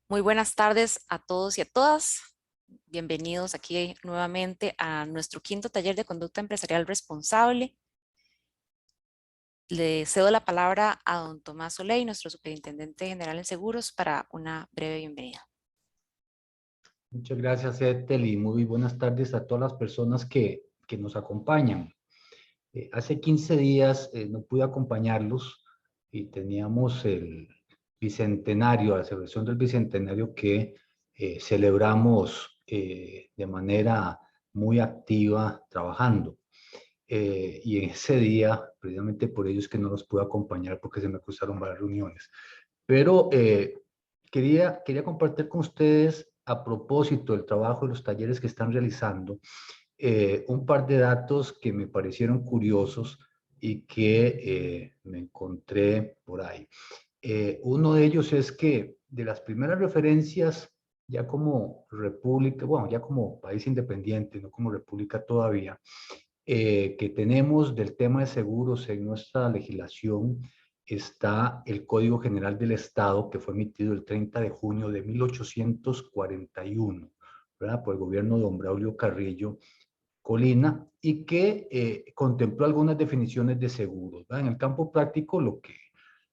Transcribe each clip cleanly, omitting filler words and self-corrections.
Muy buenas tardes a todos y a todas. Bienvenidos aquí nuevamente a nuestro quinto taller de conducta empresarial responsable. Le cedo la palabra a don Tomás Soley, nuestro superintendente general en seguros, para una breve bienvenida. Muchas gracias, Ethel, y muy buenas tardes a todas las personas que nos acompañan. Hace 15 días no pude acompañarlos y teníamos el bicentenario, la celebración del bicentenario que celebramos de manera muy activa trabajando. Y en ese día, precisamente por ello es que no los pude acompañar porque se me cruzaron varias reuniones. Pero quería compartir con ustedes, a propósito del trabajo de los talleres que están realizando, un par de datos que me parecieron curiosos y que me encontré por ahí. Uno de ellos es que de las primeras referencias, ya como república, bueno, ya como país independiente, no como república todavía, que tenemos del tema de seguros en nuestra legislación, está el Código General del Estado, que fue emitido el 30 de junio de 1841, ¿verdad? Por el gobierno de don Braulio Carrillo Colina, y que contempló algunas definiciones de seguros, ¿verdad? En el campo práctico,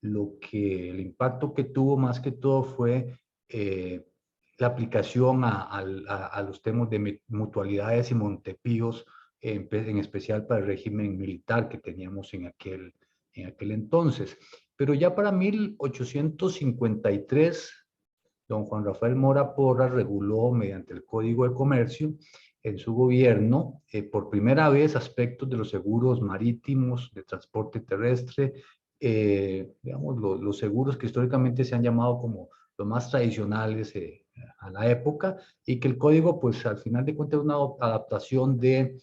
el impacto que tuvo más que todo fue la aplicación a los temas de mutualidades y montepíos, en especial para el régimen militar que teníamos en aquel entonces. Pero ya para 1853, don Juan Rafael Mora Porras reguló mediante el Código de Comercio en su gobierno por primera vez aspectos de los seguros marítimos, de transporte terrestre, digamos, los seguros que históricamente se han llamado como los más tradicionales a la época, y que el código, pues al final de cuentas, es una adaptación de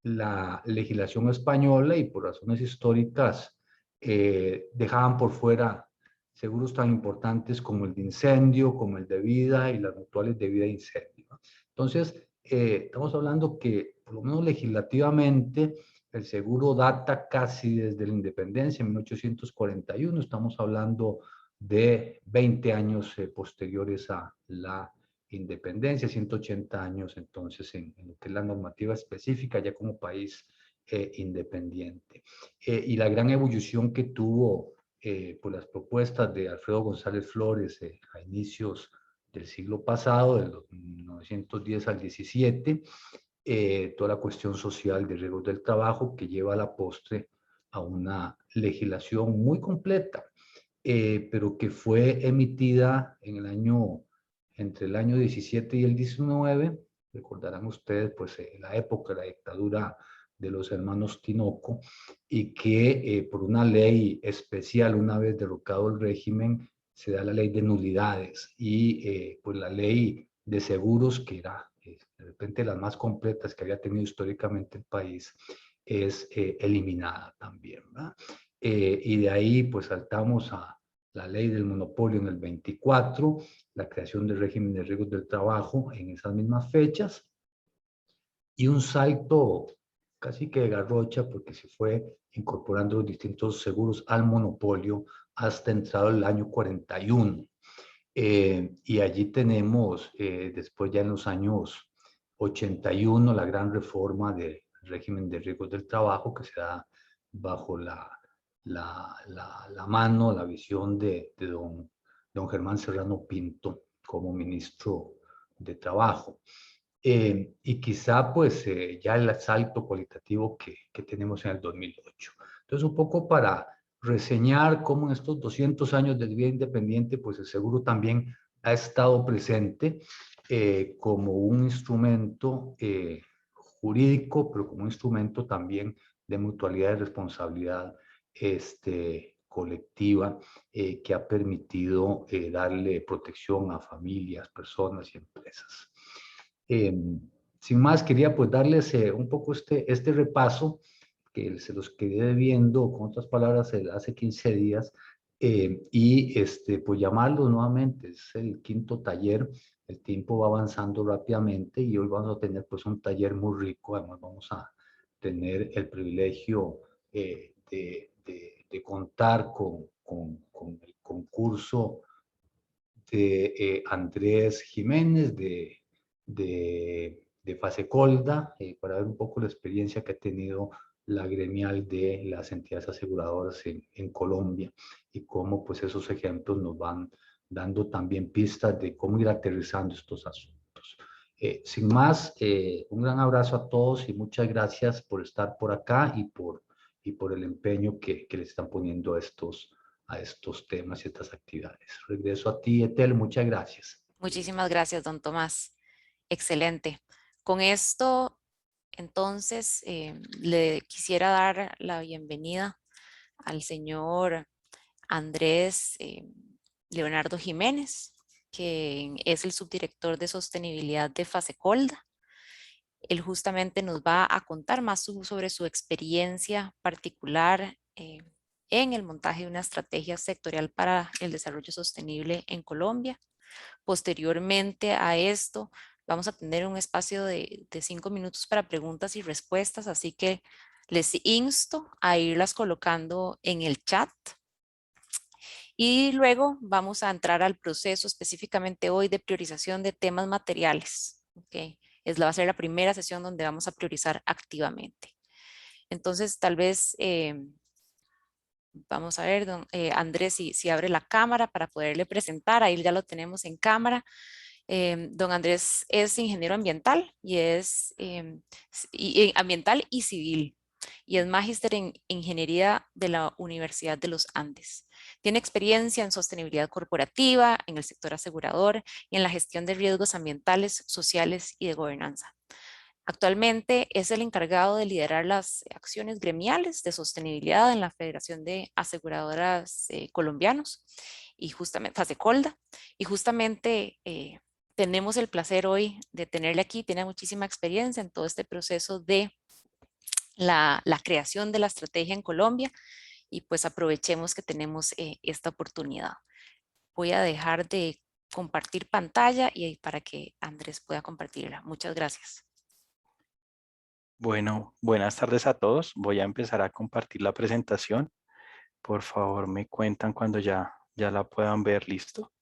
la legislación española y por razones históricas dejaban por fuera seguros tan importantes como el de incendio, como el de vida y las mutuales de vida e incendio, ¿no? Entonces, estamos hablando que, por lo menos legislativamente, el seguro data casi desde la independencia, en 1841, estamos hablando de 20 años posteriores a la independencia, 180 años entonces en lo que es la normativa específica ya como país independiente. Y la gran evolución que tuvo por las propuestas de Alfredo González Flores a inicios del siglo pasado, del 1910 al 17, toda la cuestión social de riesgos del trabajo que lleva a la postre a una legislación muy completa, pero que fue emitida entre el año 17 y el 19. Recordarán ustedes, pues, la época de la dictadura de los hermanos Tinoco, y que por una ley especial, una vez derrocado el régimen, se da la ley de nulidades y pues la ley de seguros, que era de repente las más completas que había tenido históricamente el país, es eliminada también, ¿verdad? Y de ahí pues saltamos a la ley del monopolio en el 24, la creación del régimen de riesgos del trabajo en esas mismas fechas, y un salto casi que de garrocha porque se fue incorporando los distintos seguros al monopolio hasta entrado el año 41. Y allí tenemos, después ya en los años 81, la gran reforma del régimen de riesgos del trabajo que se da bajo la mano, la visión de don Germán Serrano Pinto como ministro de Trabajo. Y quizá pues ya el salto cualitativo que tenemos en el 2008. Entonces, un poco para reseñar cómo en estos 200 años de vida independiente, pues el seguro también ha estado presente como un instrumento jurídico, pero como un instrumento también de mutualidad y responsabilidad colectiva, que ha permitido darle protección a familias, personas y empresas. Eh, Sin más, quería pues darles un poco este repaso que se los quedé debiendo, con otras palabras, hace 15 días, y pues llamarlos nuevamente. Es el quinto taller, el tiempo va avanzando rápidamente y hoy vamos a tener pues un taller muy rico. Además vamos a tener el privilegio de contar con el concurso de Andrés Jiménez de Fasecolda, para ver un poco la experiencia que ha tenido la gremial de las entidades aseguradoras en Colombia y cómo pues esos ejemplos nos van dando también pistas de cómo ir aterrizando estos asuntos. Sin más, un gran abrazo a todos y muchas gracias por estar por acá y por el empeño que le están poniendo a estos temas y estas actividades. Regreso a ti, Etel, muchas gracias. Muchísimas gracias, don Tomás. Excelente. Con esto, entonces, le quisiera dar la bienvenida al señor Andrés Leonardo Jiménez, que es el subdirector de sostenibilidad de Fasecolda. Él justamente nos va a contar más sobre su experiencia particular en el montaje de una estrategia sectorial para el desarrollo sostenible en Colombia. Posteriormente a esto, vamos a tener un espacio de 5 minutos para preguntas y respuestas, así que les insto a irlas colocando en el chat. Y luego vamos a entrar al proceso específicamente hoy de priorización de temas materiales. ¿Okay? Va a ser la primera sesión donde vamos a priorizar activamente. Entonces, tal vez, vamos a ver, Andrés, si abre la cámara para poderle presentar. Ahí ya lo tenemos en cámara. Don Andrés es ingeniero ambiental y es ambiental y civil y es magíster en ingeniería de la Universidad de los Andes. Tiene experiencia en sostenibilidad corporativa, en el sector asegurador y en la gestión de riesgos ambientales, sociales y de gobernanza. Actualmente es el encargado de liderar las acciones gremiales de sostenibilidad en la Federación de Aseguradoras Colombianos y justamente Fasecolda. Y justamente tenemos el placer hoy de tenerle aquí. Tiene muchísima experiencia en todo este proceso de la creación de la estrategia en Colombia y pues aprovechemos que tenemos esta oportunidad. Voy a dejar de compartir pantalla y para que Andrés pueda compartirla. Muchas gracias. Bueno, buenas tardes a todos. Voy a empezar a compartir la presentación. Por favor, me cuentan cuando ya la puedan ver. ¿Listo?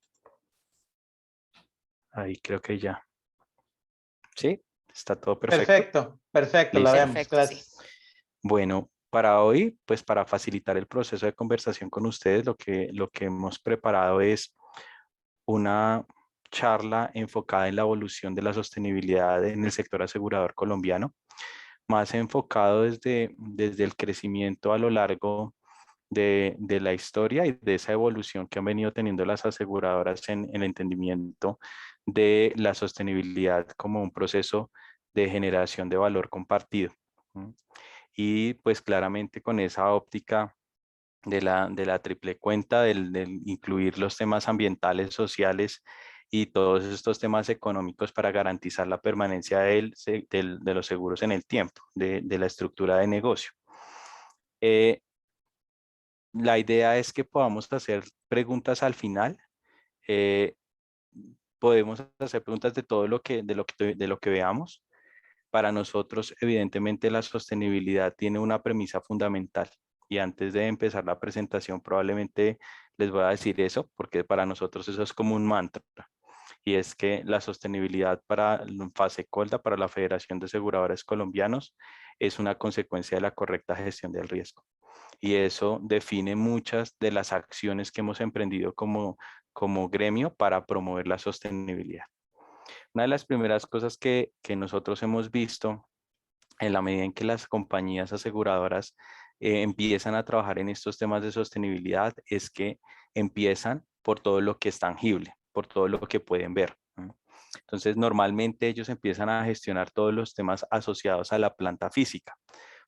Ahí creo que ya. ¿Sí? Está todo perfecto. Perfecto, la Listo. vemos. Perfecto, Gracias. sí. Bueno, para hoy, pues para facilitar el proceso de conversación con ustedes, lo que hemos preparado es una charla enfocada en la evolución de la sostenibilidad en el sector asegurador colombiano, más enfocado desde el crecimiento a lo largo de la historia y de esa evolución que han venido teniendo las aseguradoras en el entendimiento de la sostenibilidad como un proceso de generación de valor compartido. Y pues claramente con esa óptica de la triple cuenta del incluir los temas ambientales, sociales y todos estos temas económicos para garantizar la permanencia de los seguros en el tiempo, de la estructura de negocio. La idea es que podamos hacer preguntas al final. Podemos hacer preguntas de todo de lo que veamos. Para nosotros, evidentemente, la sostenibilidad tiene una premisa fundamental. Y antes de empezar la presentación, probablemente les voy a decir eso, porque para nosotros eso es como un mantra. Y es que la sostenibilidad para Fasecolda, para la Federación de Aseguradores Colombianos, es una consecuencia de la correcta gestión del riesgo. Y eso define muchas de las acciones que hemos emprendido como gremio para promover la sostenibilidad. Una de las primeras cosas que nosotros hemos visto en la medida en que las compañías aseguradoras empiezan a trabajar en estos temas de sostenibilidad es que empiezan por todo lo que es tangible, por todo lo que pueden ver. Entonces, normalmente ellos empiezan a gestionar todos los temas asociados a la planta física,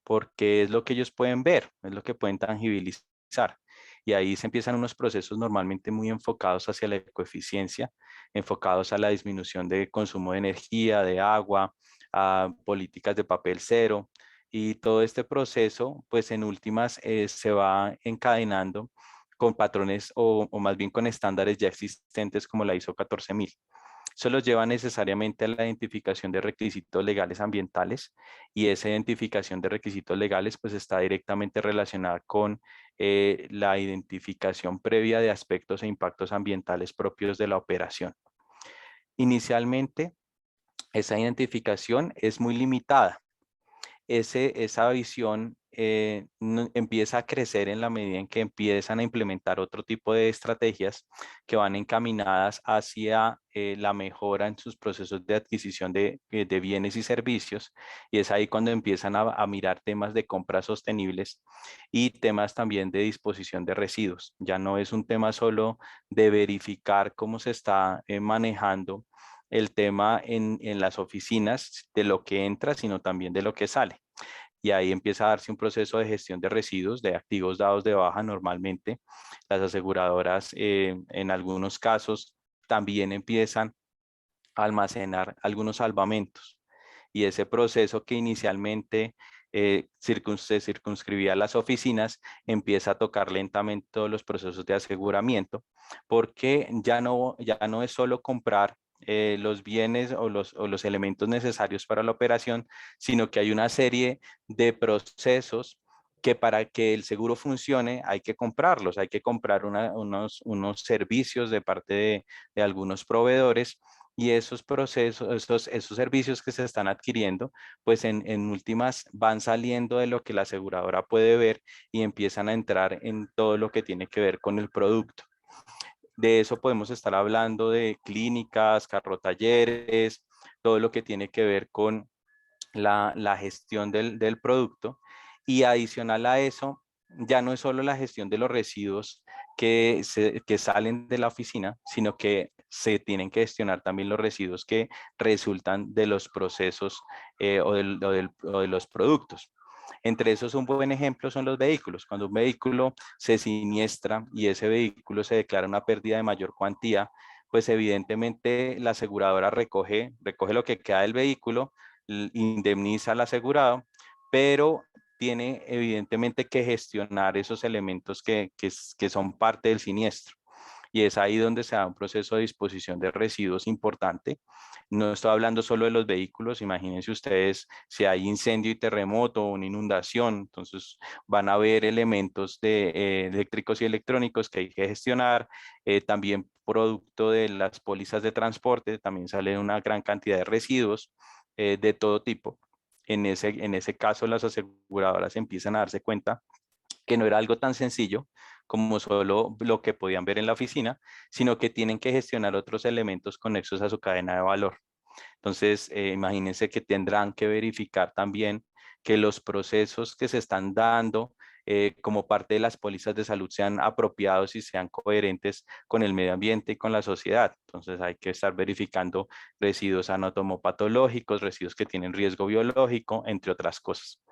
porque es lo que ellos pueden ver, es lo que pueden tangibilizar. Y ahí se empiezan unos procesos normalmente muy enfocados hacia la ecoeficiencia, enfocados a la disminución de consumo de energía, de agua, a políticas de papel cero. Y todo este proceso, pues en últimas, se va encadenando con patrones o más bien con estándares ya existentes como la ISO 14000. Eso los lleva necesariamente a la identificación de requisitos legales ambientales, y esa identificación de requisitos legales pues está directamente relacionada con la identificación previa de aspectos e impactos ambientales propios de la operación. Inicialmente, esa identificación es muy limitada. Esa visión empieza a crecer en la medida en que empiezan a implementar otro tipo de estrategias que van encaminadas hacia la mejora en sus procesos de adquisición de bienes y servicios, y es ahí cuando empiezan a mirar temas de compras sostenibles y temas también de disposición de residuos. Ya no es un tema solo de verificar cómo se está manejando el tema en las oficinas de lo que entra, sino también de lo que sale. Y ahí empieza a darse un proceso de gestión de residuos, de activos dados de baja. Normalmente las aseguradoras en algunos casos también empiezan a almacenar algunos salvamentos. Y ese proceso que inicialmente se circunscribía a las oficinas, empieza a tocar lentamente todos los procesos de aseguramiento, porque ya no es solo comprar los bienes o los elementos necesarios para la operación, sino que hay una serie de procesos que para que el seguro funcione hay que comprarlos, hay que comprar unos servicios de parte de algunos proveedores, y esos procesos, esos servicios que se están adquiriendo, pues en últimas van saliendo de lo que la aseguradora puede ver y empiezan a entrar en todo lo que tiene que ver con el producto. De eso podemos estar hablando de clínicas, carrotalleres, todo lo que tiene que ver con la gestión del producto. Y adicional a eso, ya no es solo la gestión de los residuos que salen de la oficina, sino que se tienen que gestionar también los residuos que resultan de los procesos o de los productos. Entre esos, un buen ejemplo son los vehículos. Cuando un vehículo se siniestra y ese vehículo se declara una pérdida de mayor cuantía, pues evidentemente la aseguradora recoge lo que queda del vehículo, indemniza al asegurado, pero tiene evidentemente que gestionar esos elementos que son parte del siniestro. Y es ahí donde se da un proceso de disposición de residuos importante. No estoy hablando solo de los vehículos. Imagínense ustedes si hay incendio y terremoto o una inundación, entonces van a haber elementos eléctricos y electrónicos que hay que gestionar. También producto de las pólizas de transporte también sale una gran cantidad de residuos de todo tipo. En ese caso, las aseguradoras empiezan a darse cuenta que no era algo tan sencillo como solo lo que podían ver en la oficina, sino que tienen que gestionar otros elementos conexos a su cadena de valor. Entonces, imagínense que tendrán que verificar también que los procesos que se están dando como parte de las pólizas de salud sean apropiados y sean coherentes con el medio ambiente y con la sociedad. Entonces, hay que estar verificando residuos anatomopatológicos, residuos que tienen riesgo biológico, entre otras cosas.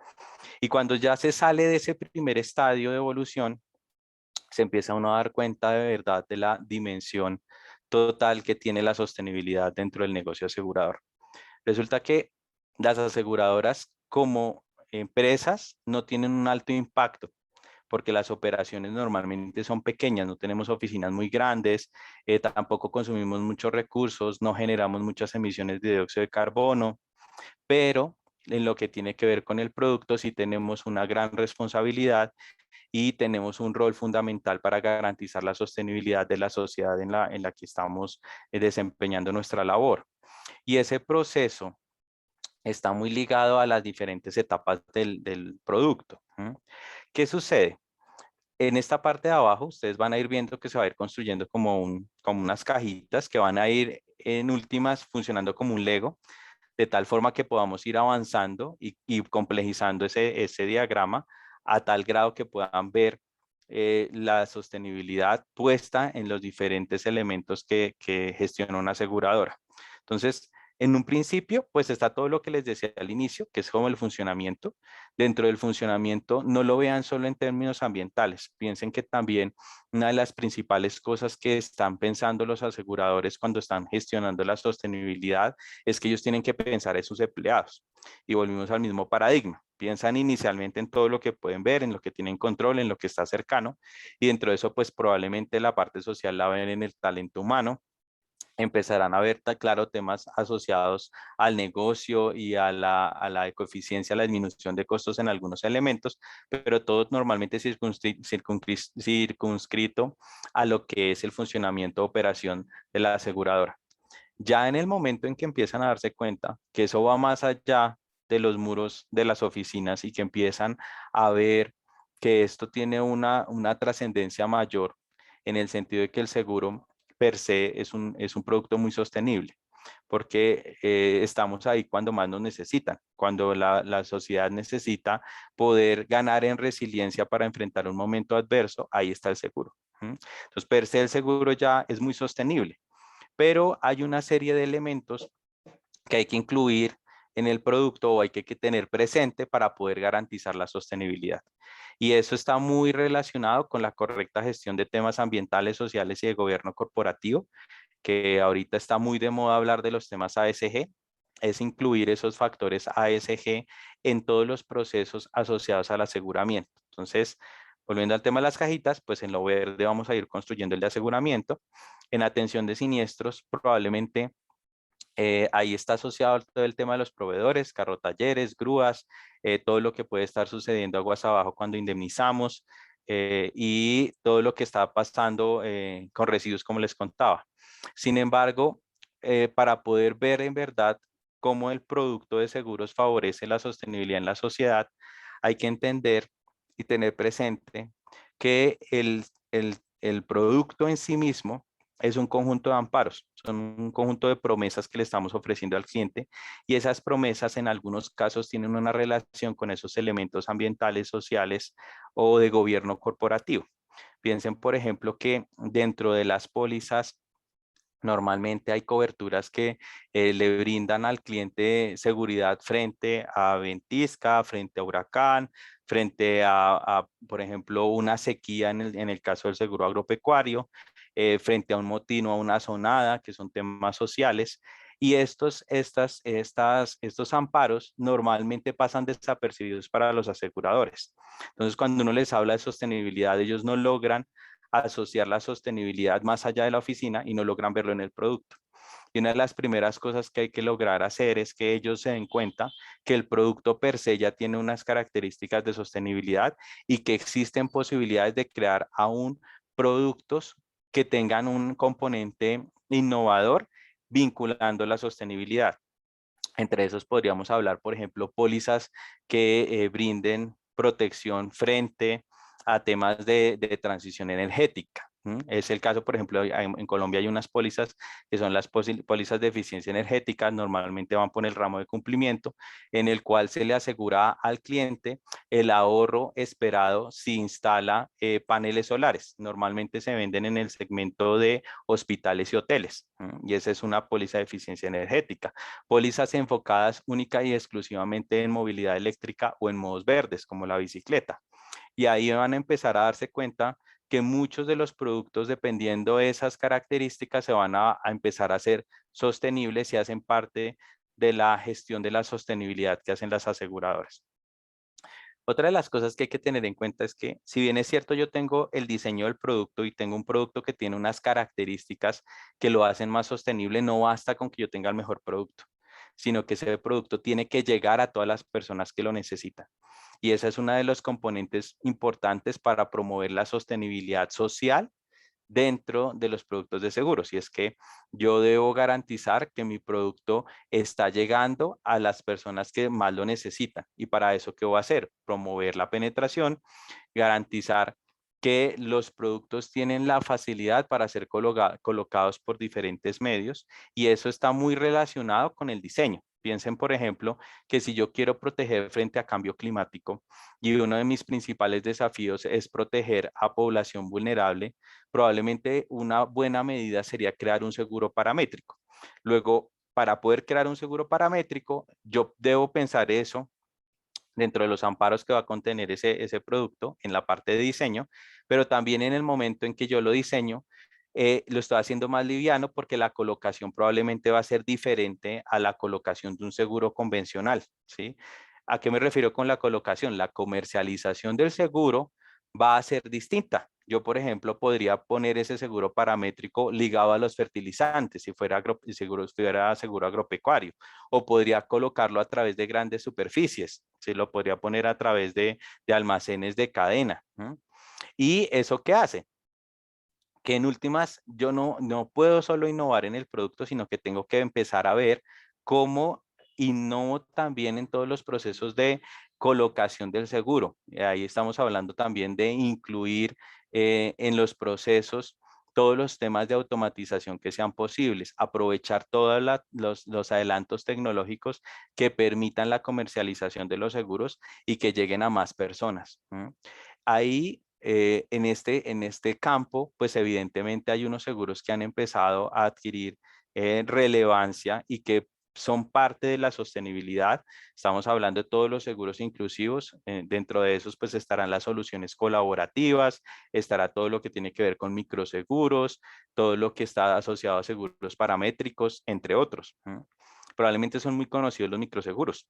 Y cuando ya se sale de ese primer estadio de evolución, se empieza uno a dar cuenta de verdad de la dimensión total que tiene la sostenibilidad dentro del negocio asegurador. Resulta que las aseguradoras como empresas no tienen un alto impacto, porque las operaciones normalmente son pequeñas, no tenemos oficinas muy grandes, tampoco consumimos muchos recursos, no generamos muchas emisiones de dióxido de carbono, pero en lo que tiene que ver con el producto sí tenemos una gran responsabilidad y tenemos un rol fundamental para garantizar la sostenibilidad de la sociedad en la que estamos desempeñando nuestra labor. Y ese proceso está muy ligado a las diferentes etapas del producto. ¿Qué sucede? En esta parte de abajo, ustedes van a ir viendo que se va a ir construyendo como unas cajitas que van a ir en últimas funcionando como un Lego, de tal forma que podamos ir avanzando y complejizando ese diagrama a tal grado que puedan ver la sostenibilidad puesta en los diferentes elementos que gestiona una aseguradora. Entonces, en un principio, pues está todo lo que les decía al inicio, que es como el funcionamiento. Dentro del funcionamiento, no lo vean solo en términos ambientales. Piensen que también una de las principales cosas que están pensando los aseguradores cuando están gestionando la sostenibilidad es que ellos tienen que pensar en sus empleados. Y volvimos al mismo paradigma. Piensan inicialmente en todo lo que pueden ver, en lo que tienen control, en lo que está cercano. Y dentro de eso, pues probablemente la parte social la ven en el talento humano, empezarán a ver, claro, temas asociados al negocio y a la ecoeficiencia, a la disminución de costos en algunos elementos, pero todo normalmente circunscrito a lo que es el funcionamiento, operación de la aseguradora. Ya en el momento en que empiezan a darse cuenta que eso va más allá de los muros de las oficinas y que empiezan a ver que esto tiene una trascendencia mayor en el sentido de que el seguro per se es un producto muy sostenible, porque estamos ahí cuando más nos necesitan, cuando la sociedad necesita poder ganar en resiliencia para enfrentar un momento adverso, ahí está el seguro. Entonces, per se el seguro ya es muy sostenible, pero hay una serie de elementos que hay que incluir en el producto o hay que tener presente para poder garantizar la sostenibilidad. Y eso está muy relacionado con la correcta gestión de temas ambientales, sociales y de gobierno corporativo, que ahorita está muy de moda hablar de los temas ASG, es incluir esos factores ASG en todos los procesos asociados al aseguramiento. Entonces, volviendo al tema de las cajitas, pues en lo verde vamos a ir construyendo el de aseguramiento. En atención de siniestros, probablemente ahí está asociado todo el tema de los proveedores, carrotalleres, grúas, todo lo que puede estar sucediendo aguas abajo cuando indemnizamos y todo lo que está pasando con residuos, como les contaba. Sin embargo, para poder ver en verdad cómo el producto de seguros favorece la sostenibilidad en la sociedad, hay que entender y tener presente que el producto en sí mismo es un conjunto de amparos, son un conjunto de promesas que le estamos ofreciendo al cliente y esas promesas en algunos casos tienen una relación con esos elementos ambientales, sociales o de gobierno corporativo. Piensen, por ejemplo, que dentro de las pólizas normalmente hay coberturas que le brindan al cliente seguridad frente a ventisca, frente a huracán, frente por ejemplo, una sequía en el caso del seguro agropecuario, frente a un motino, a una zonada, que son temas sociales. Y estos amparos normalmente pasan desapercibidos para los aseguradores. Entonces, cuando uno les habla de sostenibilidad, ellos no logran asociar la sostenibilidad más allá de la oficina y no logran verlo en el producto. Y una de las primeras cosas que hay que lograr hacer es que ellos se den cuenta que el producto per se ya tiene unas características de sostenibilidad y que existen posibilidades de crear aún productos que tengan un componente innovador vinculando la sostenibilidad. Entre esos podríamos hablar, por ejemplo, pólizas que brinden protección frente a temas de transición energética. Es el caso, por ejemplo, en Colombia hay unas pólizas que son las pólizas de eficiencia energética, normalmente van por el ramo de cumplimiento, en el cual se le asegura al cliente el ahorro esperado si instala paneles solares. Normalmente se venden en el segmento de hospitales y hoteles, y esa es una póliza de eficiencia energética. Pólizas enfocadas única y exclusivamente en movilidad eléctrica o en modos verdes, como la bicicleta. Y ahí van a empezar a darse cuenta que muchos de los productos, dependiendo de esas características, se van a empezar a ser sostenibles y hacen parte de la gestión de la sostenibilidad que hacen las aseguradoras. Otra de las cosas que hay que tener en cuenta es que, si bien es cierto, yo tengo el diseño del producto y tengo un producto que tiene unas características que lo hacen más sostenible, no basta con que yo tenga el mejor producto, sino que ese producto tiene que llegar a todas las personas que lo necesitan. Y esa es una de los componentes importantes para promover la sostenibilidad social dentro de los productos de seguros. Y es que yo debo garantizar que mi producto está llegando a las personas que más lo necesitan. Y para eso, ¿qué voy a hacer? Promover la penetración, garantizar que los productos tienen la facilidad para ser colocados por diferentes medios, y eso está muy relacionado con el diseño. Piensen, por ejemplo, que si yo quiero proteger frente a cambio climático y uno de mis principales desafíos es proteger a población vulnerable, probablemente una buena medida sería crear un seguro paramétrico. Luego, para poder crear un seguro paramétrico, yo debo pensar eso dentro de los amparos que va a contener ese producto en la parte de diseño, pero también en el momento en que yo lo diseño, lo estoy haciendo más liviano porque la colocación probablemente va a ser diferente a la colocación de un seguro convencional, ¿sí? ¿A qué me refiero con la colocación? La comercialización del seguro va a ser distinta yo, por ejemplo, podría poner ese seguro paramétrico ligado a los fertilizantes, si fuera, seguro agropecuario, o podría colocarlo a través de grandes superficies, si lo podría poner a través de almacenes de cadena. ¿Y eso qué hace? Que en últimas yo no puedo solo innovar en el producto, sino que tengo que empezar a ver cómo innovo también en todos los procesos de colocación del seguro. Ahí estamos hablando también de incluir en los procesos todos los temas de automatización que sean posibles, aprovechar todos los adelantos tecnológicos que permitan la comercialización de los seguros y que lleguen a más personas. Ahí, en este campo, pues evidentemente hay unos seguros que han empezado a adquirir relevancia y que son parte de la sostenibilidad. Estamos hablando de todos los seguros inclusivos. Dentro de esos, pues estarán las soluciones colaborativas, estará todo lo que tiene que ver con microseguros, todo lo que está asociado a seguros paramétricos, entre otros. Probablemente son muy conocidos los microseguros,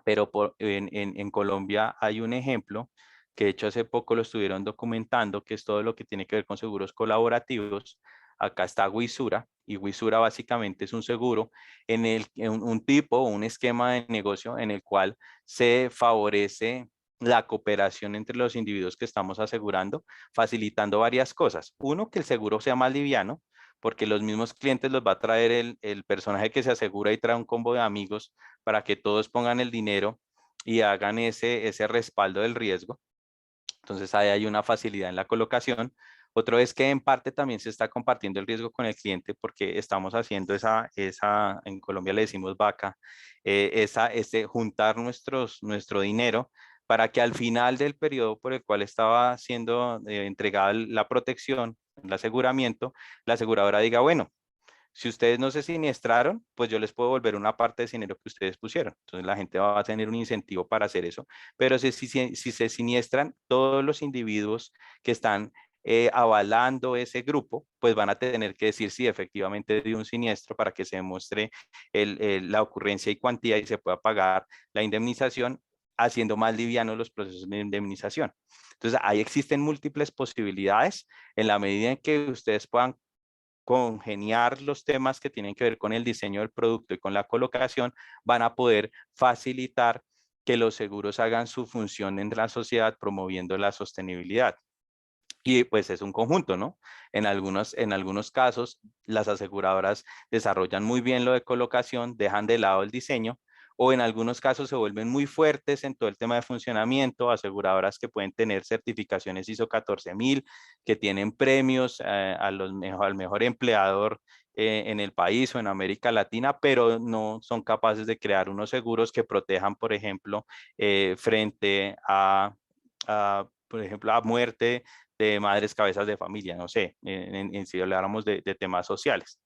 pero en Colombia hay un ejemplo que de hecho hace poco lo estuvieron documentando, que es todo lo que tiene que ver con seguros colaborativos. Acá está Wisura, y Wisura básicamente es un seguro un tipo o un esquema de negocio en el cual se favorece la cooperación entre los individuos que estamos asegurando, facilitando varias cosas. Uno, que el seguro sea más liviano, porque los mismos clientes los va a traer el personaje que se asegura y trae un combo de amigos para que todos pongan el dinero y hagan ese respaldo del riesgo. Entonces ahí hay una facilidad en la colocación. Otro es que en parte también se está compartiendo el riesgo con el cliente porque estamos haciendo en Colombia le decimos vaca, juntar nuestro dinero para que al final del periodo por el cual estaba siendo entregada la protección, el aseguramiento, la aseguradora diga, bueno, si ustedes no se siniestraron, pues yo les puedo volver una parte de ese dinero que ustedes pusieron. Entonces la gente va a tener un incentivo para hacer eso. Pero si se siniestran, todos los individuos que están avalando ese grupo, pues van a tener que decir si efectivamente dio un siniestro para que se demuestre la ocurrencia y cuantía y se pueda pagar la indemnización, haciendo más livianos los procesos de indemnización. Entonces ahí existen múltiples posibilidades en la medida en que ustedes puedan congeniar los temas que tienen que ver con el diseño del producto y con la colocación, van a poder facilitar que los seguros hagan su función en la sociedad promoviendo la sostenibilidad. Y pues es un conjunto, ¿no? En algunos casos, las aseguradoras desarrollan muy bien lo de colocación, dejan de lado el diseño, o en algunos casos se vuelven muy fuertes en todo el tema de funcionamiento, aseguradoras que pueden tener certificaciones ISO 14000, que tienen premios al mejor empleador en el país o en América Latina, pero no son capaces de crear unos seguros que protejan, por ejemplo, frente por ejemplo, a muerte de madres cabezas de familia, no sé, si habláramos de temas sociales.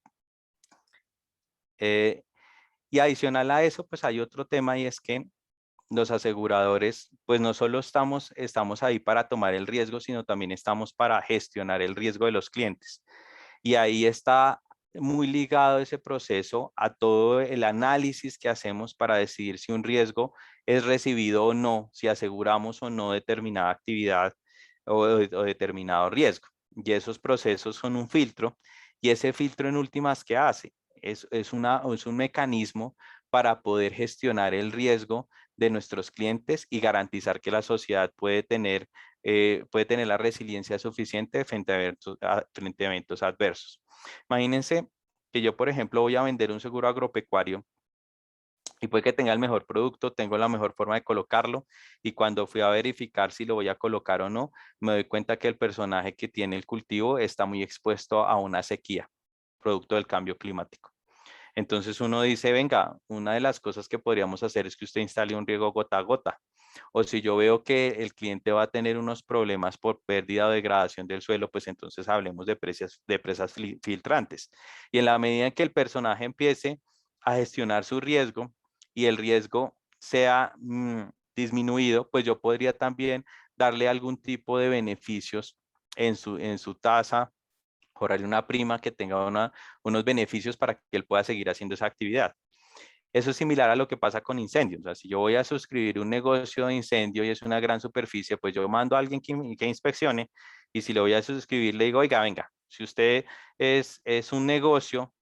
Y adicional a eso, pues hay otro tema y es que los aseguradores, pues no solo estamos ahí para tomar el riesgo, sino también estamos para gestionar el riesgo de los clientes. Y ahí está muy ligado ese proceso a todo el análisis que hacemos para decidir si un riesgo es recibido o no, si aseguramos o no determinada actividad o determinado riesgo. Y esos procesos son un filtro, y ese filtro en últimas, ¿qué hace? Es un mecanismo para poder gestionar el riesgo de nuestros clientes y garantizar que la sociedad puede tener la resiliencia suficiente frente a eventos adversos. Imagínense que yo, por ejemplo, voy a vender un seguro agropecuario y puede que tenga el mejor producto, tengo la mejor forma de colocarlo, y cuando fui a verificar si lo voy a colocar o no, me doy cuenta que el personaje que tiene el cultivo está muy expuesto a una sequía, producto del cambio climático. Entonces uno dice, venga, una de las cosas que podríamos hacer es que usted instale un riego gota a gota. O si yo veo que el cliente va a tener unos problemas por pérdida o degradación del suelo, pues entonces hablemos de presas filtrantes. Y en la medida en que el personaje empiece a gestionar su riesgo y el riesgo sea disminuido, pues yo podría también darle algún tipo de beneficios en su tasa, cobrarle una prima que tenga unos beneficios para que él pueda seguir haciendo esa actividad. Eso es similar a lo que pasa con incendios. O sea, si yo voy a suscribir un negocio de incendio y es una gran superficie, pues yo mando a alguien que inspeccione, Y si le voy a suscribir, le digo, oiga, venga, si usted es un negocio,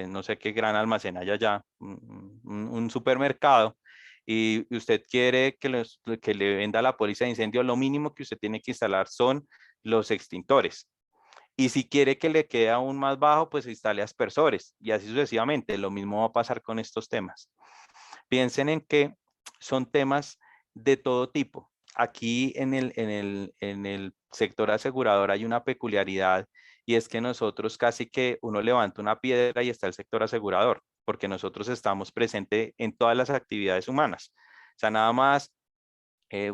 no sé qué gran almacén haya allá, un supermercado, y usted quiere que le venda la póliza de incendio, lo mínimo que usted tiene que instalar son los extintores. Y si quiere que le quede aún más bajo, pues instale aspersores y así sucesivamente. Lo mismo va a pasar con estos temas. Piensen en que son temas de todo tipo. Aquí en el sector asegurador hay una peculiaridad y es que nosotros casi que uno levanta una piedra y está el sector asegurador, porque nosotros estamos presentes en todas las actividades humanas. O sea, nada más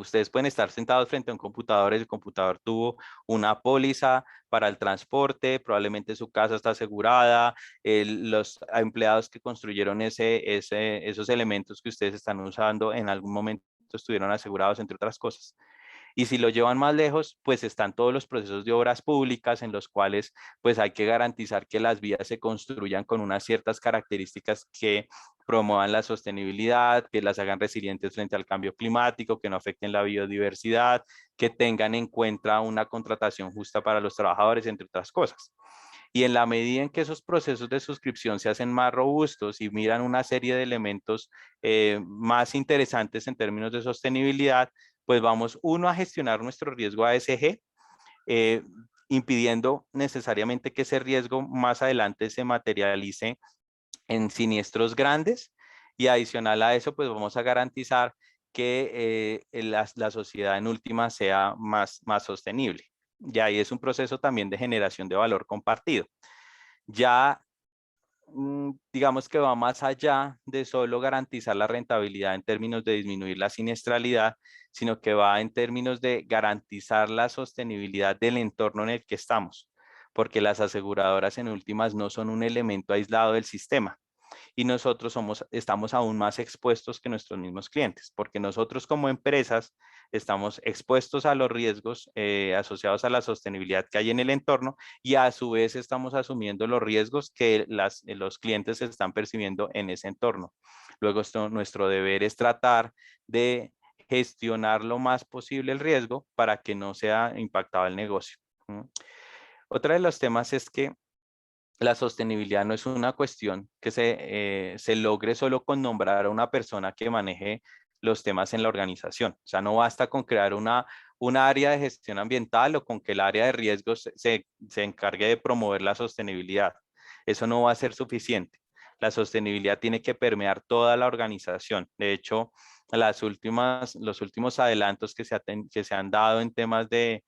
ustedes pueden estar sentados frente a un computador, el computador tuvo una póliza para el transporte, probablemente su casa está asegurada, los empleados que construyeron esos elementos que ustedes están usando en algún momento estuvieron asegurados, entre otras cosas. Y si lo llevan más lejos, pues están todos los procesos de obras públicas en los cuales pues hay que garantizar que las vías se construyan con unas ciertas características que promuevan la sostenibilidad, que las hagan resilientes frente al cambio climático, que no afecten la biodiversidad, que tengan en cuenta una contratación justa para los trabajadores, entre otras cosas. Y en la medida en que esos procesos de suscripción se hacen más robustos y miran una serie de elementos más interesantes en términos de sostenibilidad, pues vamos, uno, a gestionar nuestro riesgo ASG, impidiendo necesariamente que ese riesgo más adelante se materialice en siniestros grandes, y adicional a eso, pues vamos a garantizar que la sociedad en última sea más sostenible. Y ahí es un proceso también de generación de valor compartido. Ya digamos que va más allá de solo garantizar la rentabilidad en términos de disminuir la siniestralidad, sino que va en términos de garantizar la sostenibilidad del entorno en el que estamos, porque las aseguradoras en últimas no son un elemento aislado del sistema. Y nosotros estamos aún más expuestos que nuestros mismos clientes, porque nosotros como empresas estamos expuestos a los riesgos asociados a la sostenibilidad que hay en el entorno, y a su vez estamos asumiendo los riesgos que los clientes están percibiendo en ese entorno. Luego nuestro deber es tratar de gestionar lo más posible el riesgo para que no sea impactado el negocio. Otro de los temas es que la sostenibilidad no es una cuestión que se logre solo con nombrar a una persona que maneje los temas en la organización. O sea, no basta con crear una área de gestión ambiental o con que el área de riesgos se encargue de promover la sostenibilidad. Eso no va a ser suficiente. La sostenibilidad tiene que permear toda la organización. De hecho, los últimos adelantos que se han dado en temas de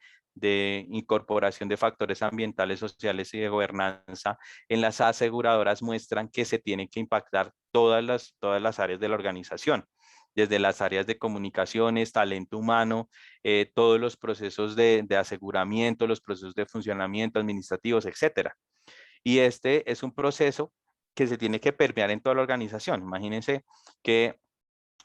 incorporación de factores ambientales, sociales y de gobernanza en las aseguradoras muestran que se tienen que impactar todas las áreas de la organización, desde las áreas de comunicaciones, talento humano, todos los procesos de aseguramiento, los procesos de funcionamiento administrativos, etcétera. Y este es un proceso que se tiene que permear en toda la organización. Imagínense que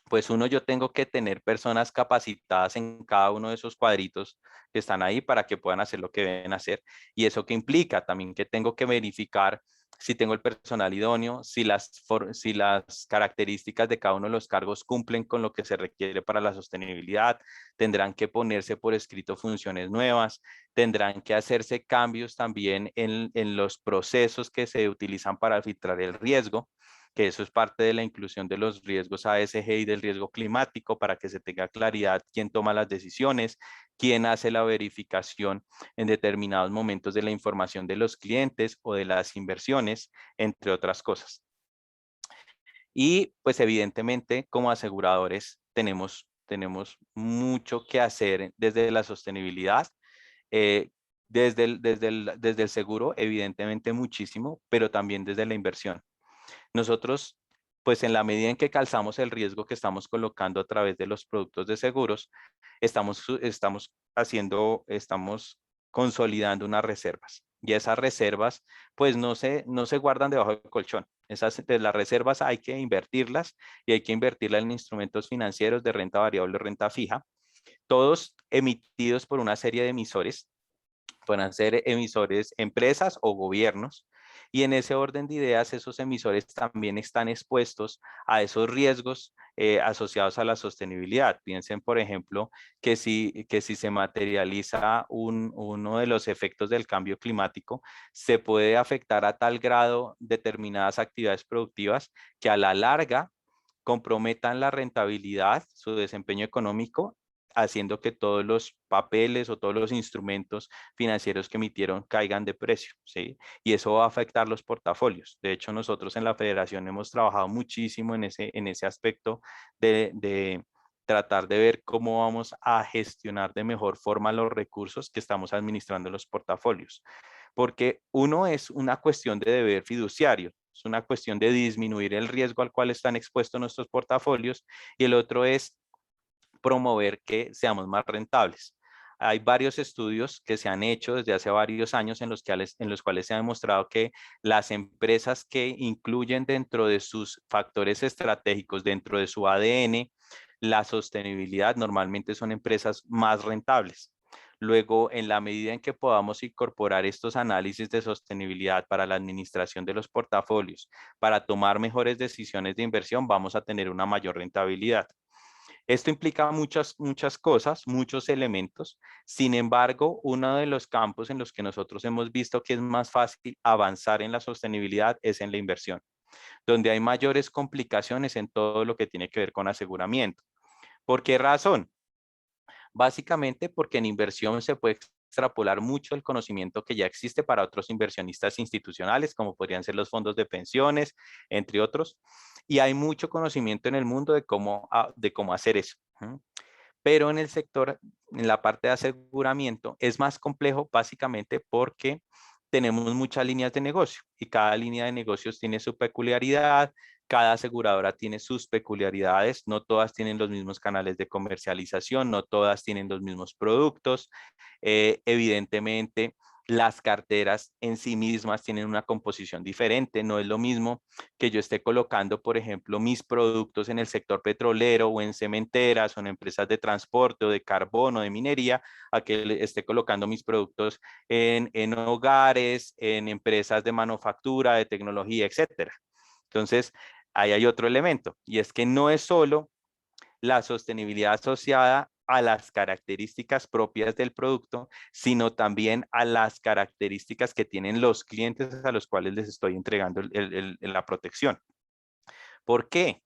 pues yo tengo que tener personas capacitadas en cada uno de esos cuadritos que están ahí para que puedan hacer lo que deben hacer. Y eso que implica también que tengo que verificar si tengo el personal idóneo, si las características de cada uno de los cargos cumplen con lo que se requiere para la sostenibilidad. Tendrán que ponerse por escrito funciones nuevas, tendrán que hacerse cambios también en los procesos que se utilizan para filtrar el riesgo, que eso es parte de la inclusión de los riesgos ASG y del riesgo climático, para que se tenga claridad quién toma las decisiones, quién hace la verificación en determinados momentos de la información de los clientes o de las inversiones, entre otras cosas. Y pues evidentemente como aseguradores tenemos mucho que hacer desde la sostenibilidad, desde el seguro evidentemente muchísimo, pero también desde la inversión. Nosotros, pues en la medida en que calzamos el riesgo que estamos colocando a través de los productos de seguros, estamos consolidando unas reservas. Y esas reservas, pues no se guardan debajo del colchón. Las reservas hay que invertirlas, y hay que invertirlas en instrumentos financieros de renta variable o renta fija, todos emitidos por una serie de emisores. Pueden ser emisores empresas o gobiernos, Y en ese orden de ideas, esos emisores también están expuestos a esos riesgos asociados a la sostenibilidad. Piensen, por ejemplo, que si se materializa uno de los efectos del cambio climático, se puede afectar a tal grado determinadas actividades productivas que a la larga comprometan la rentabilidad, su desempeño económico, haciendo que todos los papeles o todos los instrumentos financieros que emitieron caigan de precio, ¿sí? Y eso va a afectar los portafolios. De hecho, nosotros en la federación hemos trabajado muchísimo en ese aspecto de tratar de ver cómo vamos a gestionar de mejor forma los recursos que estamos administrando en los portafolios. Porque uno es una cuestión de deber fiduciario, es una cuestión de disminuir el riesgo al cual están expuestos nuestros portafolios, y el otro es promover que seamos más rentables. Hay varios estudios que se han hecho desde hace varios años en los cuales se ha demostrado que las empresas que incluyen dentro de sus factores estratégicos, dentro de su ADN, la sostenibilidad, normalmente son empresas más rentables. Luego, en la medida en que podamos incorporar estos análisis de sostenibilidad para la administración de los portafolios, para tomar mejores decisiones de inversión, vamos a tener una mayor rentabilidad. Esto implica muchas cosas, muchos elementos. Sin embargo, uno de los campos en los que nosotros hemos visto que es más fácil avanzar en la sostenibilidad es en la inversión, donde hay mayores complicaciones en todo lo que tiene que ver con aseguramiento. ¿Por qué razón? Básicamente porque en inversión se puede extrapolar mucho el conocimiento que ya existe para otros inversionistas institucionales, como podrían ser los fondos de pensiones, entre otros. Y hay mucho conocimiento en el mundo de cómo hacer eso. Pero en el sector, en la parte de aseguramiento, es más complejo básicamente porque tenemos muchas líneas de negocio y cada línea de negocios tiene su peculiaridad, cada aseguradora tiene sus peculiaridades, no todas tienen los mismos canales de comercialización, no todas tienen los mismos productos. Evidentemente, las carteras en sí mismas tienen una composición diferente. No es lo mismo que yo esté colocando, por ejemplo, mis productos en el sector petrolero o en cementeras o en empresas de transporte o de carbón o de minería, a que esté colocando mis productos en hogares, en empresas de manufactura, de tecnología, etcétera. Entonces, ahí hay otro elemento, y es que no es solo la sostenibilidad asociada a las características propias del producto, sino también a las características que tienen los clientes a los cuales les estoy entregando la protección. ¿Por qué?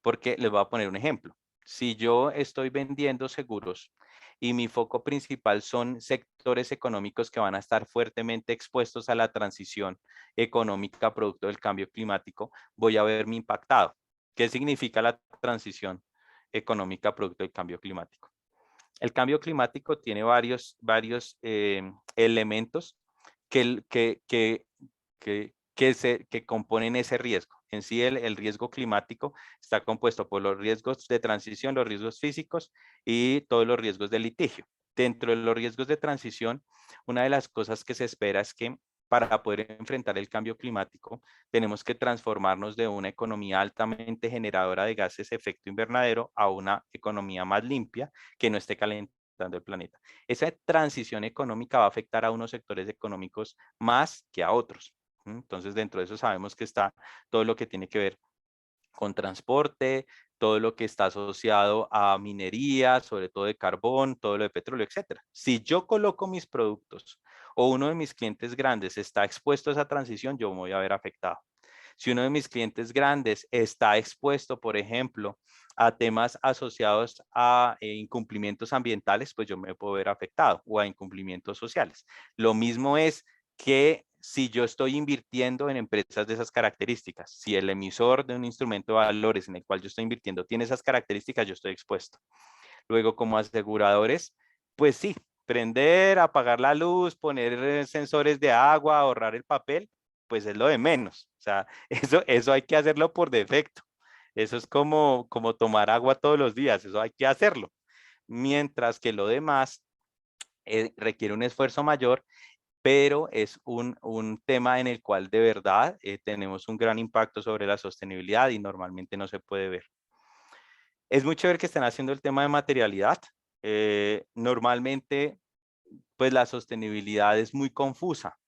Porque les voy a poner un ejemplo. Si yo estoy vendiendo seguros y mi foco principal son sectores económicos que van a estar fuertemente expuestos a la transición económica producto del cambio climático, voy a verme impactado. ¿Qué significa la transición económica producto del cambio climático? El cambio climático tiene varios elementos que, que, que, que componen ese riesgo. En sí, el riesgo climático está compuesto por los riesgos de transición, los riesgos físicos y todos los riesgos de litigio. Dentro de los riesgos de transición, una de las cosas que se espera es que para poder enfrentar el cambio climático, tenemos que transformarnos de una economía altamente generadora de gases de efecto invernadero a una economía más limpia que no esté calentando el planeta. Esa transición económica va a afectar a unos sectores económicos más que a otros. Entonces, dentro de eso sabemos que está todo lo que tiene que ver con transporte, todo lo que está asociado a minería, sobre todo de carbón, todo lo de petróleo, etcétera. Si yo coloco mis productos o uno de mis clientes grandes está expuesto a esa transición, yo me voy a ver afectado. Si uno de mis clientes grandes está expuesto, por ejemplo, a temas asociados a incumplimientos ambientales, pues yo me puedo ver afectado, o a incumplimientos sociales. Lo mismo es que si yo estoy invirtiendo en empresas de esas características, si el emisor de un instrumento de valores en el cual yo estoy invirtiendo tiene esas características, yo estoy expuesto. Luego, como aseguradores, pues sí, prender, apagar la luz, poner sensores de agua, ahorrar el papel, pues es lo de menos. O sea, eso hay que hacerlo por defecto. Eso es como tomar agua todos los días, eso hay que hacerlo. Mientras que lo demás requiere un esfuerzo mayor, pero es un tema en el cual de verdad tenemos un gran impacto sobre la sostenibilidad y normalmente no se puede ver. Es muy chévere que estén haciendo el tema de materialidad. Normalmente, pues la sostenibilidad es muy confusa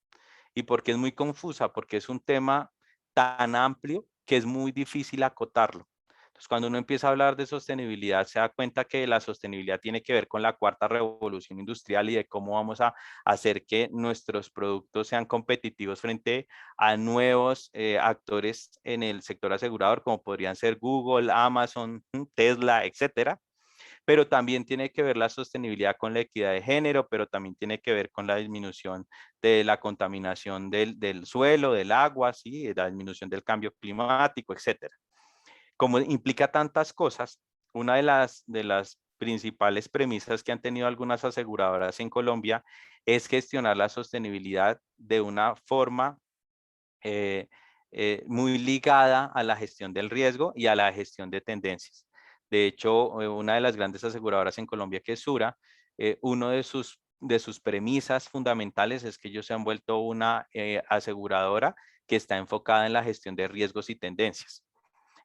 ¿Y por qué es muy confusa? Porque es un tema tan amplio que es muy difícil acotarlo. Entonces, cuando uno empieza a hablar de sostenibilidad, se da cuenta que la sostenibilidad tiene que ver con la cuarta revolución industrial y de cómo vamos a hacer que nuestros productos sean competitivos frente a nuevos actores en el sector asegurador, como podrían ser Google, Amazon, Tesla, etcétera. Pero también tiene que ver la sostenibilidad con la equidad de género, pero también tiene que ver con la disminución de la contaminación del suelo, del agua, ¿sí? La disminución del cambio climático, etcétera. Como implica tantas cosas, una de las principales premisas que han tenido algunas aseguradoras en Colombia es gestionar la sostenibilidad de una forma eh, muy ligada a la gestión del riesgo y a la gestión de tendencias. De hecho, una de las grandes aseguradoras en Colombia, que es Sura, uno de sus premisas fundamentales es que ellos se han vuelto una aseguradora que está enfocada en la gestión de riesgos y tendencias.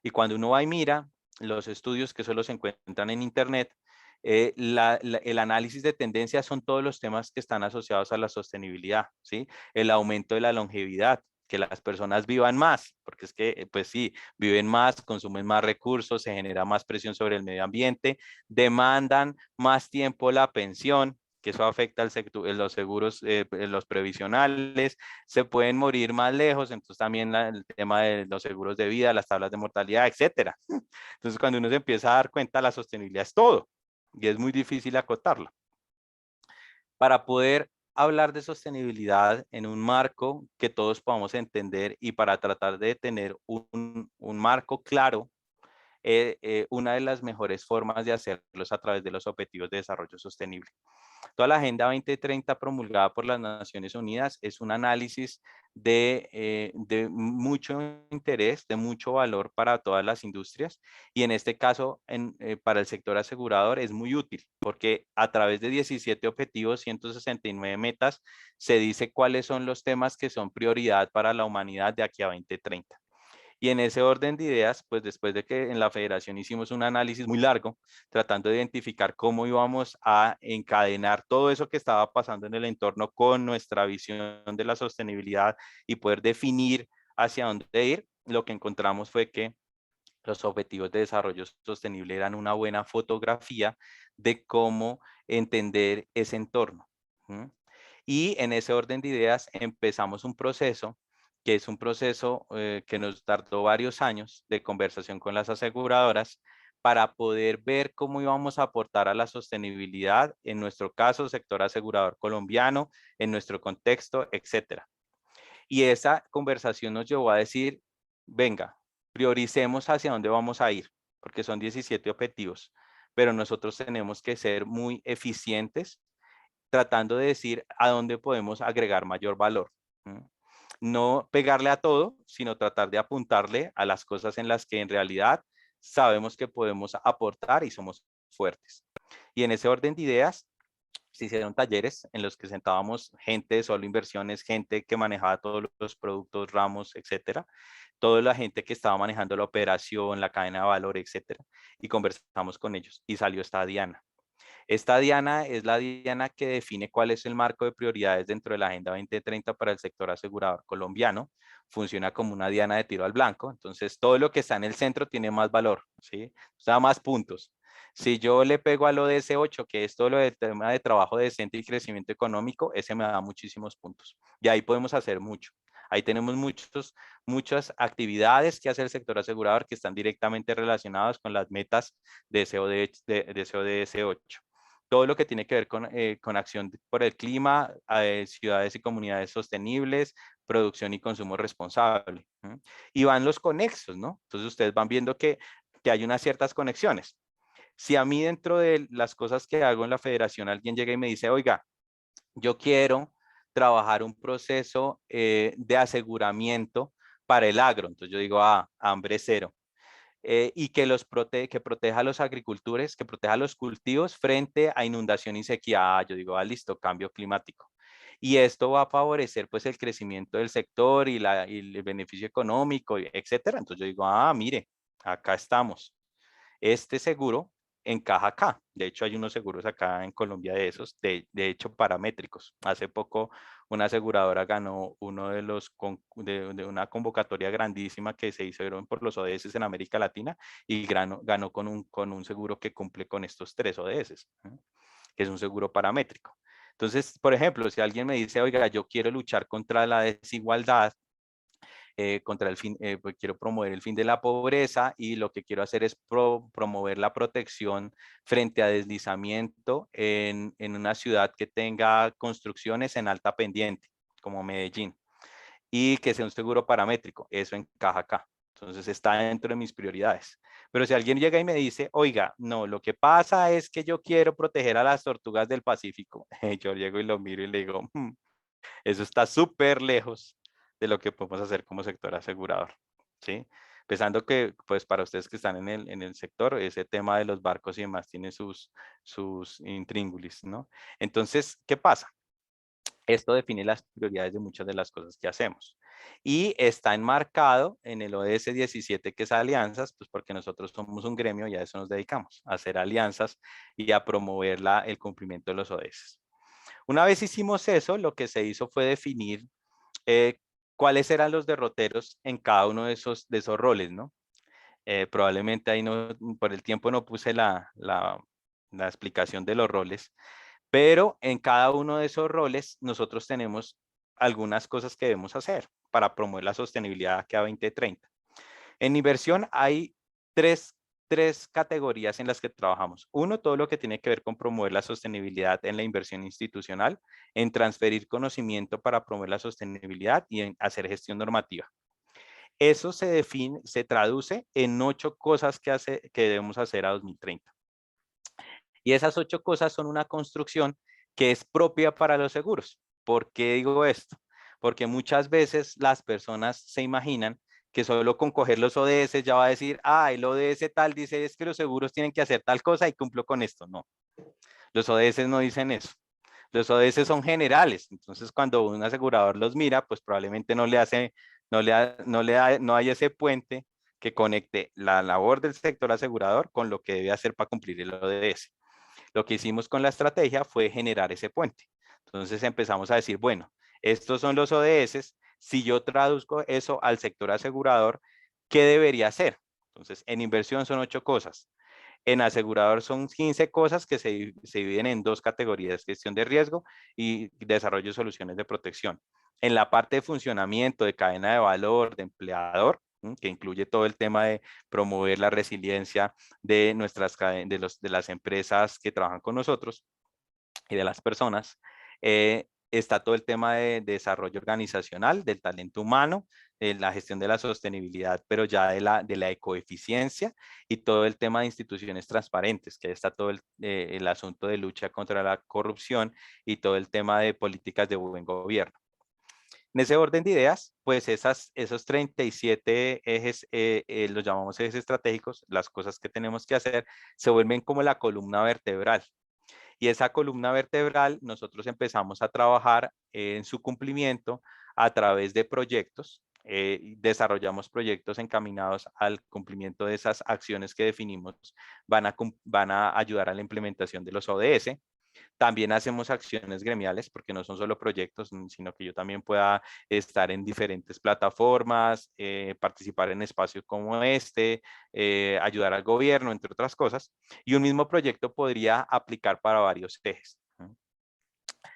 Y cuando uno va y mira los estudios que solo se encuentran en Internet, el análisis de tendencias son todos los temas que están asociados a la sostenibilidad, ¿sí? El aumento de la longevidad, que las personas vivan más, porque es que, pues sí, viven más, consumen más recursos, se genera más presión sobre el medio ambiente, demandan más tiempo la pensión, que eso afecta al sector, los seguros, los previsionales, se pueden morir más lejos, entonces también el tema de los seguros de vida, las tablas de mortalidad, etcétera. Entonces, cuando uno se empieza a dar cuenta, la sostenibilidad es todo y es muy difícil acotarla. Para poder hablar de sostenibilidad en un marco que todos podamos entender y para tratar de tener un marco claro, una de las mejores formas de hacerlo es a través de los objetivos de desarrollo sostenible. Toda la Agenda 2030 promulgada por las Naciones Unidas es un análisis de mucho interés, de mucho valor para todas las industrias y en este caso para el sector asegurador es muy útil porque a través de 17 objetivos, 169 metas, se dice cuáles son los temas que son prioridad para la humanidad de aquí a 2030. Y en ese orden de ideas, pues después de que en la federación hicimos un análisis muy largo, tratando de identificar cómo íbamos a encadenar todo eso que estaba pasando en el entorno con nuestra visión de la sostenibilidad y poder definir hacia dónde ir, lo que encontramos fue que los objetivos de desarrollo sostenible eran una buena fotografía de cómo entender ese entorno. Y en ese orden de ideas empezamos un proceso que es un proceso que nos tardó varios años de conversación con las aseguradoras para poder ver cómo íbamos a aportar a la sostenibilidad, en nuestro caso, sector asegurador colombiano, en nuestro contexto, etcétera. Y esa conversación nos llevó a decir, venga, prioricemos hacia dónde vamos a ir, porque son 17 objetivos, pero nosotros tenemos que ser muy eficientes tratando de decir a dónde podemos agregar mayor valor. No pegarle a todo, sino tratar de apuntarle a las cosas en las que en realidad sabemos que podemos aportar y somos fuertes. Y en ese orden de ideas, se hicieron talleres en los que sentábamos gente de solo inversiones, gente que manejaba todos los productos, ramos, etcétera, toda la gente que estaba manejando la operación, la cadena de valor, etcétera, y conversamos con ellos y salió esta Diana. Esta Diana es la Diana que define cuál es el marco de prioridades dentro de la Agenda 2030 para el sector asegurador colombiano. Funciona como una Diana de tiro al blanco. Entonces, todo lo que está en el centro tiene más valor, ¿sí? Da más puntos. Si yo le pego a lo de ese 8, que es todo lo del tema de trabajo decente y crecimiento económico, ese me da muchísimos puntos. Y ahí podemos hacer mucho. Ahí tenemos muchas actividades que hace el sector asegurador que están directamente relacionadas con las metas de CODS 8. Todo lo que tiene que ver con acción por el clima, ciudades y comunidades sostenibles, producción y consumo responsable. Y van los conexos, ¿no? Entonces ustedes van viendo que hay unas ciertas conexiones. Si a mí dentro de las cosas que hago en la federación alguien llega y me dice, oiga, yo quiero trabajar un proceso de aseguramiento para el agro. Entonces yo digo, hambre cero. Y que proteja a los agricultores, que proteja a los cultivos frente a inundación y sequía. Yo digo, listo, cambio climático. Y esto va a favorecer pues el crecimiento del sector y el beneficio económico, etcétera. Entonces yo digo, mire, acá estamos. Este seguro encaja acá. De hecho, hay unos seguros acá en Colombia de esos, de hecho, paramétricos. Hace poco una aseguradora ganó uno de los de una convocatoria grandísima que se hicieron por los ODS en América Latina y ganó con un seguro que cumple con estos 3 ODS, que es un seguro paramétrico. Entonces, por ejemplo, si alguien me dice, oiga, yo quiero luchar contra la desigualdad, contra el fin, pues quiero promover el fin de la pobreza y lo que quiero hacer es promover la protección frente a deslizamiento en una ciudad que tenga construcciones en alta pendiente, como Medellín, y que sea un seguro paramétrico. Eso encaja acá. Entonces está dentro de mis prioridades. Pero si alguien llega y me dice, oiga, no, lo que pasa es que yo quiero proteger a las tortugas del Pacífico, yo llego y lo miro y le digo, eso está súper lejos de lo que podemos hacer como sector asegurador, ¿sí? Pensando que, pues, para ustedes que están en el sector, ese tema de los barcos y demás tiene sus intríngulis, ¿no? Entonces, ¿qué pasa? Esto define las prioridades de muchas de las cosas que hacemos. Y está enmarcado en el ODS 17, que es alianzas, pues porque nosotros somos un gremio y a eso nos dedicamos, a hacer alianzas y a promover el cumplimiento de los ODS. Una vez hicimos eso, lo que se hizo fue definir cuáles eran los derroteros en cada uno de esos roles, ¿no? Probablemente ahí no, por el tiempo no puse la explicación de los roles, pero en cada uno de esos roles nosotros tenemos algunas cosas que debemos hacer para promover la sostenibilidad que a 2030. En inversión hay tres categorías en las que trabajamos. Uno, todo lo que tiene que ver con promover la sostenibilidad en la inversión institucional, en transferir conocimiento para promover la sostenibilidad y en hacer gestión normativa. Eso se traduce en 8 cosas que debemos hacer a 2030. Y esas 8 cosas son una construcción que es propia para los seguros. ¿Por qué digo esto? Porque muchas veces las personas se imaginan que solo con coger los ODS ya va a decir, ah, el ODS tal dice es que los seguros tienen que hacer tal cosa y cumplo con esto. No, los ODS no dicen eso. Los ODS son generales, entonces cuando un asegurador los mira, pues probablemente no hay ese puente que conecte la labor del sector asegurador con lo que debe hacer para cumplir el ODS. Lo que hicimos con la estrategia fue generar ese puente. Entonces empezamos a decir, bueno, estos son los ODS, si yo traduzco eso al sector asegurador, ¿qué debería hacer? Entonces, en inversión son 8 cosas. En asegurador son 15 cosas que se dividen en 2 categorías, gestión de riesgo y desarrollo de soluciones de protección. En la parte de funcionamiento, de cadena de valor, de empleador, que incluye todo el tema de promover la resiliencia de de las empresas que trabajan con nosotros y de las personas. Está todo el tema de desarrollo organizacional, del talento humano, de la gestión de la sostenibilidad, pero ya de la ecoeficiencia y todo el tema de instituciones transparentes, que ahí está todo el asunto de lucha contra la corrupción y todo el tema de políticas de buen gobierno. En ese orden de ideas, pues esos 37 ejes, los llamamos ejes estratégicos, las cosas que tenemos que hacer, se vuelven como la columna vertebral. Y esa columna vertebral nosotros empezamos a trabajar en su cumplimiento a través de proyectos. Desarrollamos proyectos encaminados al cumplimiento de esas acciones que definimos, van a ayudar a la implementación de los ODS. También hacemos acciones gremiales porque no son solo proyectos, sino que yo también pueda estar en diferentes plataformas, participar en espacios como este, ayudar al gobierno, entre otras cosas. Y un mismo proyecto podría aplicar para varios ejes.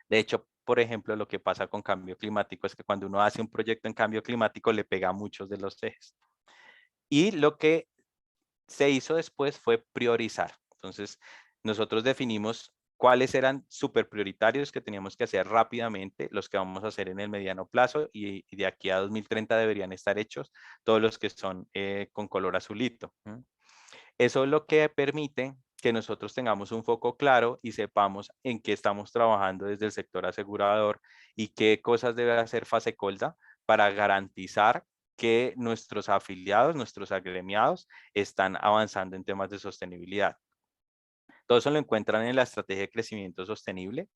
De hecho, por ejemplo, lo que pasa con cambio climático es que cuando uno hace un proyecto en cambio climático le pega a muchos de los ejes. Y lo que se hizo después fue priorizar. Entonces, nosotros definimos cuáles eran súper prioritarios que teníamos que hacer rápidamente, los que vamos a hacer en el mediano plazo y de aquí a 2030 deberían estar hechos, todos los que son con color azulito. Eso es lo que permite que nosotros tengamos un foco claro y sepamos en qué estamos trabajando desde el sector asegurador y qué cosas debe hacer Fasecolda para garantizar que nuestros afiliados, nuestros agremiados están avanzando en temas de sostenibilidad. Todo eso lo encuentran en la Estrategia de Crecimiento Sostenible.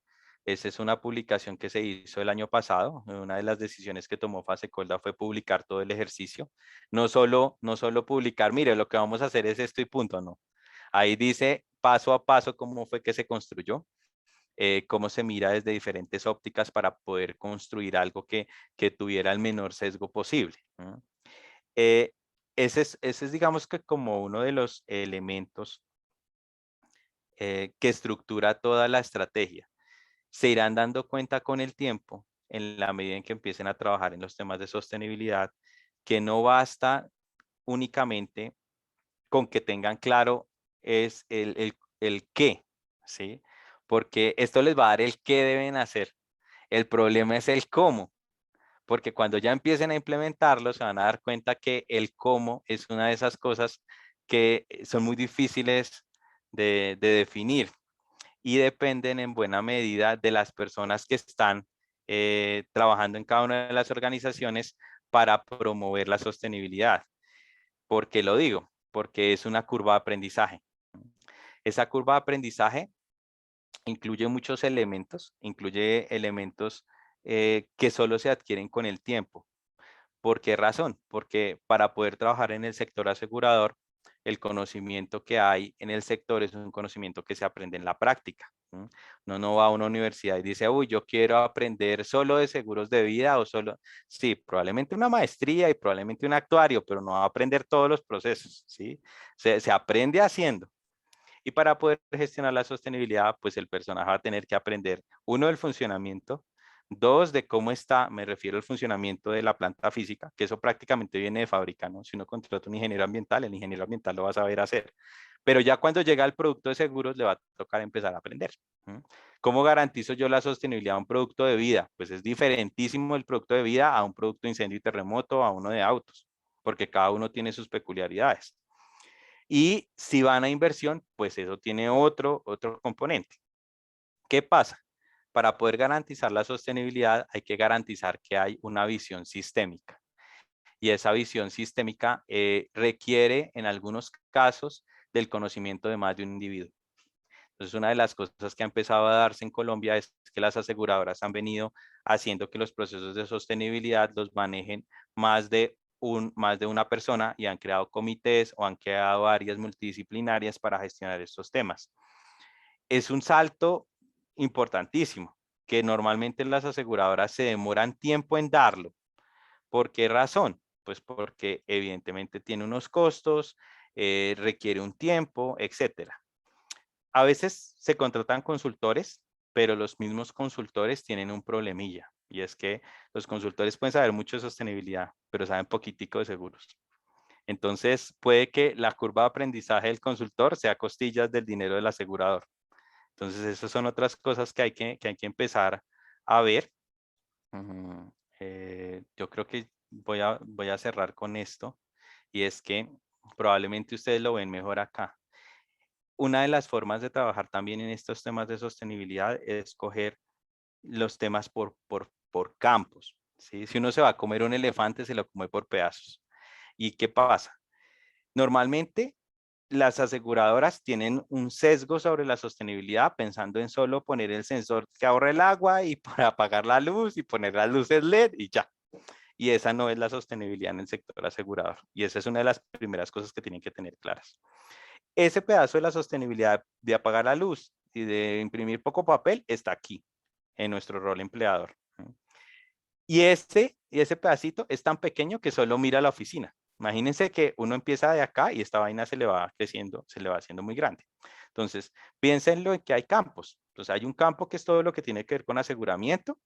Esa es una publicación que se hizo el año pasado. Una de las decisiones que tomó Fasecolda fue publicar todo el ejercicio. No solo publicar, mire, lo que vamos a hacer es esto y punto, no. Ahí dice paso a paso cómo fue que se construyó, cómo se mira desde diferentes ópticas para poder construir algo que tuviera el menor sesgo posible, ¿no? Ese es, digamos que como uno de los elementos que estructura toda la estrategia. Se irán dando cuenta con el tiempo, en la medida en que empiecen a trabajar en los temas de sostenibilidad, que no basta únicamente con que tengan claro es el qué, ¿sí? Porque esto les va a dar el qué deben hacer. El problema es el cómo, porque cuando ya empiecen a implementarlo, se van a dar cuenta que el cómo es una de esas cosas que son muy difíciles de definir y dependen en buena medida de las personas que están trabajando en cada una de las organizaciones para promover la sostenibilidad. ¿Por qué lo digo? Porque es una curva de aprendizaje. Esa curva de aprendizaje incluye muchos elementos, incluye elementos que solo se adquieren con el tiempo. ¿Por qué razón? Porque para poder trabajar en el sector asegurador, el conocimiento que hay en el sector es un conocimiento que se aprende en la práctica. Uno no va a una universidad y dice, uy, yo quiero aprender solo de seguros de vida o solo, sí, probablemente una maestría y probablemente un actuario, pero no va a aprender todos los procesos, ¿sí? Se aprende haciendo. Y para poder gestionar la sostenibilidad, pues el personaje va a tener que aprender, uno, del funcionamiento, dos, de cómo está, me refiero al funcionamiento de la planta física, que eso prácticamente viene de fábrica, ¿no? Si uno contrata un ingeniero ambiental, el ingeniero ambiental lo va a saber hacer. Pero ya cuando llega al producto de seguros, le va a tocar empezar a aprender. ¿Cómo garantizo yo la sostenibilidad de un producto de vida? Pues es diferentísimo el producto de vida a un producto de incendio y terremoto, a uno de autos, porque cada uno tiene sus peculiaridades. Y si van a inversión, pues eso tiene otro componente. ¿Qué pasa? Para poder garantizar la sostenibilidad hay que garantizar que hay una visión sistémica. Y esa visión sistémica requiere en algunos casos del conocimiento de más de un individuo. Entonces, una de las cosas que ha empezado a darse en Colombia es que las aseguradoras han venido haciendo que los procesos de sostenibilidad los manejen más de una persona y han creado comités o han creado áreas multidisciplinarias para gestionar estos temas. Es un salto importantísimo que normalmente las aseguradoras se demoran tiempo en darlo. ¿Por qué razón? Pues porque evidentemente tiene unos costos, requiere un tiempo, etcétera. A veces se contratan consultores, pero los mismos consultores tienen un problemilla, y es que los consultores pueden saber mucho de sostenibilidad, pero saben poquitico de seguros. Entonces, puede que la curva de aprendizaje del consultor sea costillas del dinero del asegurador. Entonces, esas son otras cosas que hay que empezar a ver. Yo creo que voy a cerrar con esto, y es que probablemente ustedes lo ven mejor acá. Una de las formas de trabajar también en estos temas de sostenibilidad es coger los temas por campos, ¿sí? Si uno se va a comer un elefante, se lo come por pedazos. ¿Y qué pasa? Normalmente las aseguradoras tienen un sesgo sobre la sostenibilidad pensando en solo poner el sensor que ahorra el agua y para apagar la luz y poner las luces LED y ya. Y esa no es la sostenibilidad en el sector asegurador. Y esa es una de las primeras cosas que tienen que tener claras. Ese pedazo de la sostenibilidad de apagar la luz y de imprimir poco papel está aquí, en nuestro rol empleador. Y ese pedacito es tan pequeño que solo mira la oficina. Imagínense que uno empieza de acá y esta vaina se le va creciendo, se le va haciendo muy grande. Entonces, piénsenlo en que hay campos. Entonces, hay un campo que es todo lo que tiene que ver con aseguramiento,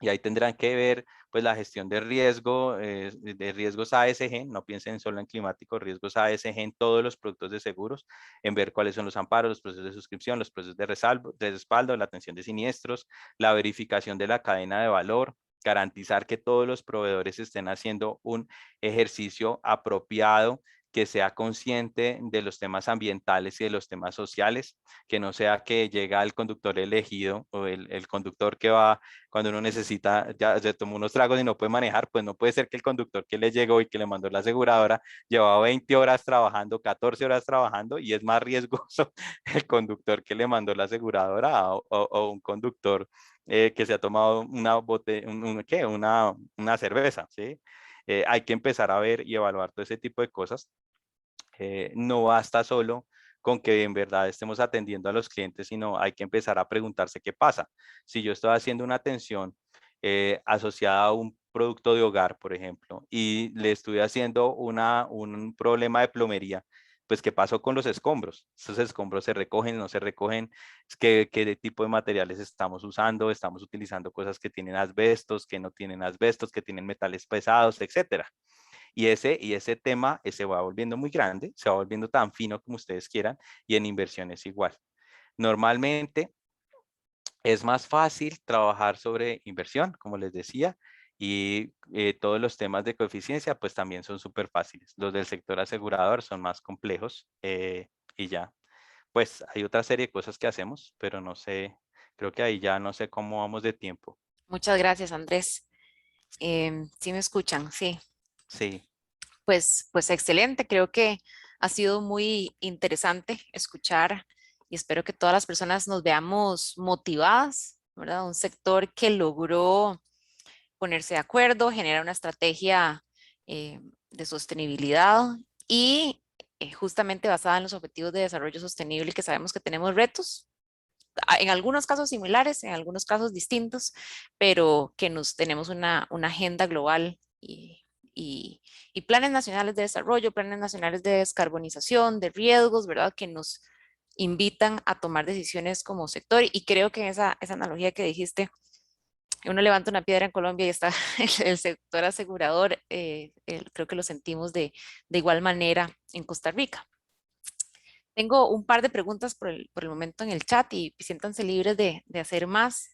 y ahí tendrán que ver pues la gestión de riesgo, de riesgos ASG, no piensen solo en climáticos, riesgos ASG en todos los productos de seguros, en ver cuáles son los amparos, los procesos de suscripción, los procesos de respaldo, la atención de siniestros, la verificación de la cadena de valor, garantizar que todos los proveedores estén haciendo un ejercicio apropiado, que sea consciente de los temas ambientales y de los temas sociales, que no sea que llega el conductor elegido o el conductor que va cuando uno necesita, ya se tomó unos tragos y no puede manejar, pues no puede ser que el conductor que le llegó y que le mandó la aseguradora llevaba 20 horas trabajando, 14 horas trabajando, y es más riesgoso el conductor que le mandó la aseguradora o un conductor que se ha tomado una cerveza, ¿sí? Hay que empezar a ver y evaluar todo ese tipo de cosas. No basta solo con que en verdad estemos atendiendo a los clientes, sino hay que empezar a preguntarse qué pasa. Si yo estoy haciendo una atención asociada a un producto de hogar, por ejemplo, y le estoy haciendo un problema de plomería, pues ¿qué pasó con los escombros? ¿Esos escombros se recogen, no se recogen? ¿Qué tipo de materiales estamos usando? ¿Estamos utilizando cosas que tienen asbestos, que no tienen asbestos, que tienen metales pesados, etcétera? Y ese tema se va volviendo muy grande, se va volviendo tan fino como ustedes quieran, y en inversiones igual. Normalmente es más fácil trabajar sobre inversión, como les decía, y todos los temas de coeficiencia pues también son súper fáciles. Los del sector asegurador son más complejos y ya. Pues hay otra serie de cosas que hacemos, pero no sé, creo que ahí ya no sé cómo vamos de tiempo. Muchas gracias, Andrés. ¿Sí me escuchan? Sí. Sí, Pues excelente. Creo que ha sido muy interesante escuchar y espero que todas las personas nos veamos motivadas, ¿verdad? Un sector que logró ponerse de acuerdo, generar una estrategia de sostenibilidad y justamente basada en los objetivos de desarrollo sostenible, que sabemos que tenemos retos, en algunos casos similares, en algunos casos distintos, pero que nos tenemos una agenda global y, y planes nacionales de desarrollo, planes nacionales de descarbonización, de riesgos, ¿verdad? Que nos invitan a tomar decisiones como sector. Y creo que esa analogía que dijiste, uno levanta una piedra en Colombia y está el sector asegurador, creo que lo sentimos de igual manera en Costa Rica. Tengo un par de preguntas por el momento en el chat y siéntanse libres de hacer más.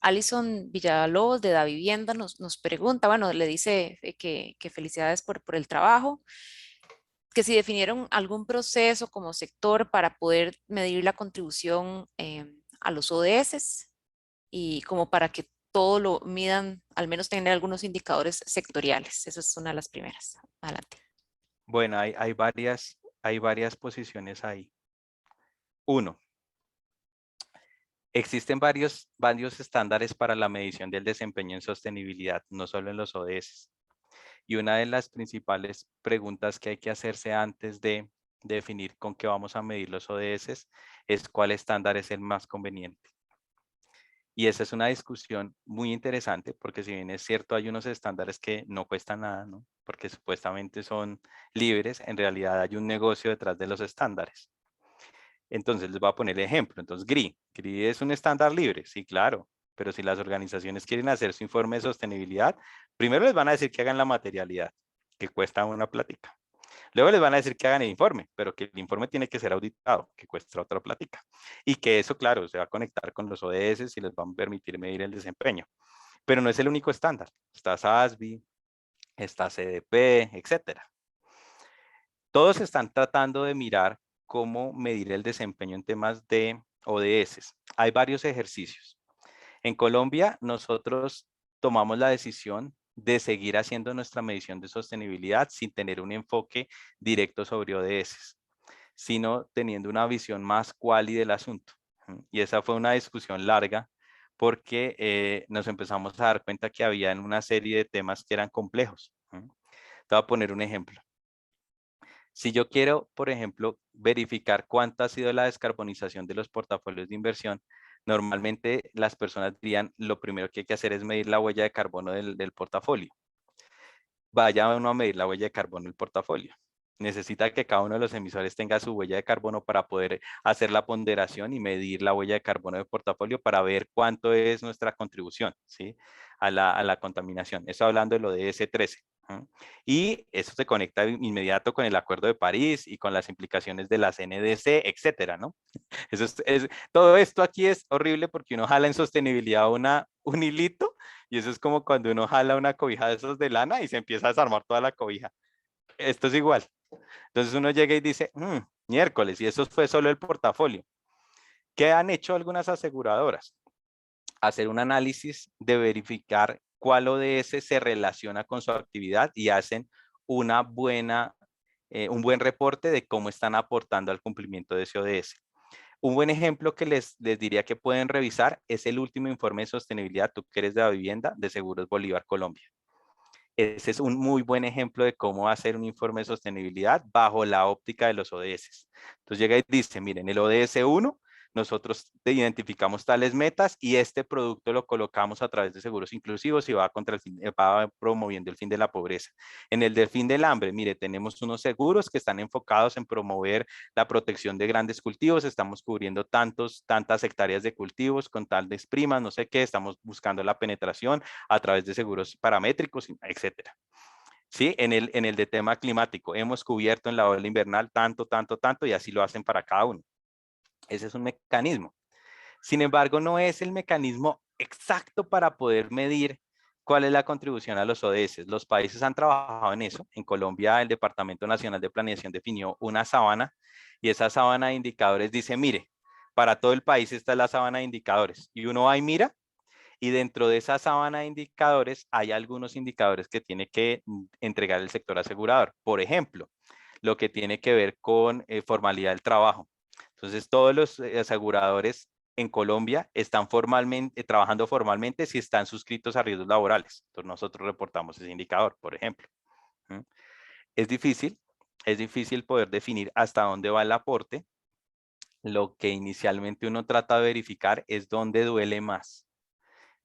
Alison Villalobos de Da Vivienda nos pregunta, bueno, le dice que felicidades por el trabajo, que si definieron algún proceso como sector para poder medir la contribución a los ODS y como para que todo lo midan, al menos tener algunos indicadores sectoriales. Esa es una de las primeras. Adelante. bueno, hay varias posiciones ahí. Uno, existen varios estándares para la medición del desempeño en sostenibilidad, no solo en los ODS. Y una de las principales preguntas que hay que hacerse antes de definir con qué vamos a medir los ODS es cuál estándar es el más conveniente. Y esa es una discusión muy interesante porque si bien es cierto hay unos estándares que no cuestan nada, ¿no? Porque supuestamente son libres, en realidad hay un negocio detrás de los estándares. Entonces les voy a poner el ejemplo. Entonces GRI es un estándar libre, sí, claro, pero si las organizaciones quieren hacer su informe de sostenibilidad, primero les van a decir que hagan la materialidad, que cuesta una plática. Luego les van a decir que hagan el informe, pero que el informe tiene que ser auditado, que cuesta otra plática. Y que eso, claro, se va a conectar con los ODS y les va a permitir medir el desempeño. Pero no es el único estándar. Está SASB, está CDP, etcétera. Todos están tratando de mirar cómo medir el desempeño en temas de ODS. Hay varios ejercicios. En Colombia, nosotros tomamos la decisión de seguir haciendo nuestra medición de sostenibilidad sin tener un enfoque directo sobre ODS, sino teniendo una visión más quali del asunto. Y esa fue una discusión larga porque nos empezamos a dar cuenta que había una serie de temas que eran complejos. Te voy a poner un ejemplo. Si yo quiero, por ejemplo, verificar cuánto ha sido la descarbonización de los portafolios de inversión, normalmente las personas dirían lo primero que hay que hacer es medir la huella de carbono del portafolio. Vaya uno a medir la huella de carbono del portafolio. Necesita que cada uno de los emisores tenga su huella de carbono para poder hacer la ponderación y medir la huella de carbono del portafolio para ver cuánto es nuestra contribución, ¿sí? a la contaminación. Eso hablando de lo de S13. Y eso se conecta inmediato con el Acuerdo de París y con las implicaciones de las NDC, etcétera, ¿no? Todo esto aquí es horrible porque uno jala en sostenibilidad un hilito y eso es como cuando uno jala una cobija de esos de lana y se empieza a desarmar toda la cobija. Esto es igual. Entonces uno llega y dice, miércoles, y eso fue solo el portafolio. ¿Qué han hecho algunas aseguradoras? Hacer un análisis de verificar cuál ODS se relaciona con su actividad y hacen un buen reporte de cómo están aportando al cumplimiento de ese ODS. Un buen ejemplo que les diría que pueden revisar es el último informe de sostenibilidad, tú que eres de la vivienda, de Seguros Bolívar Colombia. Ese es un muy buen ejemplo de cómo hacer un informe de sostenibilidad bajo la óptica de los ODS. Entonces llega y dice, miren, el ODS 1, nosotros identificamos tales metas y este producto lo colocamos a través de seguros inclusivos y va va promoviendo el fin de la pobreza. En el del fin del hambre, mire, tenemos unos seguros que están enfocados en promover la protección de grandes cultivos, estamos cubriendo tantas hectáreas de cultivos con tales primas, no sé qué, estamos buscando la penetración a través de seguros paramétricos, etcétera. Sí, en el de tema climático, hemos cubierto en la ola invernal tanto, y así lo hacen para cada uno. Ese es un mecanismo. Sin embargo, no es el mecanismo exacto para poder medir cuál es la contribución a los ODS. Los países han trabajado en eso. En Colombia, el Departamento Nacional de Planeación definió una sábana y esa sábana de indicadores dice, mire, para todo el país esta es la sábana de indicadores. Y uno va y mira, y dentro de esa sábana de indicadores hay algunos indicadores que tiene que entregar el sector asegurador. Por ejemplo, lo que tiene que ver con formalidad del trabajo. Entonces, todos los aseguradores en Colombia están trabajando formalmente si están suscritos a riesgos laborales. Entonces, nosotros reportamos ese indicador, por ejemplo. Es difícil poder definir hasta dónde va el aporte. Lo que inicialmente uno trata de verificar es dónde duele más.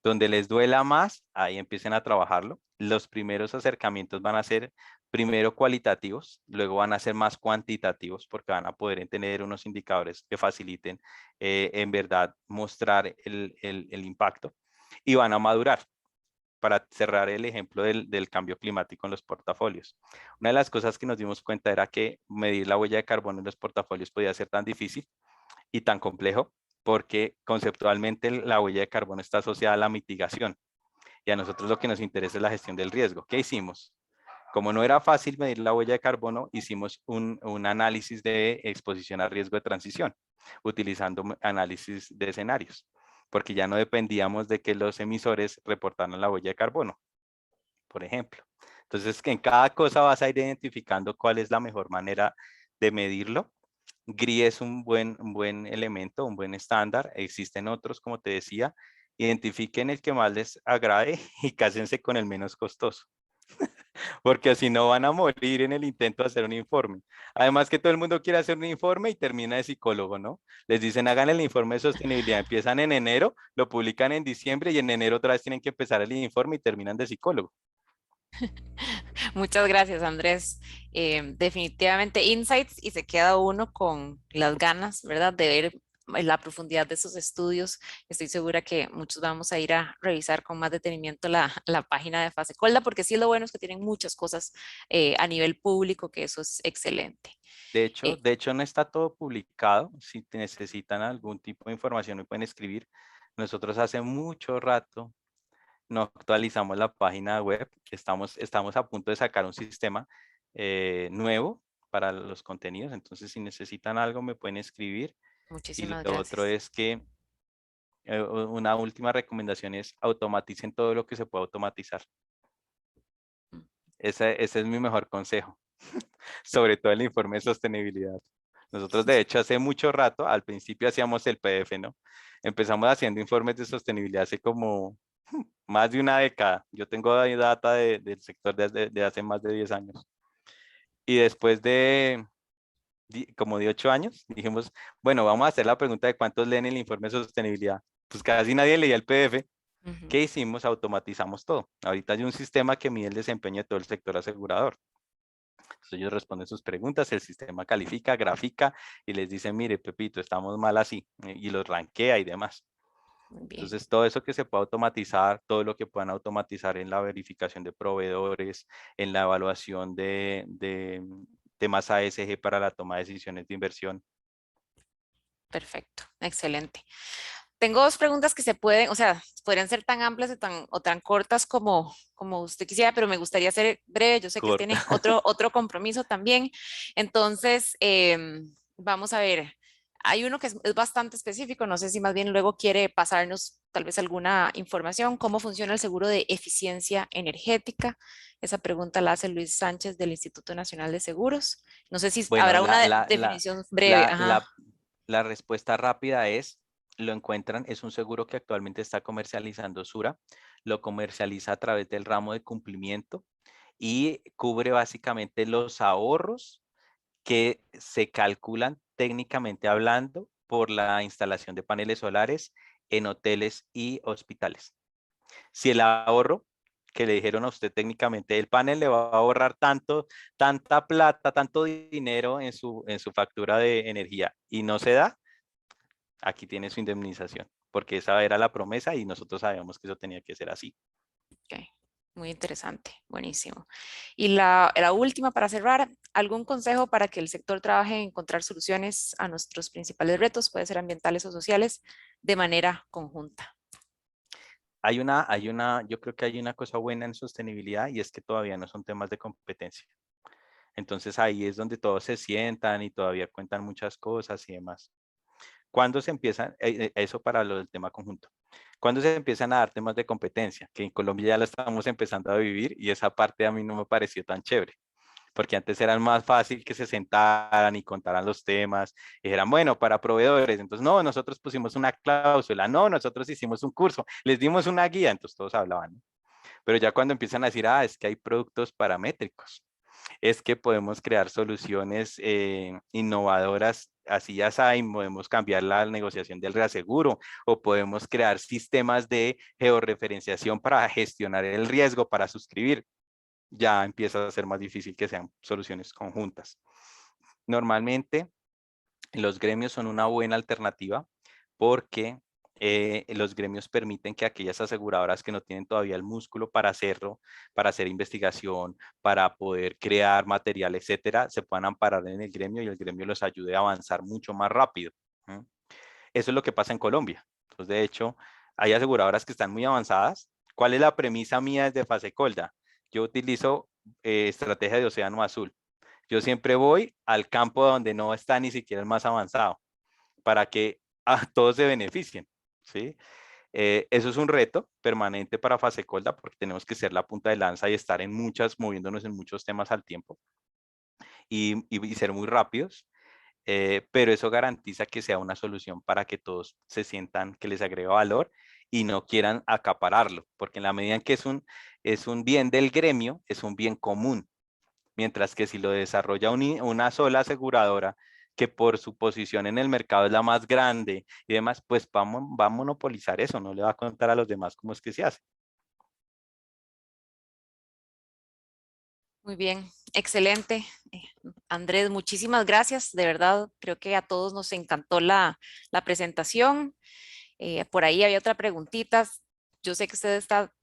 Donde les duela más, ahí empiecen a trabajarlo. Los primeros acercamientos van a ser primero cualitativos, luego van a ser más cuantitativos porque van a poder tener unos indicadores que faciliten en verdad mostrar el impacto y van a madurar. Para cerrar el ejemplo del cambio climático en los portafolios. Una de las cosas que nos dimos cuenta era que medir la huella de carbono en los portafolios podía ser tan difícil y tan complejo porque conceptualmente la huella de carbono está asociada a la mitigación y a nosotros lo que nos interesa es la gestión del riesgo. ¿Qué hicimos? Como no era fácil medir la huella de carbono, hicimos un análisis de exposición a riesgo de transición, utilizando análisis de escenarios, porque ya no dependíamos de que los emisores reportaran la huella de carbono, por ejemplo. Entonces, que en cada cosa vas a ir identificando cuál es la mejor manera de medirlo. GRI es un buen elemento, un buen estándar. Existen otros, como te decía. Identifiquen el que más les agrade y cásense con el menos costoso. Porque así no van a morir en el intento de hacer un informe. Además que todo el mundo quiere hacer un informe y termina de psicólogo, ¿no? Les dicen hagan el informe de sostenibilidad, empiezan en enero, lo publican en diciembre y en enero otra vez tienen que empezar el informe y terminan de psicólogo. Muchas gracias, Andrés. Definitivamente insights y se queda uno con las ganas, ¿verdad? De ver la profundidad de esos estudios. Estoy segura que muchos vamos a ir a revisar con más detenimiento la página de Fasecolda, porque sí lo bueno es que tienen muchas cosas a nivel público, que eso es excelente. Eh, De hecho, no está todo publicado. Si necesitan algún tipo de información, me pueden escribir. Nosotros hace mucho rato no actualizamos la página web. Estamos a punto de sacar un sistema nuevo para los contenidos. Entonces, si necesitan algo, me pueden escribir. Y Muchísimas lo otro gracias. es que una última recomendación es automaticen todo lo que se pueda automatizar. Ese es mi mejor consejo, sobre todo el informe de sostenibilidad. Nosotros, de hecho, hace mucho rato, al principio hacíamos el PDF, ¿no? Empezamos haciendo informes de sostenibilidad hace como más de una década. Yo tengo ahí data del sector de hace más de 10 años. Y después de como de 8 años, dijimos, bueno, vamos a hacer la pregunta de cuántos leen el informe de sostenibilidad. Pues casi nadie leía el PDF. Ujú. ¿Qué hicimos? Automatizamos todo. Ahorita hay un sistema que mide el desempeño de todo el sector asegurador. Entonces ellos responden sus preguntas, el sistema califica, grafica y les dice, mire, Pepito, estamos mal así, y los rankea y demás. Muy bien. Entonces, todo eso que se pueda automatizar, todo lo que puedan automatizar en la verificación de proveedores, en la evaluación de temas ASG para la toma de decisiones de inversión. Perfecto. Excelente. Tengo dos preguntas que se pueden, o sea, podrían ser tan amplias o tan cortas como usted quisiera, pero me gustaría ser breve. Yo sé que él Corta. tiene otro compromiso también. Entonces, vamos a ver. Hay uno que es bastante específico. No sé si más bien luego quiere pasarnos tal vez alguna información. ¿Cómo funciona el seguro de eficiencia energética? Esa pregunta la hace Luis Sánchez del Instituto Nacional de Seguros. No sé si Bueno, habrá una definición breve. la, Ajá. la, la respuesta rápida es, lo encuentran, es un seguro que actualmente está comercializando Sura, lo comercializa a través del ramo de cumplimiento y cubre básicamente los ahorros que se calculan técnicamente hablando por la instalación de paneles solares en hoteles y hospitales. Si el ahorro que le dijeron a usted técnicamente, el panel le va a ahorrar tanta plata, tanto dinero en su factura de energía y no se da, aquí tiene su indemnización, porque esa era la promesa y nosotros sabíamos que eso tenía que ser así. Ok, muy interesante, buenísimo. Y la última para cerrar, ¿algún consejo para que el sector trabaje en encontrar soluciones a nuestros principales retos, puede ser ambientales o sociales, de manera conjunta? Yo creo que hay una cosa buena en sostenibilidad y es que todavía no son temas de competencia. Entonces ahí es donde todos se sientan y todavía cuentan muchas cosas y demás. ¿Cuándo se empiezan, eso para lo del tema conjunto? ¿Cuándo se empiezan a dar temas de competencia? Que en Colombia ya lo estamos empezando a vivir y esa parte a mí no me pareció tan chévere. Porque antes era más fácil que se sentaran y contaran los temas, y dijeran, bueno, para proveedores, entonces, no, nosotros pusimos una cláusula, no, nosotros hicimos un curso, les dimos una guía, entonces todos hablaban, ¿no? Pero ya cuando empiezan a decir, es que hay productos paramétricos, es que podemos crear soluciones innovadoras, así ya saben, podemos cambiar la negociación del reaseguro o podemos crear sistemas de georreferenciación para gestionar el riesgo, para suscribir. Ya empieza a ser más difícil que sean soluciones conjuntas. Normalmente, los gremios son una buena alternativa porque los gremios permiten que aquellas aseguradoras que no tienen todavía el músculo para hacerlo, para hacer investigación, para poder crear material, etcétera, se puedan amparar en el gremio y el gremio los ayude a avanzar mucho más rápido. Eso es lo que pasa en Colombia. Entonces, de hecho, hay aseguradoras que están muy avanzadas. ¿Cuál es la premisa mía desde Fasecolda? Yo utilizo estrategia de océano azul. Yo siempre voy al campo donde no está ni siquiera el más avanzado, para que todos se beneficien, ¿sí? Eso es un reto permanente para Fasecolda, porque tenemos que ser la punta de lanza y estar moviéndonos en muchos temas al tiempo y ser muy rápidos. Pero eso garantiza que sea una solución para que todos se sientan que les agrega valor y no quieran acapararlo, porque en la medida en que es un bien del gremio, es un bien común, mientras que si lo desarrolla una sola aseguradora, que por su posición en el mercado es la más grande y demás, pues va a monopolizar eso, no le va a contar a los demás cómo es que se hace. Muy bien, excelente. Andrés, muchísimas gracias. De verdad, creo que a todos nos encantó la presentación. Por ahí había otra preguntita. Yo sé que usted está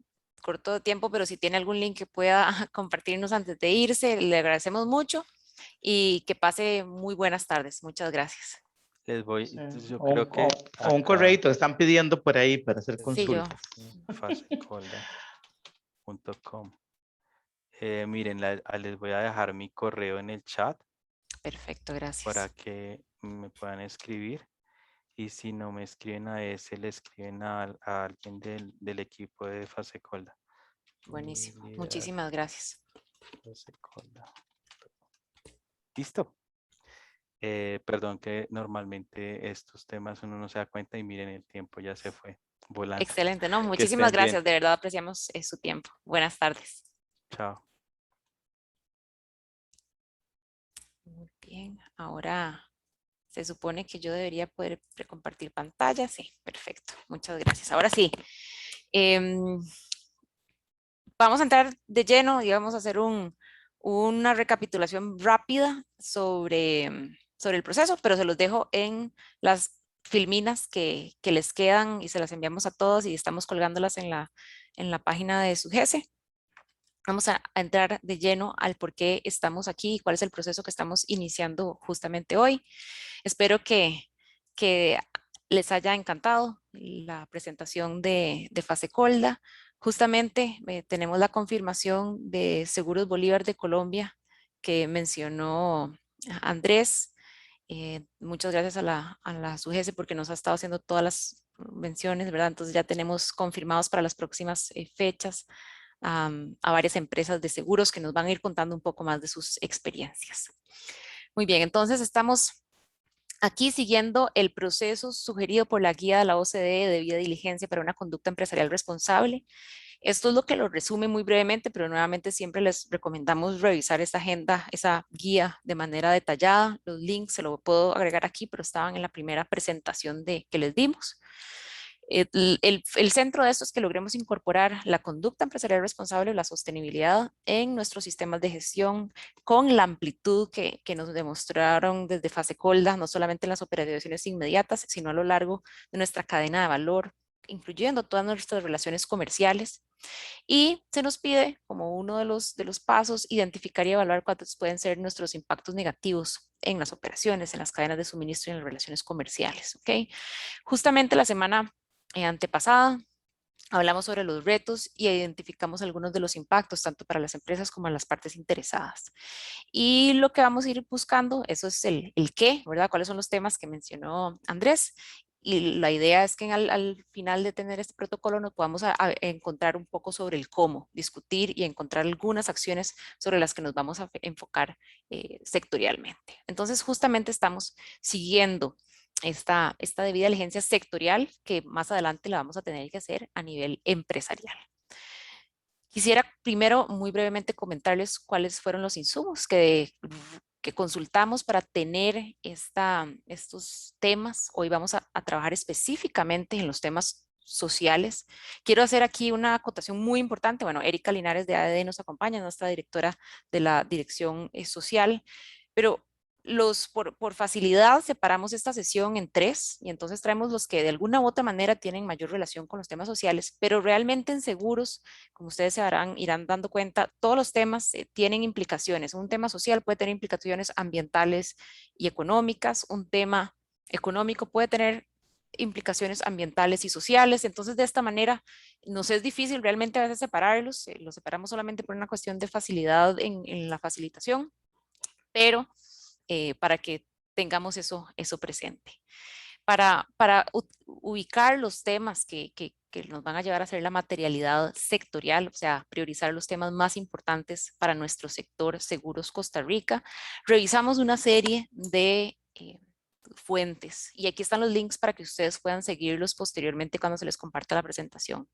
corto de tiempo, pero si tiene algún link que pueda compartirnos antes de irse, le agradecemos mucho y que pase muy buenas tardes. Muchas gracias. Les voy, Sí. entonces yo O creo que o un acá, correíto, están pidiendo por ahí para hacer Sí, yo. consultas. fasecolda.com. Miren, les voy a dejar mi correo en el chat Perfecto, gracias. para que me puedan escribir. Y si no me escriben a ese, le escriben a alguien del equipo de Fasecolda. Buenísimo. Muchísimas gracias. Fasecolda. ¿Listo? Perdón que normalmente estos temas uno no se da cuenta y miren, el tiempo ya se fue volando. Excelente, ¿no? Que Muchísimas estén bien. gracias. De verdad apreciamos su tiempo. Buenas tardes. Chao. Muy bien. Ahora se supone que yo debería poder compartir pantalla. Sí, perfecto. Muchas gracias. Ahora sí. Vamos a entrar de lleno y vamos a hacer una recapitulación rápida sobre el proceso, pero se los dejo en las filminas que les quedan y se las enviamos a todos y estamos colgándolas en la página de SUGESE. Vamos a entrar de lleno al por qué estamos aquí y cuál es el proceso que estamos iniciando justamente hoy. Espero que les haya encantado la presentación de Fasecolda. Justamente tenemos la confirmación de Seguros Bolívar de Colombia que mencionó Andrés. Muchas gracias a la SUGESE porque nos ha estado haciendo todas las menciones, ¿verdad? Entonces ya tenemos confirmados para las próximas fechas a varias empresas de seguros que nos van a ir contando un poco más de sus experiencias. Muy bien, entonces estamos aquí siguiendo el proceso sugerido por la guía de la OCDE de debida diligencia para una conducta empresarial responsable. Esto es lo que lo resume muy brevemente, pero nuevamente siempre les recomendamos revisar esta agenda, esa guía de manera detallada. Los links se los puedo agregar aquí, pero estaban en la primera presentación que les dimos. El centro de esto es que logremos incorporar la conducta empresarial responsable y la sostenibilidad en nuestros sistemas de gestión con la amplitud que nos demostraron desde fase Colda, no solamente en las operaciones inmediatas, sino a lo largo de nuestra cadena de valor, incluyendo todas nuestras relaciones comerciales. Y se nos pide, como uno de los pasos, identificar y evaluar cuáles pueden ser nuestros impactos negativos en las operaciones, en las cadenas de suministro y en las relaciones comerciales. ¿Okay? Justamente la semana antepasada hablamos sobre los retos y identificamos algunos de los impactos, tanto para las empresas como a las partes interesadas. Y lo que vamos a ir buscando, eso es el qué, ¿verdad? ¿Cuáles son los temas que mencionó Andrés? Y la idea es que al final de tener este protocolo nos podamos encontrar un poco sobre el cómo, discutir y encontrar algunas acciones sobre las que nos vamos a enfocar sectorialmente. Entonces, justamente estamos siguiendo esta debida diligencia sectorial que más adelante la vamos a tener que hacer a nivel empresarial. Quisiera primero muy brevemente comentarles cuáles fueron los insumos que consultamos para tener estos temas. Hoy vamos a trabajar específicamente en los temas sociales. Quiero hacer aquí una acotación muy importante. Bueno, Erika Linares de ADD nos acompaña, nuestra directora de la Dirección Social, pero por facilidad separamos esta sesión en 3 y entonces traemos los que de alguna u otra manera tienen mayor relación con los temas sociales, pero realmente en seguros, como ustedes irán dando cuenta, todos los temas tienen implicaciones. Un tema social puede tener implicaciones ambientales y económicas, un tema económico puede tener implicaciones ambientales y sociales, entonces de esta manera nos es difícil realmente a veces separarlos, los separamos solamente por una cuestión de facilidad en la facilitación, pero para que tengamos eso presente. Para ubicar los temas que nos van a llevar a hacer la materialidad sectorial, o sea, priorizar los temas más importantes para nuestro sector Seguros Costa Rica, revisamos una serie de fuentes y aquí están los links para que ustedes puedan seguirlos posteriormente cuando se les comparta la presentación.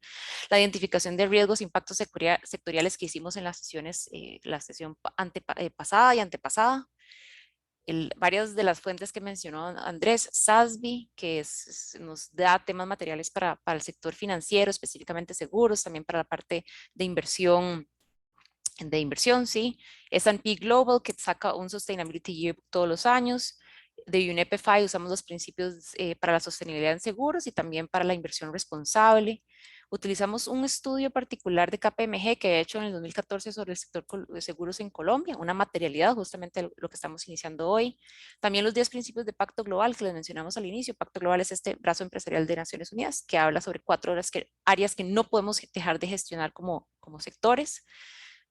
La identificación de riesgos e impactos sectoriales que hicimos en las sesiones, la sesión pasada y antepasada. Varias de las fuentes que mencionó Andrés, SASB, que nos da temas materiales para el sector financiero, específicamente seguros, también para la parte de inversión, sí. S&P Global, que saca un Sustainability Yearbook todos los años. De UNEP-FI usamos los principios para la sostenibilidad en seguros y también para la inversión responsable. Utilizamos un estudio particular de KPMG que he hecho en el 2014 sobre el sector de seguros en Colombia, una materialidad, justamente lo que estamos iniciando hoy. También los 10 principios de Pacto Global que les mencionamos al inicio. Pacto Global es este brazo empresarial de Naciones Unidas que habla sobre 4 áreas que no podemos dejar de gestionar como sectores: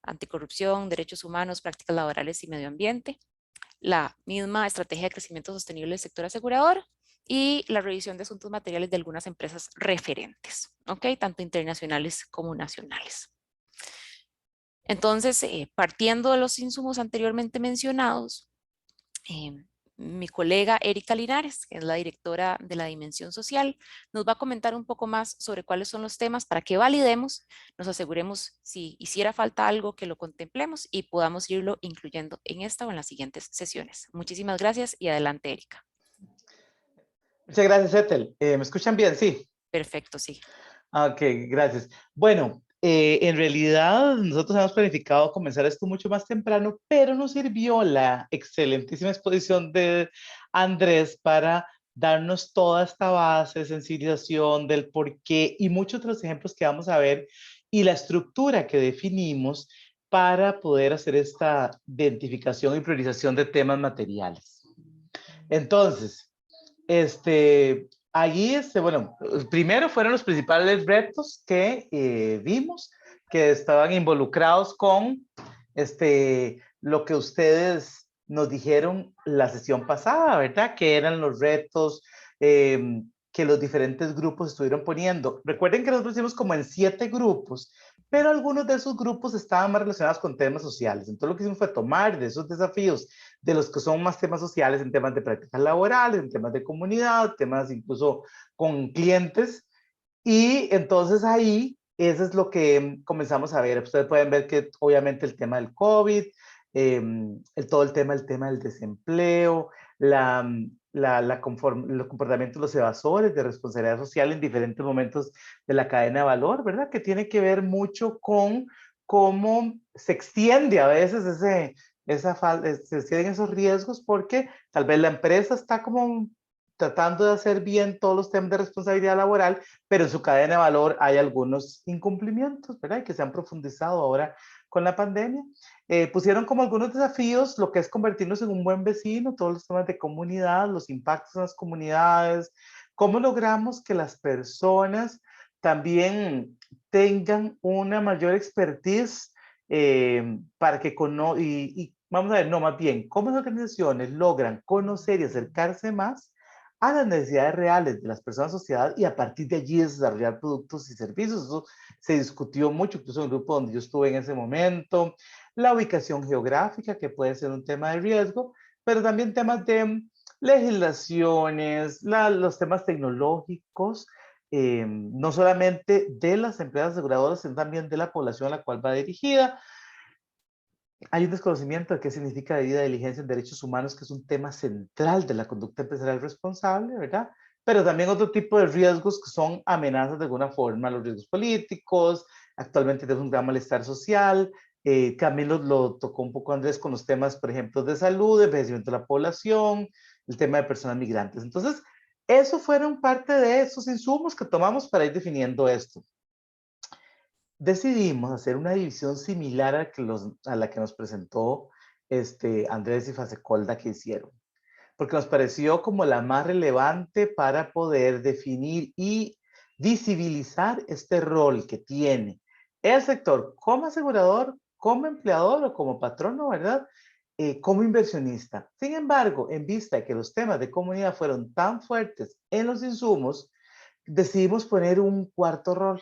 anticorrupción, derechos humanos, prácticas laborales y medio ambiente. La misma estrategia de crecimiento sostenible del sector asegurador y la revisión de asuntos materiales de algunas empresas referentes, ¿ok? Tanto internacionales como nacionales. Entonces, partiendo de los insumos anteriormente mencionados, mi colega Erika Linares, que es la directora de la Dimensión Social, nos va a comentar un poco más sobre cuáles son los temas para que validemos, nos aseguremos si hiciera falta algo que lo contemplemos y podamos irlo incluyendo en esta o en las siguientes sesiones. Muchísimas gracias y adelante, Erika. Muchas gracias, Ethel. ¿Me escuchan bien? Sí. Perfecto, sí. Ok, gracias. Bueno, en realidad nosotros hemos planificado comenzar esto mucho más temprano, pero nos sirvió la excelentísima exposición de Andrés para darnos toda esta base de sensibilización del por qué y muchos otros ejemplos que vamos a ver y la estructura que definimos para poder hacer esta identificación y priorización de temas materiales. Entonces, allí, bueno, primero fueron los principales retos que vimos, que estaban involucrados con lo que ustedes nos dijeron la sesión pasada, ¿verdad? Que eran los retos que los diferentes grupos estuvieron poniendo. Recuerden que nosotros hicimos como en 7 grupos, pero algunos de esos grupos estaban más relacionados con temas sociales. Entonces lo que hicimos fue tomar de esos desafíos, de los que son más temas sociales, en temas de prácticas laborales, en temas de comunidad, temas incluso con clientes, y entonces ahí eso es lo que comenzamos a ver. Ustedes pueden ver que obviamente el tema del COVID, todo el tema del desempleo, el comportamiento de los evasores de responsabilidad social en diferentes momentos de la cadena de valor, ¿verdad? Que tiene que ver mucho con cómo se extiende a veces se extienden esos riesgos porque tal vez la empresa está como tratando de hacer bien todos los temas de responsabilidad laboral, pero en su cadena de valor hay algunos incumplimientos, ¿verdad? Que se han profundizado ahora con la pandemia. Pusieron como algunos desafíos, lo que es convertirnos en un buen vecino, todos los temas de comunidad, los impactos en las comunidades, cómo logramos que las personas también tengan una mayor expertise para que vamos a ver, no, más bien, cómo las organizaciones logran conocer y acercarse más a las necesidades reales de las personas de la sociedad y a partir de allí desarrollar productos y servicios. Eso se discutió mucho, incluso en el grupo donde yo estuve en ese momento. La ubicación geográfica, que puede ser un tema de riesgo, pero también temas de legislaciones, los temas tecnológicos, no solamente de las empresas aseguradoras, sino también de la población a la cual va dirigida. Hay un desconocimiento de qué significa debida diligencia en derechos humanos, que es un tema central de la conducta empresarial responsable, ¿verdad? Pero también otro tipo de riesgos que son amenazas de alguna forma, los riesgos políticos, actualmente tenemos un gran malestar social, también lo tocó un poco Andrés con los temas, por ejemplo, de salud, de envejecimiento de la población, el tema de personas migrantes. Entonces, eso fueron parte de esos insumos que tomamos para ir definiendo esto. Decidimos hacer una división similar a la que nos presentó Andrés y Fasecolda que hicieron, porque nos pareció como la más relevante para poder definir y visibilizar este rol que tiene el sector como asegurador, como empleador o como patrono, ¿verdad? Como inversionista. Sin embargo, en vista de que los temas de comunidad fueron tan fuertes en los insumos, decidimos poner un cuarto rol,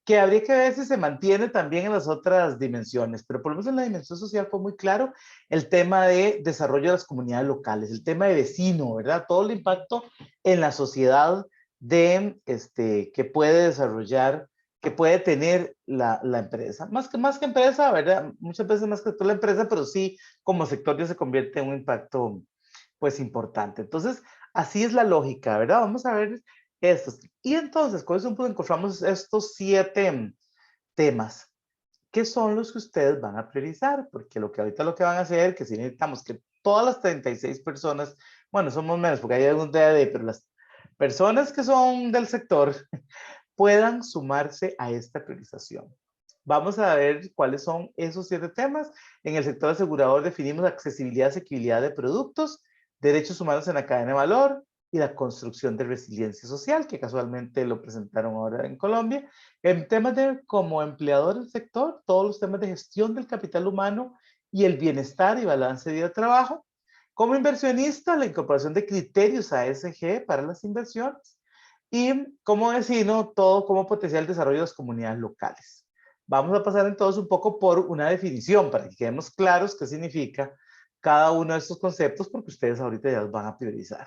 que habría que ver si se mantiene también en las otras dimensiones, pero por lo menos en la dimensión social fue muy claro el tema de desarrollo de las comunidades locales, el tema de vecino, ¿verdad? Todo el impacto en la sociedad que puede desarrollar, que puede tener la empresa. Más que empresa, ¿verdad? Muchas veces más que toda la empresa, pero sí como sector ya se convierte en un impacto pues importante. Entonces, así es la lógica, ¿verdad? Vamos a ver estos. Y entonces, con eso encontramos estos 7 temas. ¿Qué son los que ustedes van a priorizar? Porque lo que van a hacer, que si necesitamos que todas las 36 personas, bueno, somos menos porque hay algún DAD, pero las personas que son del sector puedan sumarse a esta priorización. Vamos a ver cuáles son esos 7 temas. En el sector asegurador definimos accesibilidad y asequibilidad de productos, derechos humanos en la cadena de valor y la construcción de resiliencia social, que casualmente lo presentaron ahora en Colombia. En temas como empleador del sector, todos los temas de gestión del capital humano y el bienestar y balance de vida-trabajo. Como inversionista, la incorporación de criterios ASG para las inversiones. Y como vecino, todo como potenciar el desarrollo de las comunidades locales. Vamos a pasar entonces un poco por una definición para que quedemos claros qué significa cada uno de estos conceptos, porque ustedes ahorita ya los van a priorizar.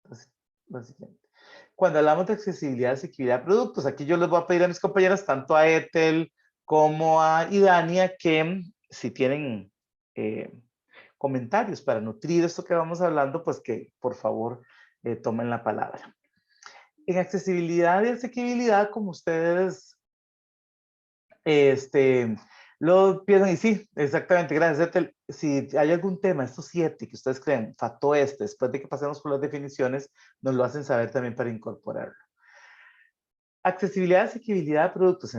Entonces, básicamente. Cuando hablamos de accesibilidad y asequibilidad de productos, aquí yo les voy a pedir a mis compañeras, tanto a Ethel como a Idania, que si tienen comentarios para nutrir esto que vamos hablando, pues que por favor tomen la palabra. En accesibilidad y asequibilidad, como ustedes lo piensan, y sí, exactamente, gracias, Ethel. Si hay algún tema, estos 7 que ustedes creen, faltó después de que pasemos por las definiciones, nos lo hacen saber también para incorporarlo. Accesibilidad y asequibilidad de productos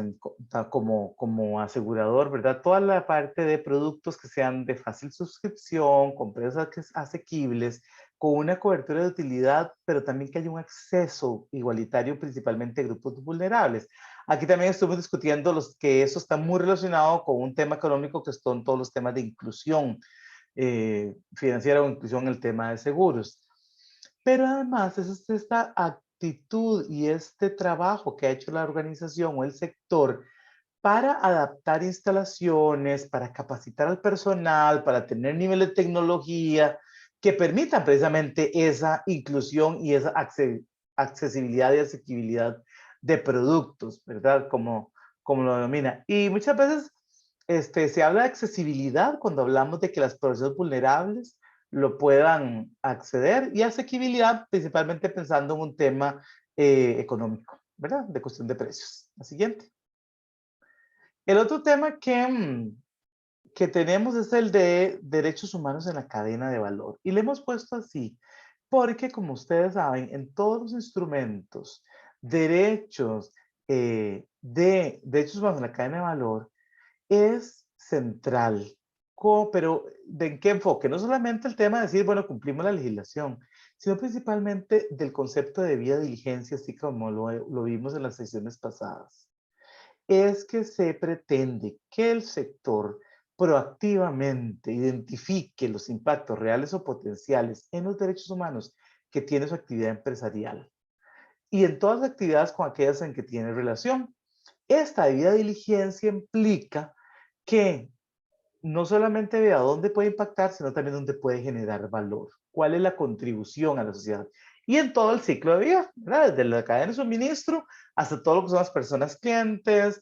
como asegurador, ¿verdad? Toda la parte de productos que sean de fácil suscripción, con precios asequibles, con una cobertura de utilidad, pero también que haya un acceso igualitario principalmente a grupos vulnerables. Aquí también estuvimos discutiendo que eso está muy relacionado con un tema económico que son todos los temas de inclusión financiera o inclusión en el tema de seguros. Pero además es esta actitud y este trabajo que ha hecho la organización o el sector para adaptar instalaciones, para capacitar al personal, para tener nivel de tecnología que permitan precisamente esa inclusión y esa accesibilidad y asequibilidad de productos, ¿verdad? Como como lo denomina. Y muchas veces se habla de accesibilidad cuando hablamos de que las personas vulnerables lo puedan acceder, y asequibilidad principalmente pensando en un tema económico, ¿verdad? De cuestión de precios. La siguiente. El otro tema que tenemos es el de derechos humanos en la cadena de valor. Y le hemos puesto así, porque como ustedes saben, en todos los instrumentos, derechos de derechos humanos en la cadena de valor es central. Pero ¿de qué enfoque? No solamente el tema de decir, bueno, cumplimos la legislación, sino principalmente del concepto de debida diligencia, así como lo vimos en las sesiones pasadas. Es que se pretende que el sector proactivamente identifique los impactos reales o potenciales en los derechos humanos que tiene su actividad empresarial y en todas las actividades con aquellas en que tiene relación. Esta debida diligencia implica que no solamente vea dónde puede impactar, sino también dónde puede generar valor. ¿Cuál es la contribución a la sociedad? Y en todo el ciclo de vida, ¿verdad? Desde la cadena de suministro hasta todo lo que son las personas clientes,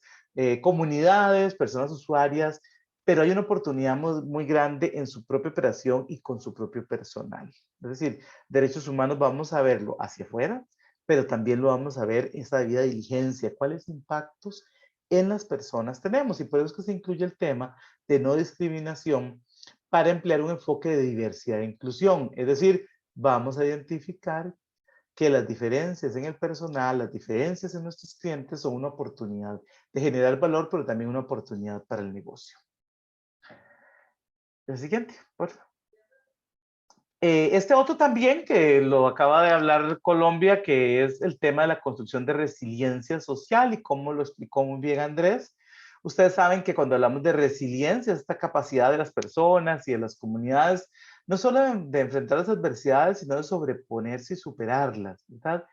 comunidades, personas usuarias, pero hay una oportunidad muy grande en su propia operación y con su propio personal. Es decir, derechos humanos vamos a verlo hacia afuera, pero también lo vamos a ver esa debida diligencia, cuáles impactos en las personas tenemos, y por eso es que se incluye el tema de no discriminación para emplear un enfoque de diversidad e inclusión. Es decir, vamos a identificar que las diferencias en el personal, las diferencias en nuestros clientes son una oportunidad de generar valor, pero también una oportunidad para el negocio. El siguiente, por favor. Este otro también, que lo acaba de hablar Colombia, que es el tema de la construcción de resiliencia social, y como lo explicó muy bien Andrés. Ustedes saben que cuando hablamos de resiliencia, esta capacidad de las personas y de las comunidades, no solo de enfrentar las adversidades, sino de sobreponerse y superarlas, ¿verdad?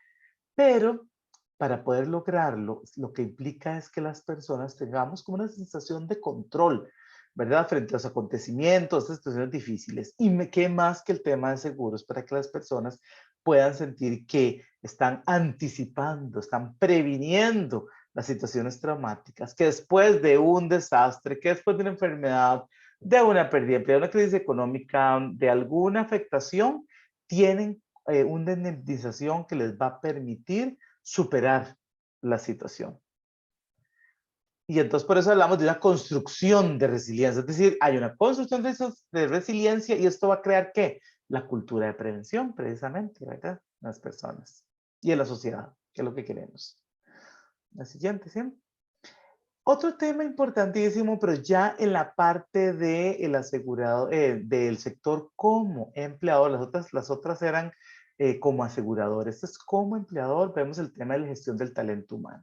Pero para poder lograrlo, lo que implica es que las personas tengamos como una sensación de control, ¿verdad? Frente a los acontecimientos, estas situaciones difíciles. Y qué más que el tema de seguros para que las personas puedan sentir que están anticipando, están previniendo las situaciones traumáticas, que después de un desastre, que después de una enfermedad, de una pérdida de empleo, de una crisis económica, de alguna afectación, tienen una indemnización que les va a permitir superar la situación. Y entonces por eso hablamos de una construcción de resiliencia, es decir, hay una construcción de resiliencia, y esto va a crear ¿qué? La cultura de prevención, precisamente, ¿verdad? En las personas y en la sociedad, que es lo que queremos. La siguiente, ¿sí? Otro tema importantísimo, pero ya en la parte del asegurado, del sector como empleador, las otras eran como asegurador. Este es como empleador, vemos el tema de la gestión del talento humano.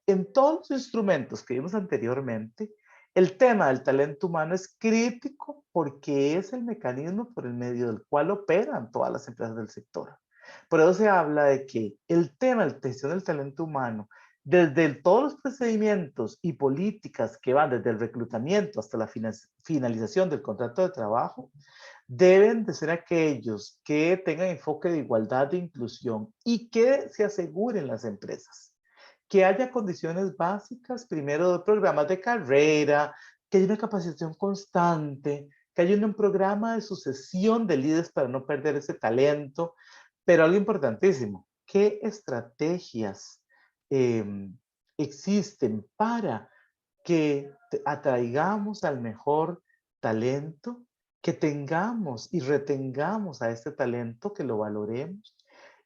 En todos los instrumentos que vimos anteriormente, el tema del talento humano es crítico porque es el mecanismo por el medio del cual operan todas las empresas del sector. Por eso se habla de que el tema de la gestión del talento humano, desde todos los procedimientos y políticas que van desde el reclutamiento hasta la finalización del contrato de trabajo, deben de ser aquellos que tengan enfoque de igualdad e inclusión y que se aseguren las empresas. Que haya condiciones básicas, primero de programas de carrera, que haya una capacitación constante, que haya un programa de sucesión de líderes para no perder ese talento. Pero algo importantísimo, ¿qué estrategias existen para que atraigamos al mejor talento, que tengamos y retengamos a este talento, que lo valoremos?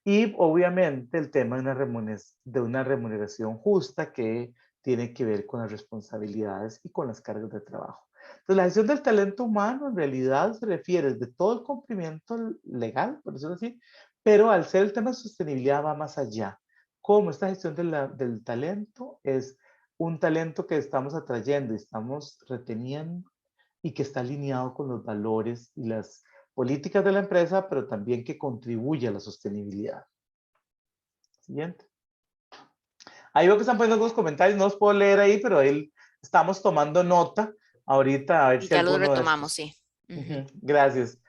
Y obviamente el tema de una remuneración justa que tiene que ver con las responsabilidades y con las cargas de trabajo. Entonces, la gestión del talento humano en realidad se refiere de todo el cumplimiento legal, por decirlo así, pero al ser el tema de sostenibilidad va más allá. Cómo esta gestión del talento es un talento que estamos atrayendo y estamos reteniendo, y que está alineado con los valores y las políticas de la empresa, pero también que contribuye a la sostenibilidad. Siguiente. Ahí veo que están poniendo algunos comentarios, no los puedo leer ahí, pero ahí estamos tomando nota ahorita, a ver Y si ya lo alguno de retomamos, estos. sí. Gracias.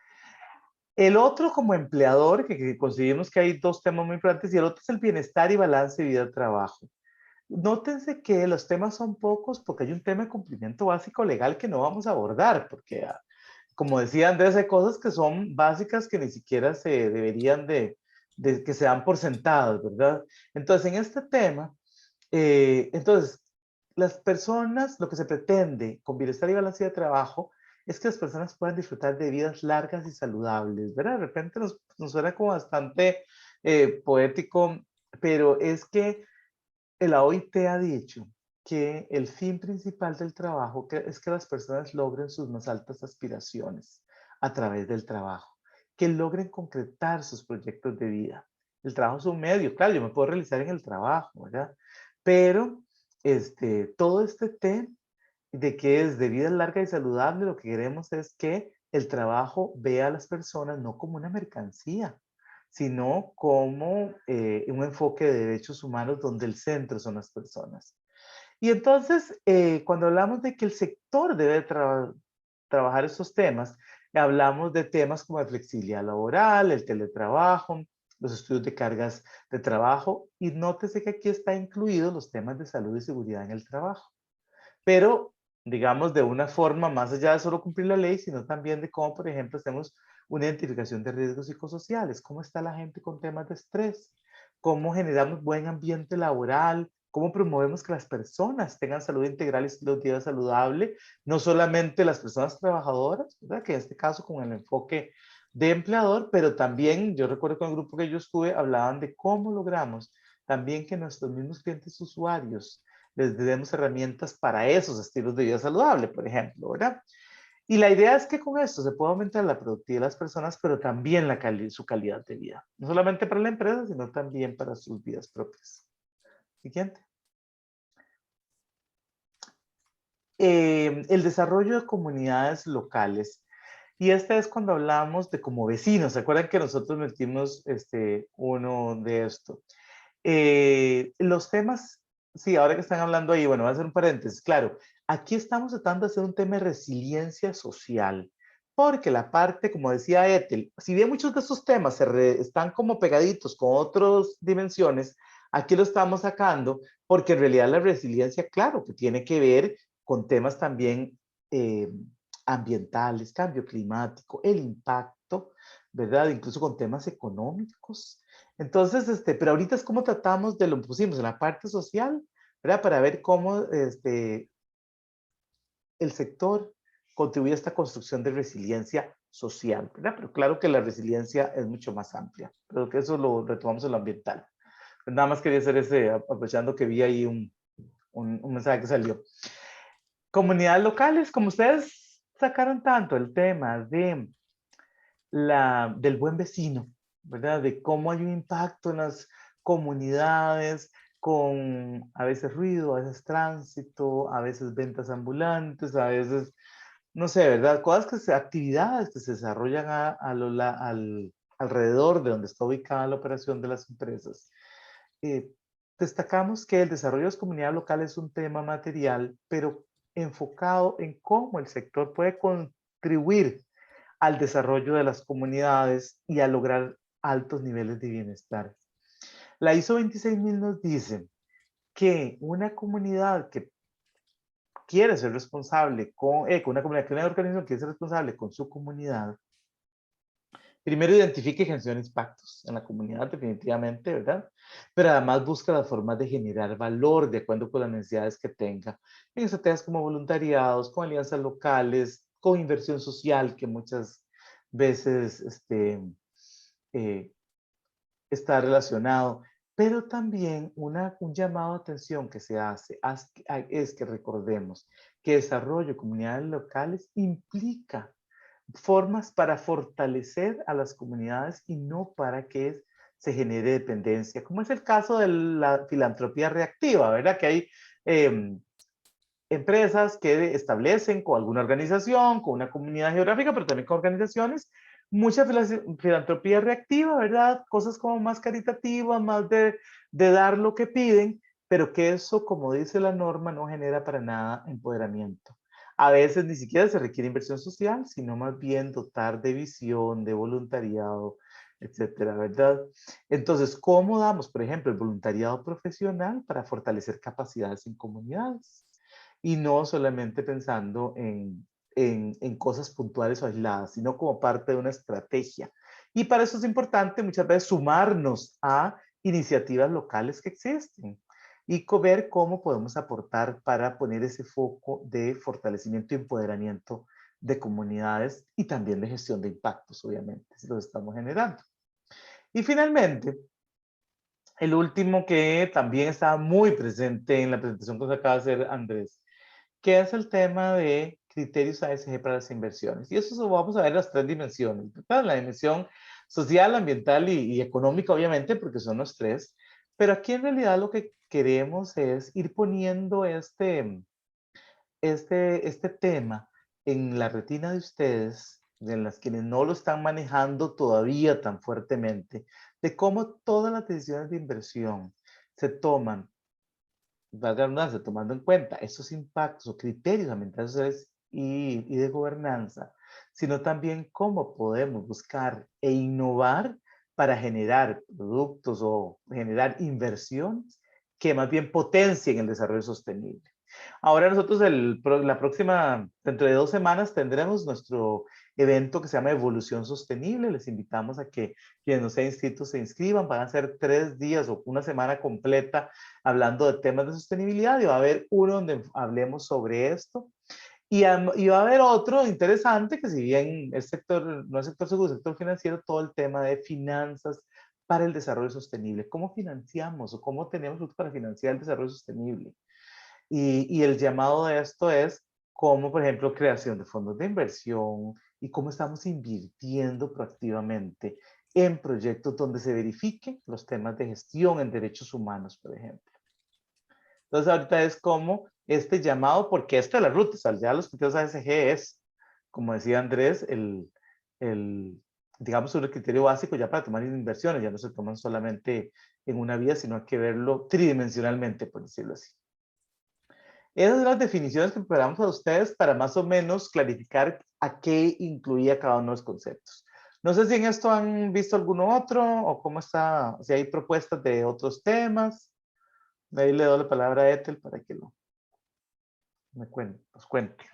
El otro como empleador, que consideramos que hay dos temas muy importantes, y el otro es el bienestar y balance de vida-trabajo. nótense que los temas son pocos porque hay un tema de cumplimiento básico legal que no vamos a abordar, porque como decía Andrés, hay cosas que son básicas que ni siquiera se deberían de que se dan por sentadas, ¿verdad? Entonces, en este tema, entonces, las personas, lo que se pretende con bienestar y balance de trabajo es que las personas puedan disfrutar de vidas largas y saludables, ¿verdad? De repente nos suena como bastante poético, pero es que la OIT ha dicho que el fin principal del trabajo es que las personas logren sus más altas aspiraciones a través del trabajo, que logren concretar sus proyectos de vida. El trabajo es un medio, claro, yo me puedo realizar en el trabajo, ¿verdad? Pero todo este tema de que es de vida larga y saludable, lo que queremos es que el trabajo vea a las personas no como una mercancía, sino como un enfoque de derechos humanos donde el centro son las personas. Y entonces, cuando hablamos de que el sector debe trabajar estos temas, hablamos de temas como la flexibilidad laboral, el teletrabajo, los estudios de cargas de trabajo, y nótese que aquí está incluidos los temas de salud y seguridad en el trabajo. Pero, digamos, de una forma más allá de solo cumplir la ley, sino también de cómo, por ejemplo, hacemos una identificación de riesgos psicosociales, cómo está la gente con temas de estrés, cómo generamos buen ambiente laboral, cómo promovemos que las personas tengan salud integral y estilo de vida saludable, no solamente las personas trabajadoras, ¿verdad? Que en este caso con el enfoque de empleador, pero también, yo recuerdo que en el grupo que yo estuve, hablaban de cómo logramos también que nuestros mismos clientes usuarios les demos herramientas para esos estilos de vida saludable, por ejemplo, ¿verdad? Y la idea es que con esto se pueda aumentar la productividad de las personas, pero también su calidad de vida. No solamente para la empresa, sino también para sus vidas propias. Siguiente. El desarrollo de comunidades locales. Y este es cuando hablamos de como vecinos. ¿Se acuerdan que nosotros metimos uno de esto? Los temas, sí, ahora que están hablando ahí, bueno, voy a hacer un paréntesis. Claro, aquí estamos tratando de hacer un tema de resiliencia social, porque la parte, como decía Ethel, si bien muchos de estos temas están como pegaditos con otras dimensiones, aquí lo estamos sacando porque en realidad la resiliencia, claro, que tiene que ver con temas también eh, ambientales, cambio climático, el impacto, ¿verdad? Incluso con temas económicos. Entonces, pero ahorita es como tratamos de lo pusimos en la parte social, ¿verdad? Para ver cómo el sector contribuye a esta construcción de resiliencia social, ¿verdad? Pero claro que la resiliencia es mucho más amplia, pero que eso lo retomamos en lo ambiental. Pero nada más quería hacer aprovechando que vi ahí un mensaje que salió. Comunidades locales, como ustedes sacaron tanto el tema del buen vecino, ¿verdad? De cómo hay un impacto en las comunidades con a veces ruido, a veces tránsito, a veces ventas ambulantes, a veces, no sé, ¿verdad? Actividades que se desarrollan alrededor de donde está ubicada la operación de las empresas. Destacamos que el desarrollo de las comunidades locales es un tema material, pero enfocado en cómo el sector puede contribuir al desarrollo de las comunidades y a lograr altos niveles de bienestar. La ISO 26000 nos dice que una comunidad que quiere ser responsable una comunidad, que una organización quiere ser responsable con su comunidad, primero identifique y gestione impactos en la comunidad, definitivamente, ¿verdad? Pero además busca las formas de generar valor de acuerdo con las necesidades que tenga. En estrategias como voluntariados, con alianzas locales, con inversión social, que muchas veces está relacionado. Pero también un llamado de atención que se hace es que recordemos que desarrollo de comunidades locales implica formas para fortalecer a las comunidades y no para que se genere dependencia, como es el caso de la filantropía reactiva, ¿verdad? Que hay empresas que establecen con alguna organización, con una comunidad geográfica, pero también con organizaciones, mucha filantropía reactiva, ¿verdad? Cosas como más caritativas, más de dar lo que piden, pero que eso, como dice la norma, no genera para nada empoderamiento. A veces ni siquiera se requiere inversión social, sino más bien dotar de visión, de voluntariado, etcétera, ¿verdad? Entonces, ¿cómo damos, por ejemplo, el voluntariado profesional para fortalecer capacidades en comunidades? Y no solamente pensando en cosas puntuales o aisladas, sino como parte de una estrategia. Y para eso es importante muchas veces sumarnos a iniciativas locales que existen y ver cómo podemos aportar para poner ese foco de fortalecimiento y empoderamiento de comunidades y también de gestión de impactos, obviamente, si los estamos generando. Y finalmente, el último que también estaba muy presente en la presentación que nos acaba de hacer Andrés, que es el tema de criterios ASG para las inversiones. Y eso lo vamos a ver en las tres dimensiones, ¿verdad? La dimensión social, ambiental y económica, obviamente, porque son los tres. Pero aquí en realidad lo que queremos es ir poniendo este tema en la retina de ustedes, de las quienes no lo están manejando todavía tan fuertemente, de cómo todas las decisiones de inversión se toman, valga la redundancia, tomando en cuenta esos impactos o criterios ambientales sociales y de gobernanza, sino también cómo podemos buscar e innovar para generar productos o generar inversiones que más bien potencien el desarrollo sostenible. Ahora nosotros la próxima, dentro de 2 semanas, tendremos nuestro evento que se llama Evolución Sostenible. Les invitamos a que quienes no sean inscritos se inscriban. Van a ser 3 días o una semana completa hablando de temas de sostenibilidad y va a haber uno donde hablemos sobre esto. Y va a haber otro interesante que si bien el sector, no es sector seguro, el sector financiero, todo el tema de finanzas para el desarrollo sostenible. ¿Cómo financiamos o cómo tenemos para financiar el desarrollo sostenible? Y el llamado de esto es como, por ejemplo, creación de fondos de inversión y cómo estamos invirtiendo proactivamente en proyectos donde se verifiquen los temas de gestión en derechos humanos, por ejemplo. Entonces, ahorita es como este llamado, porque esta es la ruta, o sea, ya los criterios ASG es, como decía Andrés, digamos, un criterio básico ya para tomar inversiones, ya no se toman solamente en una vía, sino hay que verlo tridimensionalmente, por decirlo así. Esas son las definiciones que preparamos a ustedes para más o menos clarificar a qué incluía cada uno de los conceptos. No sé si en esto han visto alguno otro o cómo está, si hay propuestas de otros temas. Ahí le doy la palabra a Ethel para que nos cuente.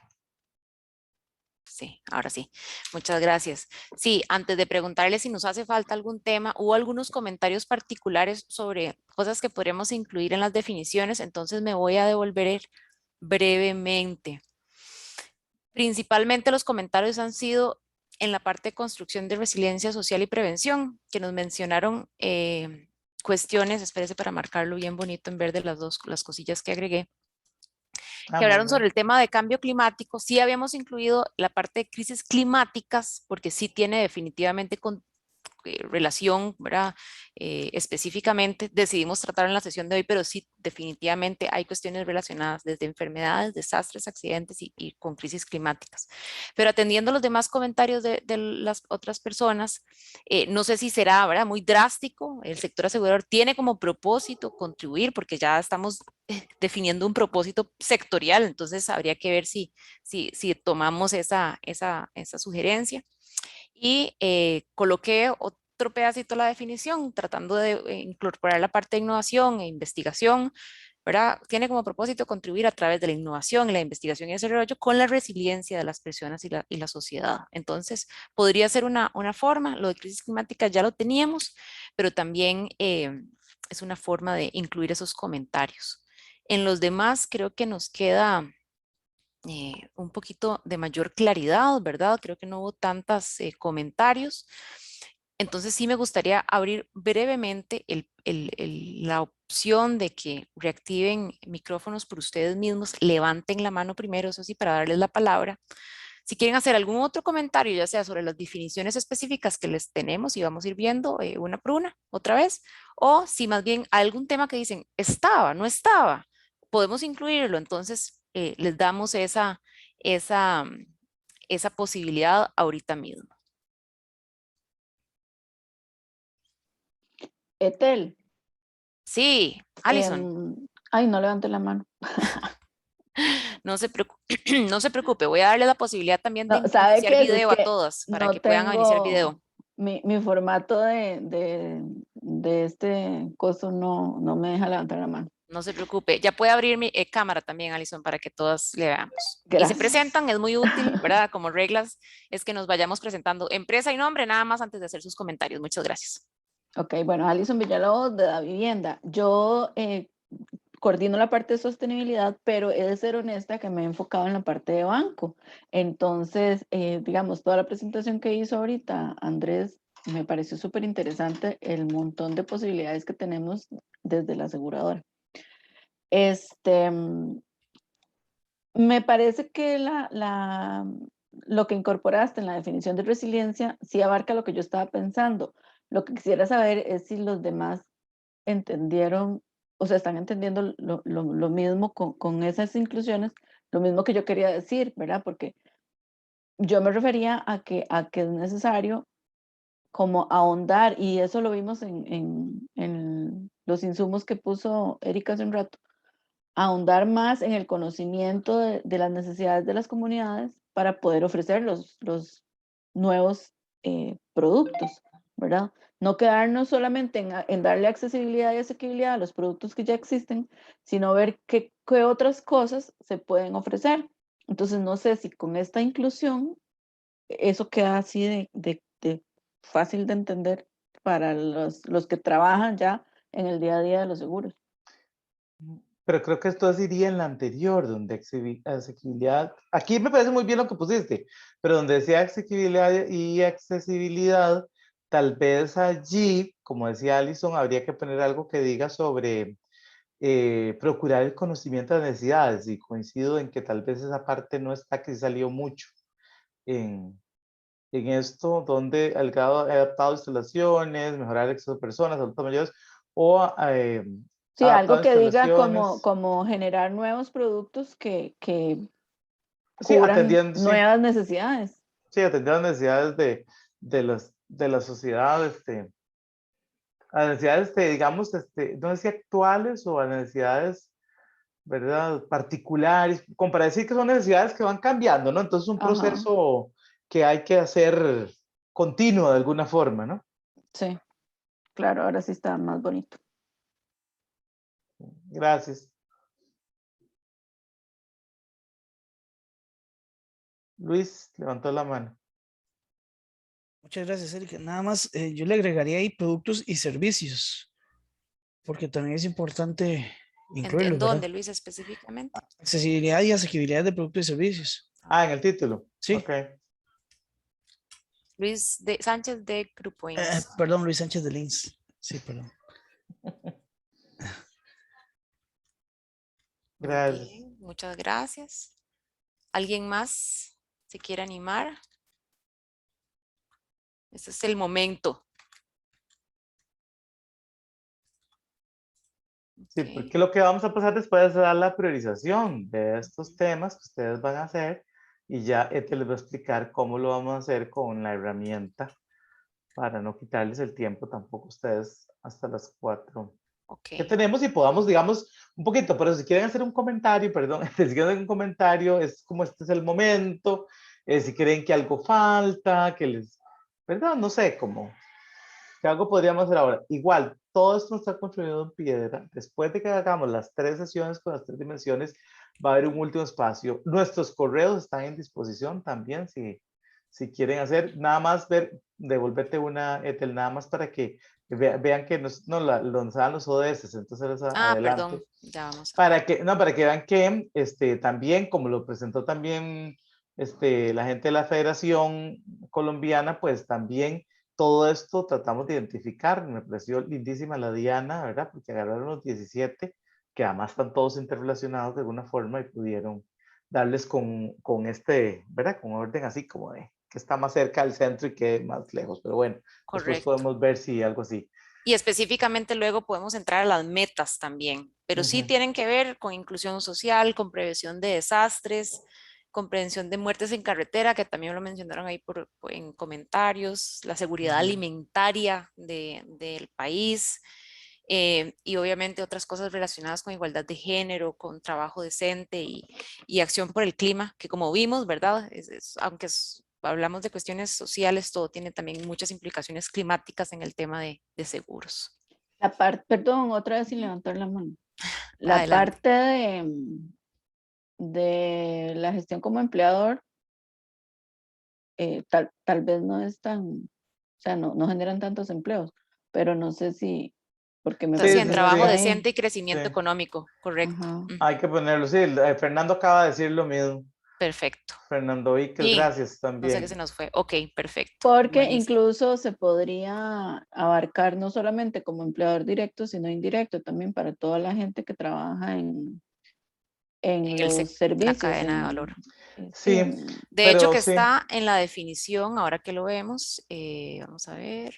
Sí, ahora sí. Muchas gracias. Sí, antes de preguntarle si nos hace falta algún tema, hubo algunos comentarios particulares sobre cosas que podríamos incluir en las definiciones, entonces me voy a devolver brevemente. Principalmente los comentarios han sido en la parte de construcción de resiliencia social y prevención, que nos mencionaron cuestiones, espérese para marcarlo bien bonito en verde las cosillas que agregué, que hablaron sobre el tema de cambio climático. Sí habíamos incluido la parte de crisis climáticas, porque sí tiene definitivamente relación, ¿verdad? Específicamente decidimos tratar en la sesión de hoy, pero sí definitivamente hay cuestiones relacionadas desde enfermedades, desastres, accidentes y con crisis climáticas. Pero atendiendo los demás comentarios de las otras personas, no sé si será, ¿verdad?, muy drástico. El sector asegurador tiene como propósito contribuir, porque ya estamos definiendo un propósito sectorial, entonces habría que ver si tomamos esa sugerencia. Y coloqué otro pedacito de la definición, tratando de incorporar la parte de innovación e investigación, ¿verdad? Tiene como propósito contribuir a través de la innovación, la investigación y el desarrollo con la resiliencia de las personas y la sociedad. Entonces, podría ser una forma. Lo de crisis climática ya lo teníamos, pero también es una forma de incluir esos comentarios. En los demás creo que nos queda un poquito de mayor claridad, ¿verdad? Creo que no hubo tantos comentarios. Entonces sí me gustaría abrir brevemente la opción de que reactiven micrófonos por ustedes mismos. Levanten la mano primero, eso sí, para darles la palabra. Si quieren hacer algún otro comentario, ya sea sobre las definiciones específicas que les tenemos y vamos a ir viendo una por una otra vez, o si más bien algún tema que dicen, estaba, no estaba, podemos incluirlo, entonces les damos esa posibilidad ahorita mismo. Ethel. Sí, Alison. Ay, no levante la mano. No se preocupe, no se preocupe, voy a darle la posibilidad también de ¿sabe iniciar qué? video Es a que todas para no que puedan iniciar video. mi formato de este coso no me deja levantar la mano. No se preocupe, ya puede abrir mi cámara también, Alison, para que todas le veamos. Y se Gracias. presentan, es muy útil, ¿verdad? Como reglas, es que nos vayamos presentando empresa y nombre nada más antes de hacer sus comentarios. Muchas gracias. Ok, bueno, Alison Villalobos de Da Vivienda. Yo coordino la parte de sostenibilidad, pero he de ser honesta que me he enfocado en la parte de banco. Entonces, digamos, toda la presentación que hizo ahorita Andrés me pareció súper interesante el montón de posibilidades que tenemos desde la aseguradora. Me parece que lo que incorporaste en la definición de resiliencia sí abarca lo que yo estaba pensando. Lo que quisiera saber es si los demás entendieron, o sea, están entendiendo lo mismo con esas inclusiones, lo mismo que yo quería decir, ¿verdad? Porque yo me refería a que es necesario como ahondar, y eso lo vimos en los insumos que puso Erika hace un rato, ahondar más en el conocimiento de las necesidades de las comunidades para poder ofrecer los nuevos productos, ¿verdad? No quedarnos solamente en darle accesibilidad y asequibilidad a los productos que ya existen, sino ver qué otras cosas se pueden ofrecer. Entonces, no sé si con esta inclusión eso queda así de fácil de entender para los que trabajan ya en el día a día de los seguros. Pero creo que esto iría en la anterior, donde asequibilidad, aquí me parece muy bien lo que pusiste, pero donde decía asequibilidad y accesibilidad, tal vez allí, como decía Alison, habría que poner algo que diga sobre procurar el conocimiento de las necesidades, y coincido en que tal vez esa parte no está, que salió mucho en esto, donde el grado adaptado a instalaciones, mejorar el acceso de personas, adultos mayores, o Sí, adaptado algo a que diga instalaciones. como generar nuevos productos que Sí, cubran atendiendo, sí, nuevas necesidades. sí, atendiendo las necesidades de la sociedad, a las necesidades, digamos, no sé si actuales o a necesidades, ¿verdad? Particulares, como para decir que son necesidades que van cambiando, ¿no? Entonces, un Ajá, proceso que hay que hacer continuo de alguna forma, ¿no? sí, claro, ahora sí está más bonito. Gracias. Luis levantó la mano. Muchas gracias, Erika. Nada más, yo le agregaría ahí productos y servicios, porque también es importante ¿En incluirlos, ¿verdad? dónde, Luis, específicamente? Accesibilidad y asequibilidad de productos y servicios. Ah, en el título. Sí, Ok. Luis Sánchez de Grupo Ins. perdón, Luis Sánchez de Lins. Sí, perdón. Muy Gracias. bien, muchas gracias. ¿Alguien más se quiere animar? Este es el momento. Sí, Ok, porque lo que vamos a pasar después es dar la priorización de estos temas que ustedes van a hacer, y ya te les va a explicar cómo lo vamos a hacer con la herramienta para no quitarles el tiempo tampoco a ustedes hasta las 4 ok. que tenemos, y podamos, digamos, un poquito, pero si quieren hacer un comentario, perdón, si quieren hacer un comentario, es como este es el momento, si creen que algo falta, que les, ¿verdad? No sé, como ¿qué algo podríamos hacer ahora? Igual, todo esto no está construido en piedra. Después de que hagamos las 3 sesiones con las 3 dimensiones, va a haber un último espacio. Nuestros correos están en disposición también, si quieren hacer, nada más devolverte una, Ethel, nada más para que vean que nos dan los ODS, entonces Ah, adelante. perdón, ya vamos a ver. Para que vean que también, como lo presentó también la gente de la Federación Colombiana, pues también todo esto tratamos de identificar. Me pareció lindísima la Diana, ¿verdad? Porque agarraron los 17, que además están todos interrelacionados de alguna forma, y pudieron darles ¿verdad? Con orden así como de que está más cerca del centro y que más lejos. Pero bueno, después Correcto. podemos ver si algo así. Y específicamente luego podemos entrar a las metas también, pero sí Ujú. tienen que ver con inclusión social, con prevención de desastres, con prevención de muertes en carretera, que también lo mencionaron ahí en comentarios, la seguridad Ujú. alimentaria del país, y obviamente otras cosas relacionadas con igualdad de género, con trabajo decente y acción por el clima, que como vimos, ¿verdad? Aunque hablamos de cuestiones sociales, todo tiene también muchas implicaciones climáticas en el tema de seguros. La parte, perdón, otra vez sin levantar la mano. La Adelante. parte de la gestión como empleador, tal vez no es tan, o sea, no generan tantos empleos, pero no sé si, porque me Entonces, sí, Sí, en sí, parece trabajo que sí. decente hay, y crecimiento Sí. económico, correcto. ajá. Hay que ponerlo, sí. Fernando acaba de decir lo mismo. Perfecto. Fernando Víquez, Y gracias no sé qué también. se nos fue. Ok, perfecto. Porque Buenísimo. incluso se podría abarcar no solamente como empleador directo, sino indirecto también para toda la gente que trabaja en En los la servicios, cadena de valor. sí, Sí, De hecho, pero que sí. está en la definición, ahora que lo vemos, vamos a ver.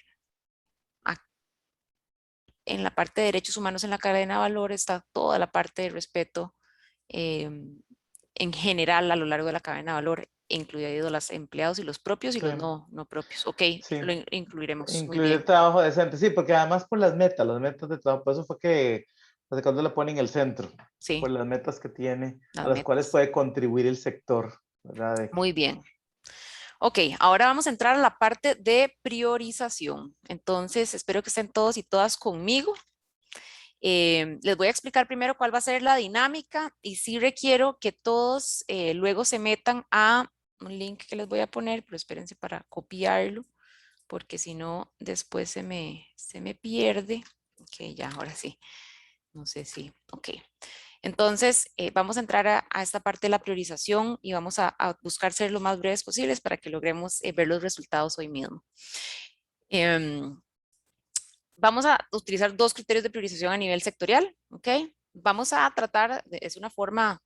En la parte de derechos humanos en la cadena de valor está toda la parte de respeto en general a lo largo de la cadena de valor, incluidos los empleados y los propios y Sí, los no propios. Ok, sí. lo incluiremos. Muy Incluir bien. el trabajo decente, sí, porque además por las metas de trabajo, por eso fue que desde cuando le ponen el centro, Sí, por las metas que tiene, a las las cuales metas. puede contribuir el sector, ¿verdad? Muy bien. Ok, ahora vamos a entrar a la parte de priorización. Entonces, espero que estén todos y todas conmigo. Les voy a explicar primero cuál va a ser la dinámica y sí requiero que todos luego se metan a un link que les voy a poner, pero espérense para copiarlo, porque si no, después se me pierde. Ok, ya, ahora sí. No sé si, ok. Entonces, vamos a entrar a esta parte de la priorización y vamos a buscar ser lo más breves posibles para que logremos ver los resultados hoy mismo. Vamos a utilizar dos criterios de priorización a nivel sectorial, ¿ok? Vamos a tratar, es una forma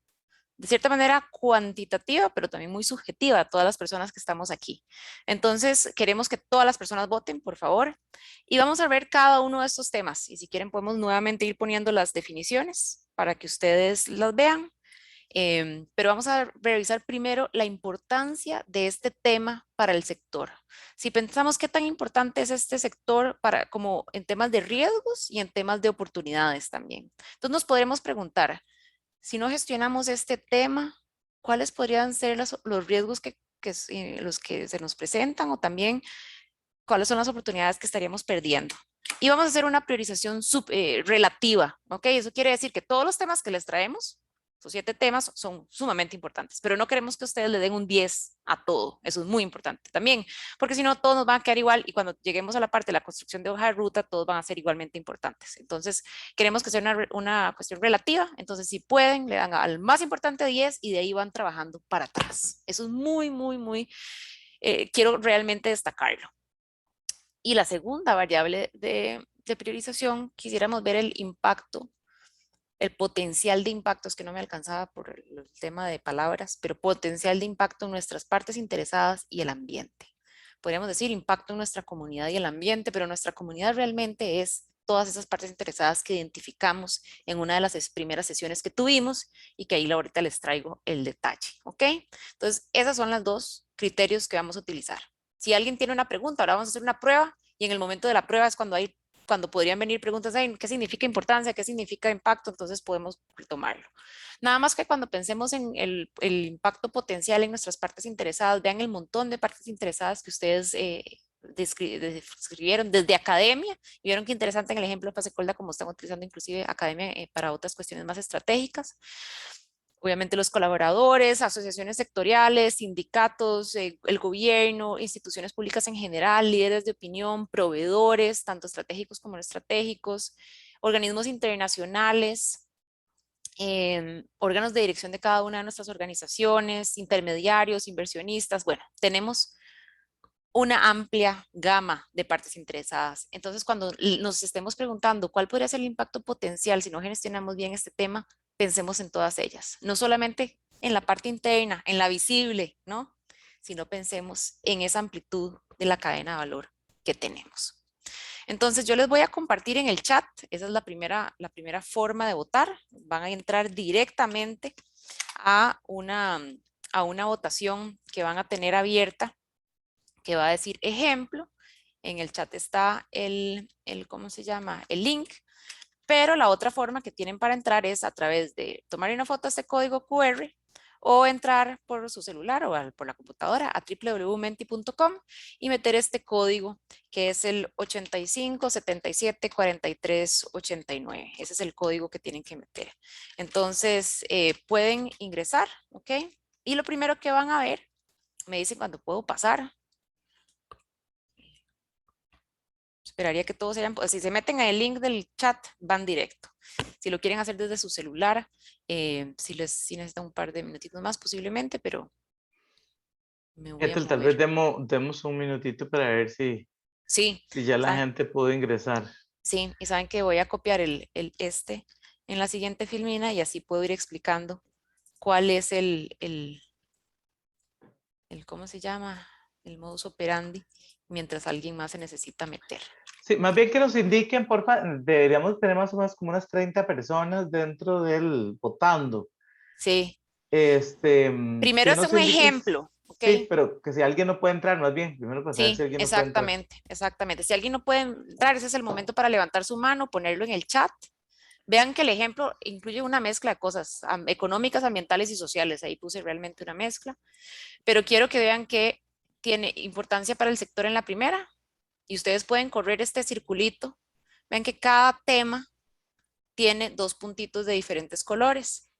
de cierta manera cuantitativa, pero también muy subjetiva a todas las personas que estamos aquí. Entonces, queremos que todas las personas voten, por favor, y vamos a ver cada uno de estos temas. Y si quieren, podemos nuevamente ir poniendo las definiciones para que ustedes las vean. Pero vamos a revisar primero la importancia de este tema para el sector. Si pensamos qué tan importante es este sector para, como en temas de riesgos y en temas de oportunidades también. Entonces nos podremos preguntar, si no gestionamos este tema, ¿cuáles podrían ser los riesgos los que se nos presentan o también cuáles son las oportunidades que estaríamos perdiendo? Y vamos a hacer una priorización relativa, ¿ok? Eso quiere decir que todos los temas que les traemos, esos 7 temas, son sumamente importantes, pero no queremos que ustedes le den un 10 a todo. Eso es muy importante también, porque si no, todos nos van a quedar igual y cuando lleguemos a la parte de la construcción de hoja de ruta, todos van a ser igualmente importantes. Entonces, queremos que sea una cuestión relativa. Entonces, si pueden, le dan al más importante 10 y de ahí van trabajando para atrás. Eso es muy, quiero realmente destacarlo. Y la segunda variable de priorización, quisiéramos ver el impacto, el potencial de impacto, es que no me alcanzaba por el tema de palabras, pero potencial de impacto en nuestras partes interesadas y el ambiente. Podríamos decir impacto en nuestra comunidad y el ambiente, pero nuestra comunidad realmente es todas esas partes interesadas que identificamos en una de las primeras sesiones que tuvimos y que ahí ahorita les traigo el detalle, ¿ok? Entonces, esas son las dos criterios que vamos a utilizar. Si alguien tiene una pregunta, ahora vamos a hacer una prueba y en el momento de la prueba es cuando podrían venir preguntas, ¿qué significa importancia? ¿Qué significa impacto? Entonces podemos retomarlo. Nada más que cuando pensemos en el impacto potencial en nuestras partes interesadas, vean el montón de partes interesadas que ustedes describieron desde academia, y vieron qué interesante en el ejemplo de Fasecolda como están utilizando inclusive academia para otras cuestiones más estratégicas. Obviamente los colaboradores, asociaciones sectoriales, sindicatos, el gobierno, instituciones públicas en general, líderes de opinión, proveedores, tanto estratégicos como no estratégicos, organismos internacionales, órganos de dirección de cada una de nuestras organizaciones, intermediarios, inversionistas. Bueno, tenemos una amplia gama de partes interesadas. Entonces, cuando nos estemos preguntando cuál podría ser el impacto potencial si no gestionamos bien este tema, pensemos en todas ellas, no solamente en la parte interna, en la visible, ¿no? Sino pensemos en esa amplitud de la cadena de valor que tenemos. Entonces, yo les voy a compartir en el chat, esa es la primera forma de votar. Van a entrar directamente a una votación que van a tener abierta, que va a decir ejemplo. En el chat está ¿cómo se llama? El link. Pero la otra forma que tienen para entrar es a través de tomar una foto de este código QR o entrar por su celular o por la computadora a www.menti.com y meter este código que es el 85 77 43 89. Ese es el código que tienen que meter. Entonces pueden ingresar, ¿ok? Y lo primero que van a ver, me dicen cuando puedo pasar. Esperaría que todos hayan, si se meten en el link del chat, van directo. Si lo quieren hacer desde su celular, si necesitan un par de minutitos más posiblemente, pero me voy a Ethel, tal vez mover. demos un minutito para ver si Sí, ya la ¿saben? gente pudo ingresar. Sí, y saben que voy a copiar este en la siguiente filmina y así puedo ir explicando cuál es ¿cómo se llama? El modus operandi, mientras alguien más se necesita meter. Sí, más bien que nos indiquen, porfa, deberíamos tener más o menos como unas 30 personas dentro del votando. Sí, primero Que es nos un indiquen, ejemplo, ¿ok? sí, pero que si alguien no puede entrar, más bien, primero para saber si Sí, alguien no puede entrar. exactamente, exactamente. Si alguien no puede entrar, ese es el momento para levantar su mano, ponerlo en el chat. Vean que el ejemplo incluye una mezcla de cosas económicas, ambientales y sociales. Ahí puse realmente una mezcla. Pero quiero que vean que tiene importancia para el sector en la primera. Y ustedes pueden correr este circulito. Vean que cada tema tiene 2 puntitos de diferentes colores.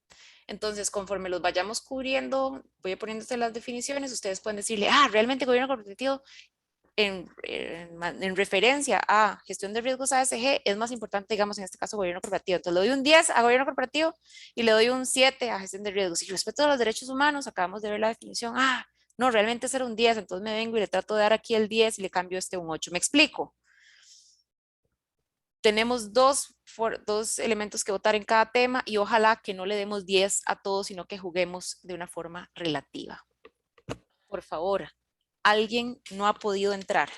Entonces, conforme los vayamos cubriendo, voy poniéndose las definiciones, ustedes pueden decirle, realmente gobierno corporativo en referencia a gestión de riesgos ASG es más importante, digamos, en este caso, gobierno corporativo. Entonces, le doy un 10 a gobierno corporativo y le doy un 7 a gestión de riesgos. Y respeto a los derechos humanos, acabamos de ver la definición, no, realmente ese era un 10, entonces me vengo y le trato de dar aquí el 10 y le cambio un 8. ¿Me explico? Tenemos dos elementos que votar en cada tema y ojalá que no le demos 10 a todos, sino que juguemos de una forma relativa. Por favor, ¿alguien no ha podido entrar?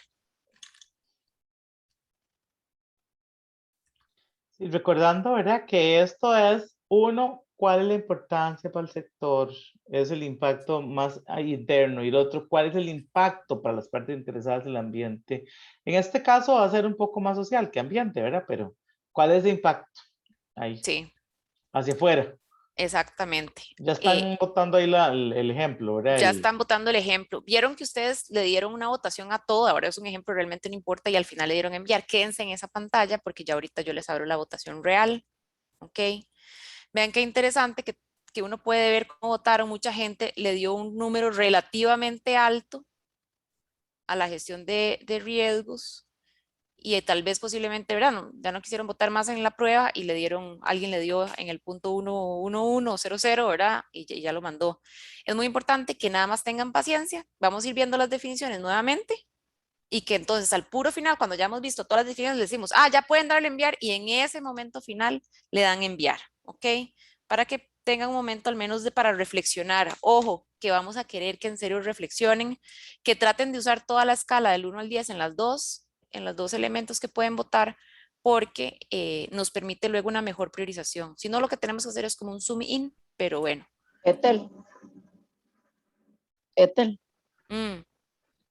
Y recordando, ¿verdad? Que esto es, uno, cuál es la importancia para el sector, es el impacto más interno, y el otro, cuál es el impacto para las partes interesadas del ambiente. En este caso va a ser un poco más social que ambiente, ¿verdad? Pero, ¿cuál es el impacto? Ahí, Sí, hacia afuera. exactamente. Ya están botando ahí el ejemplo, ¿verdad? Ya están votando el ejemplo. Vieron que ustedes le dieron una votación a todo, ahora es un ejemplo, realmente no importa, y al final le dieron enviar. Quédense en esa pantalla porque ya ahorita yo les abro la votación real. ¿Ok? Vean qué interesante que uno puede ver cómo votaron. Mucha gente le dio un número relativamente alto a la gestión de riesgos y tal vez posiblemente, ¿verdad? Ya no quisieron votar más en la prueba y alguien le dio en el punto 11100, ¿verdad? Y ya lo mandó. Es muy importante que nada más tengan paciencia. Vamos a ir viendo las definiciones nuevamente y que entonces al puro final, cuando ya hemos visto todas las definiciones, le decimos, ya pueden darle enviar y en ese momento final le dan enviar, ¿ok? Para que tengan un momento al menos para reflexionar. Ojo, que vamos a querer que en serio reflexionen, que traten de usar toda la escala del 1 al 10 en los dos elementos que pueden votar, porque nos permite luego una mejor priorización. Si no, lo que tenemos que hacer es como un zoom in, pero bueno. Ethel,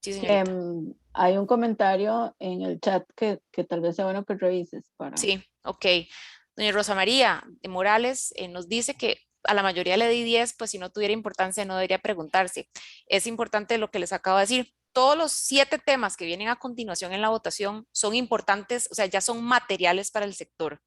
Sí, señorita. hay un comentario en el chat que tal vez sea bueno que revises para... Sí, ok. Doña Rosa María Morales nos dice que a la mayoría le di 10, pues si no tuviera importancia no debería preguntarse. Es importante lo que les acabo de decir. Todos los 7 temas que vienen a continuación en la votación son importantes, o sea, ya son materiales para el sector.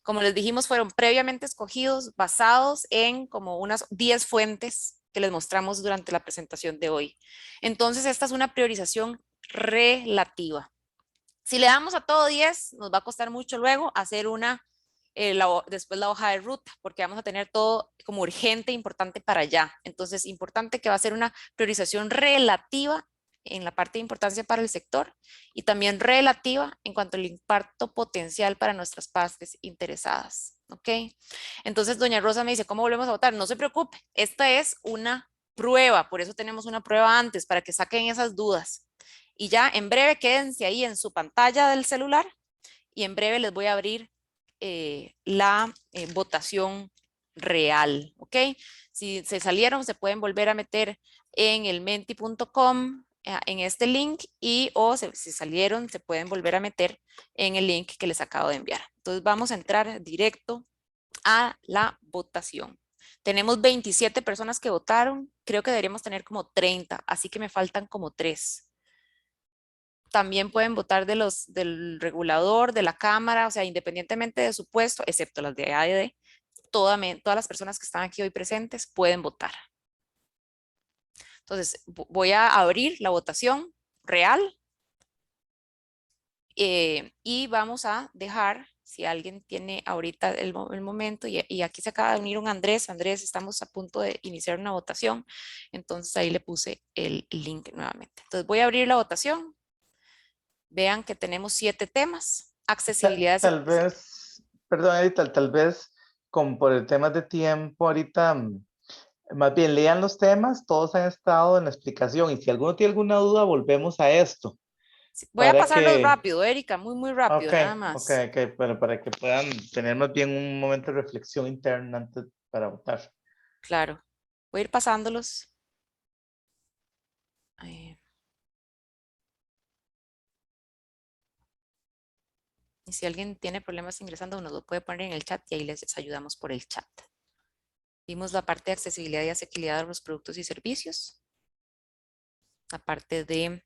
Como les dijimos, fueron previamente escogidos basados en como unas 10 fuentes que les mostramos durante la presentación de hoy. Entonces, esta es una priorización relativa. Si le damos a todo 10, nos va a costar mucho luego hacer después la hoja de ruta, porque vamos a tener todo como urgente, importante para allá. Entonces, importante que va a ser una priorización relativa en la parte de importancia para el sector y también relativa en cuanto al impacto potencial para nuestras partes interesadas. ¿Ok? Entonces, doña Rosa me dice, ¿cómo volvemos a votar? No se preocupe, esta es una prueba, por eso tenemos una prueba antes, para que saquen esas dudas. Y ya en breve quédense ahí en su pantalla del celular y en breve les voy a abrir la votación real, ¿ok? Si se salieron, se pueden volver a meter en el menti.com en este link o si salieron, se pueden volver a meter en el link que les acabo de enviar. Entonces vamos a entrar directo a la votación. Tenemos 27 personas que votaron, creo que deberíamos tener como 30, así que me faltan como 3. También pueden votar del regulador, de la Cámara, o sea, independientemente de su puesto, excepto las de AED, todas las personas que están aquí hoy presentes pueden votar. Entonces, voy a abrir la votación real y vamos a dejar, si alguien tiene ahorita el momento, y aquí se acaba de unir un Andrés. Andrés, estamos a punto de iniciar una votación, entonces ahí le puse el link nuevamente. Entonces voy a abrir la votación. Vean que tenemos 7 temas. Accesibilidad. Tal vez, perdón, Edith, tal vez por el tema de tiempo ahorita, más bien lean los temas, todos han estado en la explicación y si alguno tiene alguna duda, volvemos a esto. Voy a Para pasarlos que, rápido, Erika, muy rápido, ok, nada ok, más. ok, para que puedan tener más bien un momento de reflexión interna antes para votar. Claro. Voy a ir pasándolos. Y si alguien tiene problemas ingresando, nos lo puede poner en el chat y ahí les ayudamos por el chat. Vimos la parte de accesibilidad y asequibilidad de los productos y servicios. La parte de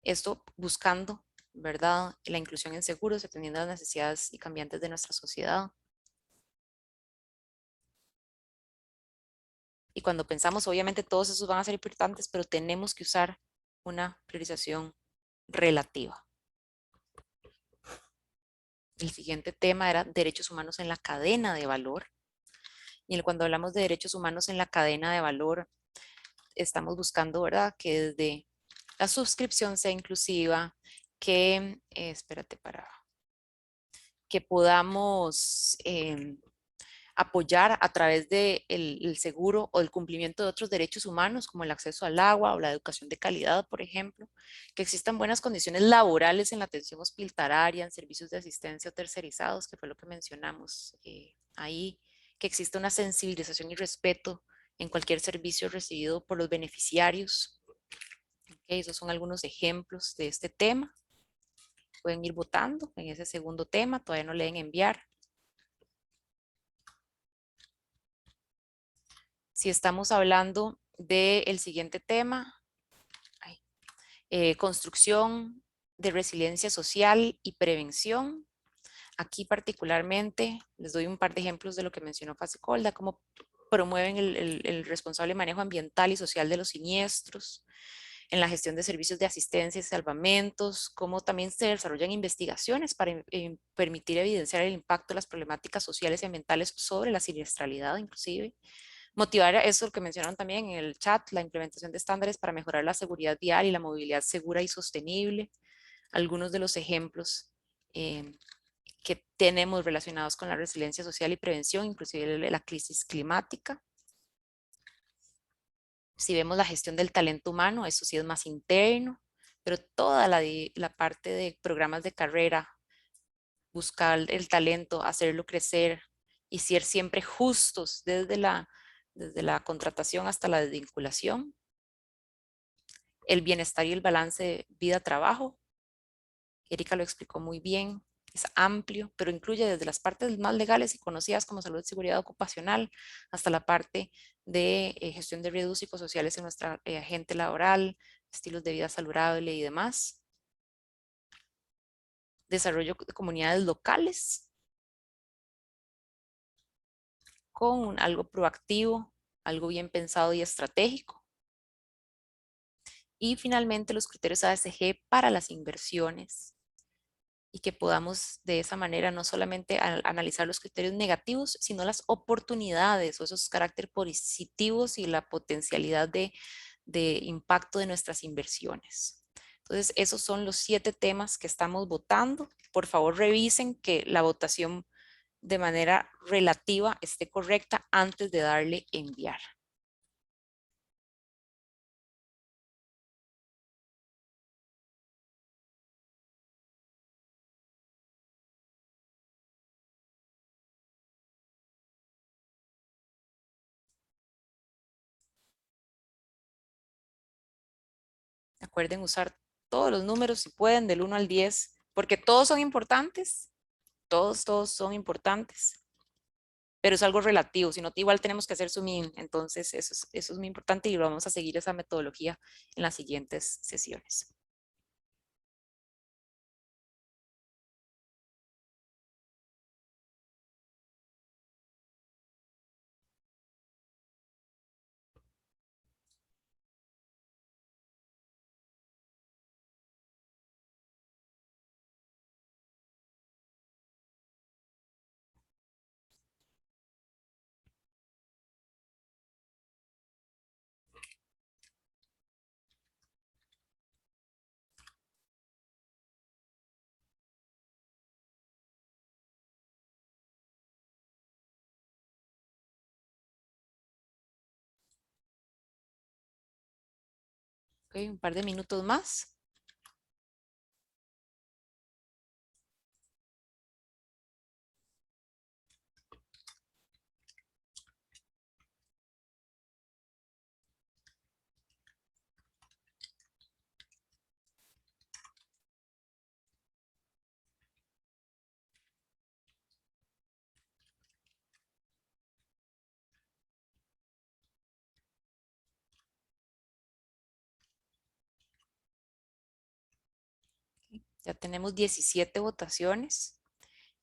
esto buscando, ¿verdad? La inclusión en seguros, atendiendo a las necesidades y cambiantes de nuestra sociedad. Y cuando pensamos, obviamente todos esos van a ser importantes, pero tenemos que usar una priorización relativa. El siguiente tema era derechos humanos en la cadena de valor. Y cuando hablamos de derechos humanos en la cadena de valor, estamos buscando, ¿verdad?, que desde la suscripción sea inclusiva, que, que podamos apoyar a través del el seguro o el cumplimiento de otros derechos humanos, como el acceso al agua o la educación de calidad, por ejemplo, que existan buenas condiciones laborales en la atención hospitalaria, en servicios de asistencia o tercerizados, que fue lo que mencionamos ahí, que exista una sensibilización y respeto en cualquier servicio recibido por los beneficiarios. Esos son algunos ejemplos de este tema. Pueden ir votando en ese segundo tema, todavía no le den enviar. Si estamos hablando del siguiente tema, construcción de resiliencia social y prevención. Aquí particularmente les doy un par de ejemplos de lo que mencionó Fasicolda, cómo promueven el responsable manejo ambiental y social de los siniestros, en la gestión de servicios de asistencia y salvamentos, cómo también se desarrollan investigaciones para permitir evidenciar el impacto de las problemáticas sociales y ambientales sobre la siniestralidad inclusive. Motivar eso que mencionaron también en el chat, la implementación de estándares para mejorar la seguridad vial y la movilidad segura y sostenible. Algunos de los ejemplos que tenemos relacionados con la resiliencia social y prevención, inclusive la crisis climática. Si vemos la gestión del talento humano, eso sí es más interno, pero toda la parte de programas de carrera, buscar el talento, hacerlo crecer y ser siempre justos desde la contratación hasta la desvinculación. El bienestar y el balance vida-trabajo. Erika lo explicó muy bien, es amplio, pero incluye desde las partes más legales y conocidas como salud y seguridad ocupacional hasta la parte de gestión de riesgos psicosociales en nuestra agente laboral, estilos de vida saludable y demás. Desarrollo de comunidades locales con algo proactivo, algo bien pensado y estratégico. Y finalmente los criterios ASG para las inversiones y que podamos de esa manera no solamente analizar los criterios negativos, sino las oportunidades o esos caracteres positivos y la potencialidad de impacto de nuestras inversiones. Entonces, esos son los 7 temas que estamos votando. Por favor, revisen que la votación de manera relativa esté correcta antes de darle enviar. Recuerden usar todos los números si pueden, del 1 al 10, porque todos son importantes. Todos son importantes. pero es algo relativo, si no igual tenemos que hacer zoom in, entonces eso es muy importante y vamos a seguir esa metodología en las siguientes sesiones. Ok, un par de minutos más. Ya tenemos 17 votaciones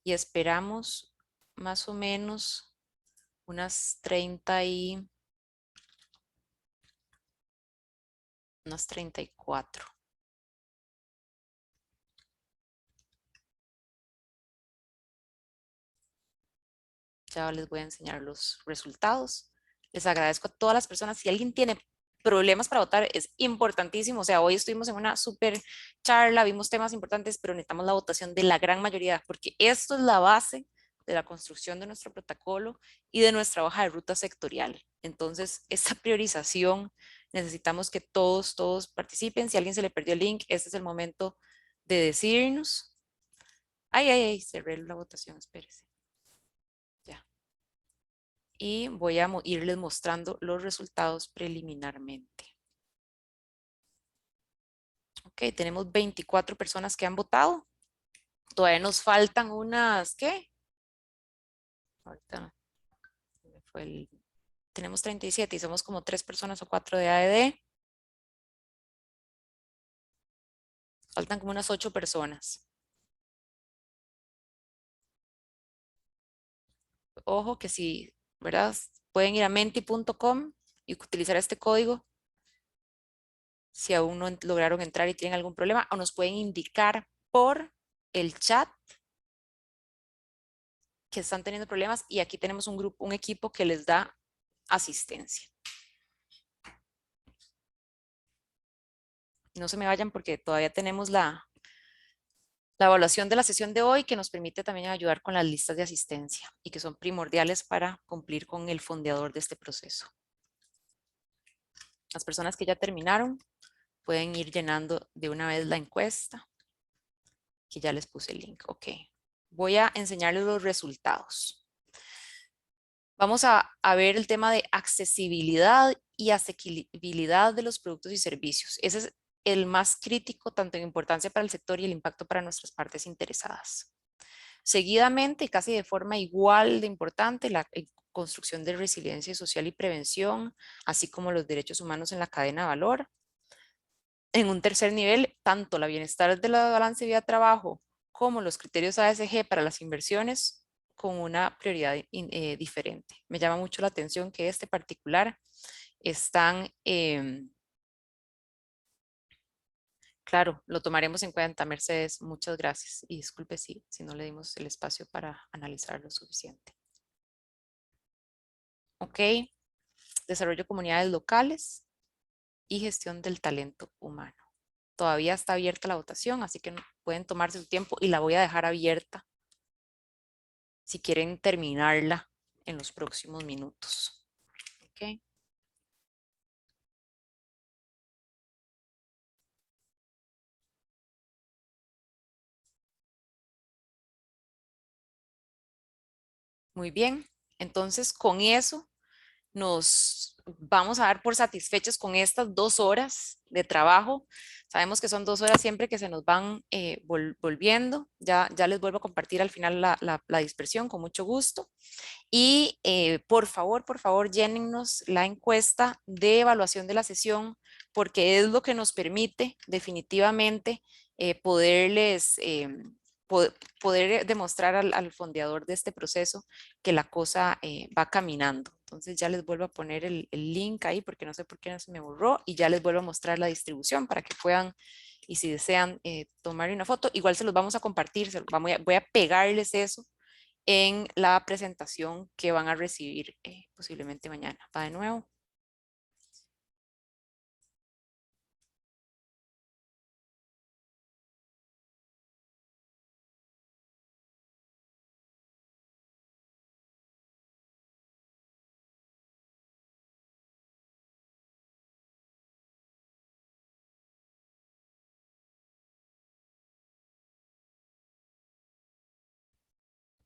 y esperamos más o menos unas 34. Ya les voy a enseñar los resultados. Les agradezco a todas las personas. Si alguien tiene problemas para votar, es importantísimo. O sea, hoy estuvimos en una súper charla, vimos temas importantes, pero necesitamos la votación de la gran mayoría, porque esto es la base de la construcción de nuestro protocolo y de nuestra hoja de ruta sectorial. Entonces, esta priorización, necesitamos que todos participen. Si a alguien se le perdió el link, este es el momento de decirnos. Ay, cerré la votación, espérese. Ya. Y voy a irles mostrando los resultados preliminarmente. Ok, tenemos 24 personas que han votado. Todavía nos faltan unas, ¿qué? Ahorita tenemos 37 y somos como 3 personas o 4 de AED. Faltan como unas 8 personas. Ojo que si, ¿verdad? Pueden ir a menti.com y utilizar este código si aún no lograron entrar y tienen algún problema, o nos pueden indicar por el chat que están teniendo problemas y aquí tenemos un equipo que les da asistencia. No se me vayan porque todavía tenemos la evaluación de la sesión de hoy que nos permite también ayudar con las listas de asistencia y que son primordiales para cumplir con el fondeador de este proceso. Las personas que ya terminaron pueden ir llenando de una vez la encuesta que ya les puse el link. Ok, voy a enseñarles los resultados. Vamos a ver el tema de accesibilidad y asequibilidad de los productos y servicios. Ese es el más crítico, tanto en importancia para el sector y el impacto para nuestras partes interesadas. Seguidamente, y casi de forma igual de importante, la construcción de resiliencia social y prevención, así como los derechos humanos en la cadena de valor. En un tercer nivel, tanto la bienestar de la balance vida-trabajo como los criterios ASG para las inversiones con una prioridad diferente. Me llama mucho la atención que este particular están, claro, lo tomaremos en cuenta, Mercedes, muchas gracias y disculpe si no le dimos el espacio para analizar lo suficiente. Ok, desarrollo de comunidades locales y gestión del talento humano. Todavía está abierta la votación, así que pueden tomarse su tiempo y la voy a dejar abierta si quieren terminarla en los próximos minutos. Okay. Muy bien, entonces con eso nos vamos a dar por satisfechos con estas 2 horas de trabajo. Sabemos que son 2 horas siempre que se nos van volviendo. Ya les vuelvo a compartir al final la dispersión con mucho gusto. Y por favor, llénennos la encuesta de evaluación de la sesión, porque es lo que nos permite definitivamente poderles poder demostrar al fondeador de este proceso que la cosa va caminando. Entonces ya les vuelvo a poner el link ahí porque no sé por qué no se me borró, y ya les vuelvo a mostrar la distribución para que puedan, y si desean tomar una foto, igual se los vamos a compartir, voy a pegarles eso en la presentación que van a recibir posiblemente mañana. Va de nuevo.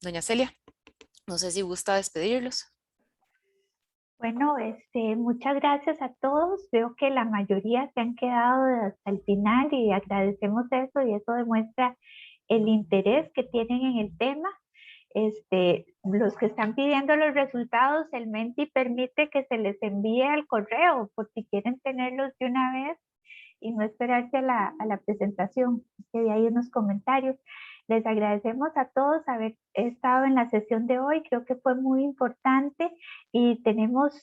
Doña Celia, no sé si gusta despedirlos. Bueno, muchas gracias a todos. Veo que la mayoría se han quedado hasta el final y agradecemos eso, y eso demuestra el interés que tienen en el tema. Los que están pidiendo los resultados, el Menti permite que se les envíe al correo por si quieren tenerlos de una vez y no esperarse a la presentación. Que hay unos comentarios. Les agradecemos a todos haber estado en la sesión de hoy. Creo que fue muy importante y tenemos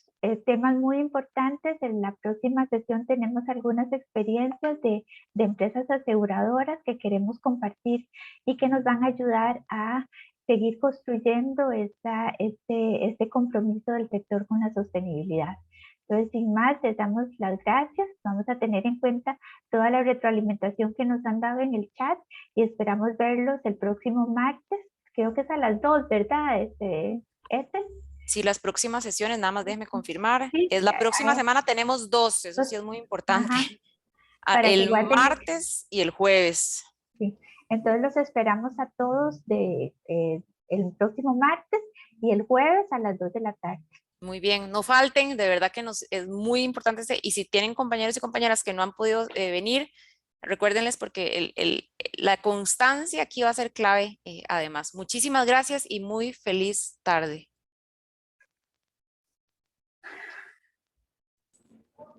temas muy importantes. En la próxima sesión tenemos algunas experiencias de empresas aseguradoras que queremos compartir y que nos van a ayudar a seguir construyendo este compromiso del sector con la sostenibilidad. Entonces, sin más, les damos las gracias. Vamos a tener en cuenta toda la retroalimentación que nos han dado en el chat y esperamos verlos el próximo martes. Creo que es a las 2, ¿verdad? Sí, las próximas sesiones, nada más déjeme confirmar. Sí, Es la próxima semana tenemos 2, eso sí es muy importante. Ajá, para que El guarden martes y el jueves. Sí. Entonces los esperamos a todos el próximo martes y el jueves a las 2 de la tarde. Muy bien, no falten, de verdad que es muy importante. Y si tienen compañeros y compañeras que no han podido venir, recuérdenles porque la constancia aquí va a ser clave además. Muchísimas gracias y muy feliz tarde.